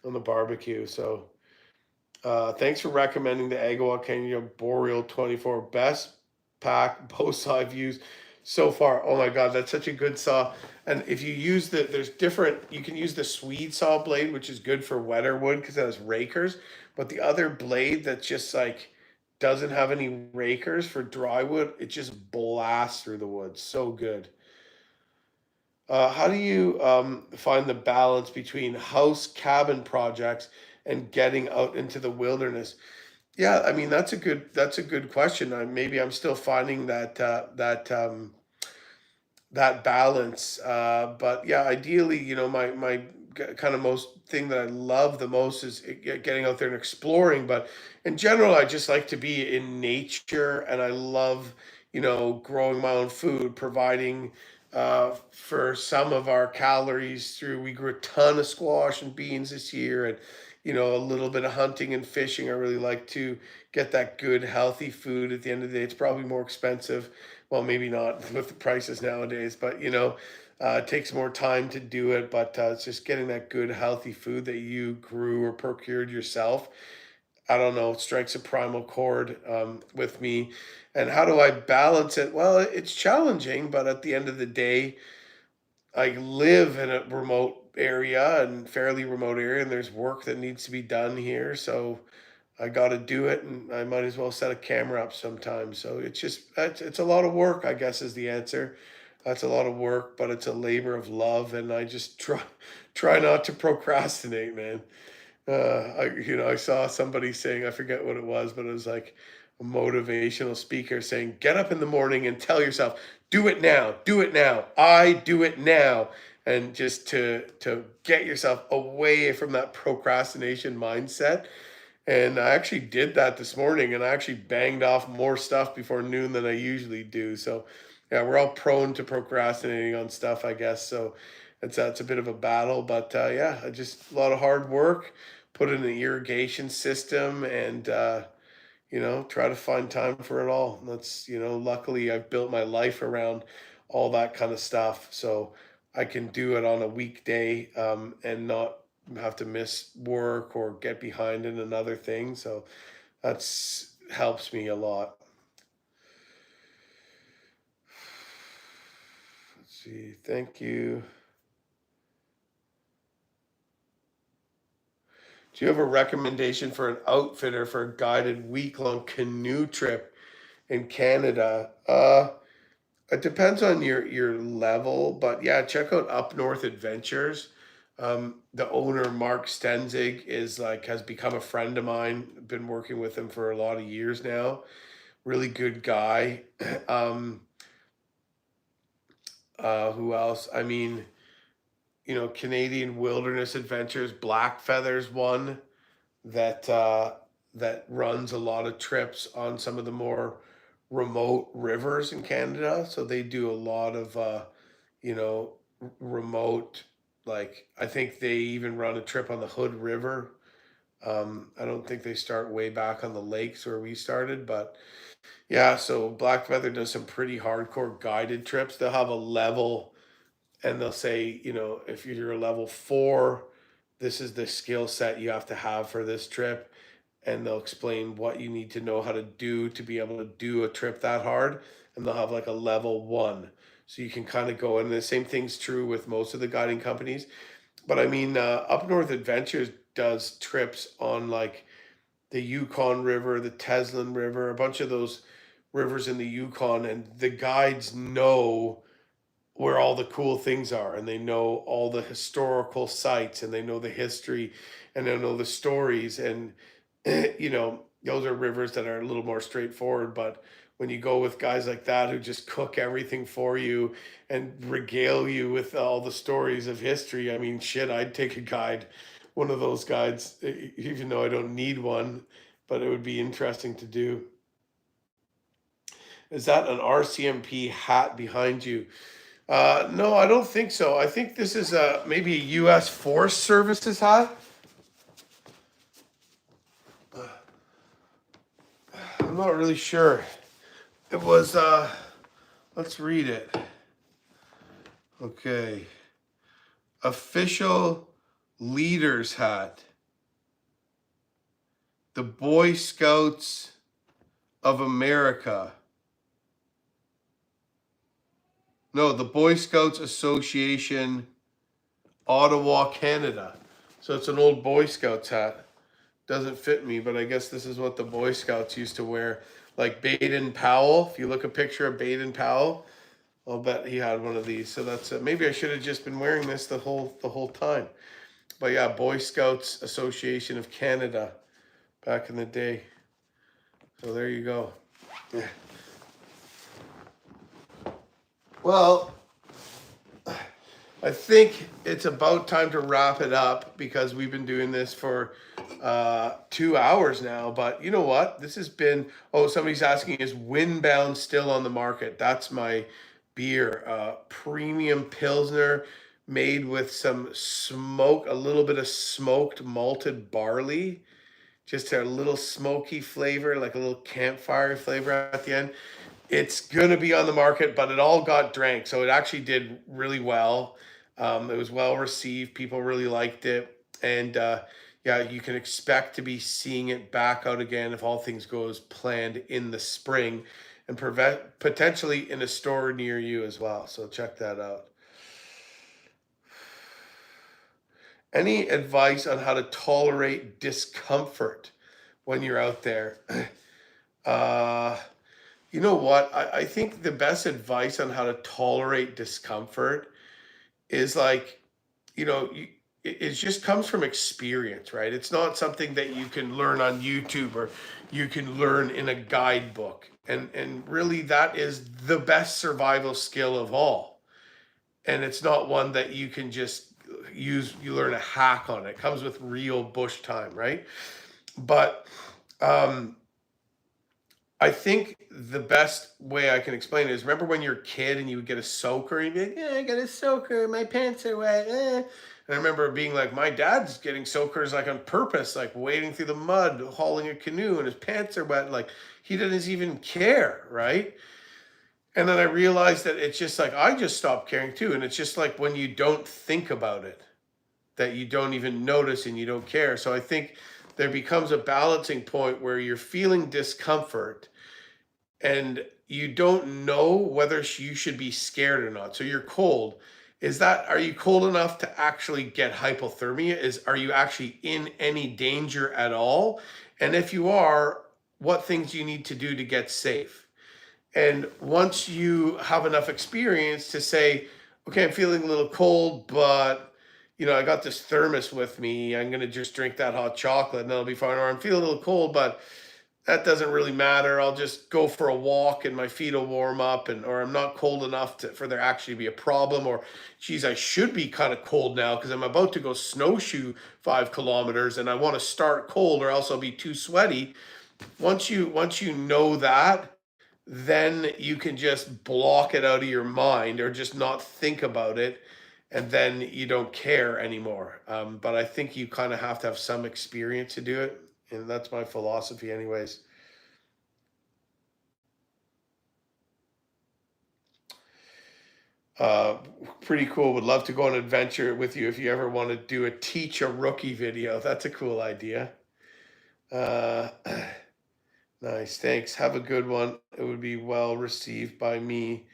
on the barbecue. So Thanks for recommending the Agawa Kenya Boreal 24 best pack bow saw I've used so far. Oh my god, that's such a good saw. And if you use there's different, you can use the Swede saw blade, which is good for wetter wood because it has rakers. But the other blade that just like doesn't have any rakers for dry wood, it just blasts through the wood. So good. How do you find the balance between house cabin projects and getting out into the wilderness? Yeah, I mean that's a good question. Maybe I'm still finding that balance. But yeah, ideally, my kind of most thing that I love the most is getting out there and exploring. But in general, I just like to be in nature, and I love growing my own food, providing for some of our calories through. We grew a ton of squash and beans this year, and a little bit of hunting and fishing. I really like to get that good, healthy food. At the end of the day, it's probably more expensive, well, maybe not with the prices nowadays, but it takes more time to do it. But it's just getting that good, healthy food that you grew or procured yourself. I don't know, it strikes a primal chord with me. And how do I balance it? Well, it's challenging, but at the end of the day, I live in a remote area and fairly remote area, and there's work that needs to be done here. So I got to do it, and I might as well set a camera up sometime. So it's a lot of work, I guess, is the answer. That's a lot of work, but it's a labor of love, and I just try not to procrastinate, man. I saw somebody saying, I forget what it was, but it was like a motivational speaker saying, "Get up in the morning and tell yourself, do it now, I do it now," and just to get yourself away from that procrastination mindset. And I actually did that this morning, and I actually banged off more stuff before noon than I usually do. So, yeah, we're all prone to procrastinating on stuff, I guess. So, it's a bit of a battle, but yeah, just a lot of hard work. Put in an irrigation system, and try to find time for it all. That's luckily I've built my life around all that kind of stuff, so I can do it on a weekday and not have to miss work or get behind in another thing. So that's helps me a lot. Let's see. Thank you. Do you have a recommendation for an outfitter for a guided week-long canoe trip in Canada? It depends on your level, but yeah, check out Up North Adventures. The owner, Mark Stenzig, is like has become a friend of mine. Been working with him for a lot of years now. Really good guy. Um, who else? I mean, Canadian Wilderness Adventures, Black Feathers one that runs a lot of trips on some of the more remote rivers in Canada. So they do a lot of you know remote. Like I think they even run a trip on the Hood River. I don't think they start way back on the lakes where we started, but yeah. So Black Feather does some pretty hardcore guided trips. They'll have a level, and they'll say, if you're a level 4, this is the skill set you have to have for this trip, and they'll explain what you need to know how to do to be able to do a trip that hard, and they'll have like a level 1, so you can kind of go. And the same thing's true with most of the guiding companies, but I mean, Up North Adventures does trips on like the Yukon River, the Teslin River, a bunch of those rivers in the Yukon, and the guides know where all the cool things are, and they know all the historical sites, and they know the history, and they know the stories. And those are rivers that are a little more straightforward. But when you go with guys like that who just cook everything for you and regale you with all the stories of history, I mean, shit, I'd take a guide, one of those guides, even though I don't need one, but it would be interesting to do. Is that an RCMP hat behind you? No, I don't think so. I think this is maybe a U.S. Forest Services hat. I'm not really sure. It was, let's read it. Okay. Official leader's hat. the Boy Scouts of America. No, the Boy Scouts Association, Ottawa, Canada. So it's an old Boy Scouts hat. Doesn't fit me, but I guess this is what the Boy Scouts used to wear. Like Baden-Powell. If you look a picture of Baden-Powell, I'll bet he had one of these. So that's maybe I should have just been wearing this the whole time. But yeah, Boy Scouts Association of Canada back in the day. So there you go. Yeah. Well, I think it's about time to wrap it up because we've been doing this for 2 hours now. But you know what? This has been. Oh, somebody's asking, is Windbound still on the market? That's my beer, premium Pilsner made with some smoke, a little bit of smoked malted barley, just a little smoky flavor, like a little campfire flavor at the end. It's gonna be on the market, but it all got drank, so it actually did really well. It was well received. People really liked it, and yeah, you can expect to be seeing it back out again if all things go as planned in the spring, and potentially in a store near you as well. So check that out. Any advice on how to tolerate discomfort when you're out there? Uh, you know what? I think the best advice on how to tolerate discomfort is like, it just comes from experience, right? It's not something that you can learn on YouTube or you can learn in a guidebook. And really that is the best survival skill of all. And it's not one that you can just you learn a hack on. It comes with real bush time, right? But um I think the best way I can explain it is, remember when you're a kid and you would get a soaker and you'd be like, yeah, I got a soaker, my pants are wet. And I remember being like, my dad's getting soakers like on purpose, like wading through the mud, hauling a canoe, and his pants are wet. Like he doesn't even care, right? And then I realized that it's just like I just stopped caring too. And it's just like when you don't think about it, that you don't even notice and you don't care. So I think there becomes a balancing point where you're feeling discomfort and you don't know whether you should be scared or not. So you're cold. Are you cold enough to actually get hypothermia? Are you actually in any danger at all? And if you are, what things do you need to do to get safe? And once you have enough experience to say, okay, I'm feeling a little cold, but I got this thermos with me. I'm gonna just drink that hot chocolate and that'll be fine. Or I'm feeling a little cold, but that doesn't really matter. I'll just go for a walk and my feet will warm up, or I'm not cold enough for there actually to be a problem. Or, geez, I should be kind of cold now because I'm about to go snowshoe 5 kilometers and I want to start cold or else I'll be too sweaty. Once you know that, then you can just block it out of your mind or just not think about it, and then you don't care anymore. But I think you kind of have to have some experience to do it, and that's my philosophy anyways. uh Pretty cool. Would love to go on an adventure with you if you ever want to do a teach a rookie video. That's a cool idea. uh Nice, thanks, have a good one. It would be well received by me.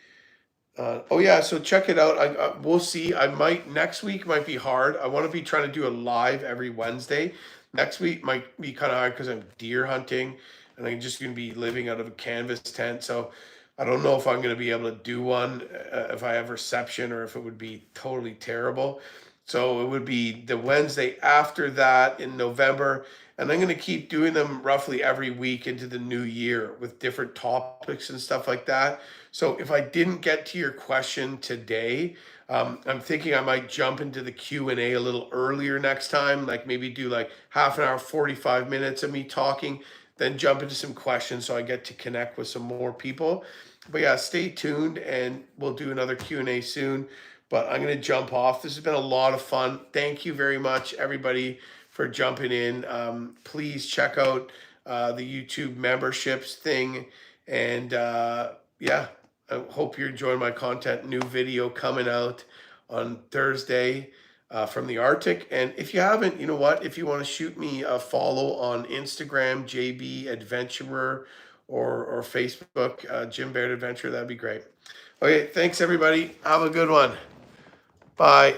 Oh yeah, so check it out. We'll see. I might next week might be hard. I want to be trying to do a live every Wednesday. Next week might be kind of hard because I'm deer hunting and I'm just going to be living out of a canvas tent. So I don't know if I'm going to be able to do one if I have reception or if it would be totally terrible. So it would be the Wednesday after that in November. And I'm going to keep doing them roughly every week into the new year with different topics and stuff like that. So if I didn't get to your question today, I'm thinking I might jump into the Q&A a little earlier next time, like maybe do like half an hour, 45 minutes of me talking, then jump into some questions so I get to connect with some more people. But yeah, stay tuned and we'll do another Q&A soon. But I'm going to jump off. This has been a lot of fun. Thank you very much, everybody, for jumping in. Please check out the YouTube memberships thing. And yeah, I hope you're enjoying my content. New video coming out on Thursday. from the Arctic. And if you haven't, you know what? If you want to shoot me a follow on Instagram, JB Adventurer, or Facebook, Jim Baird Adventure, that'd be great. Okay, thanks everybody. Have a good one. Bye.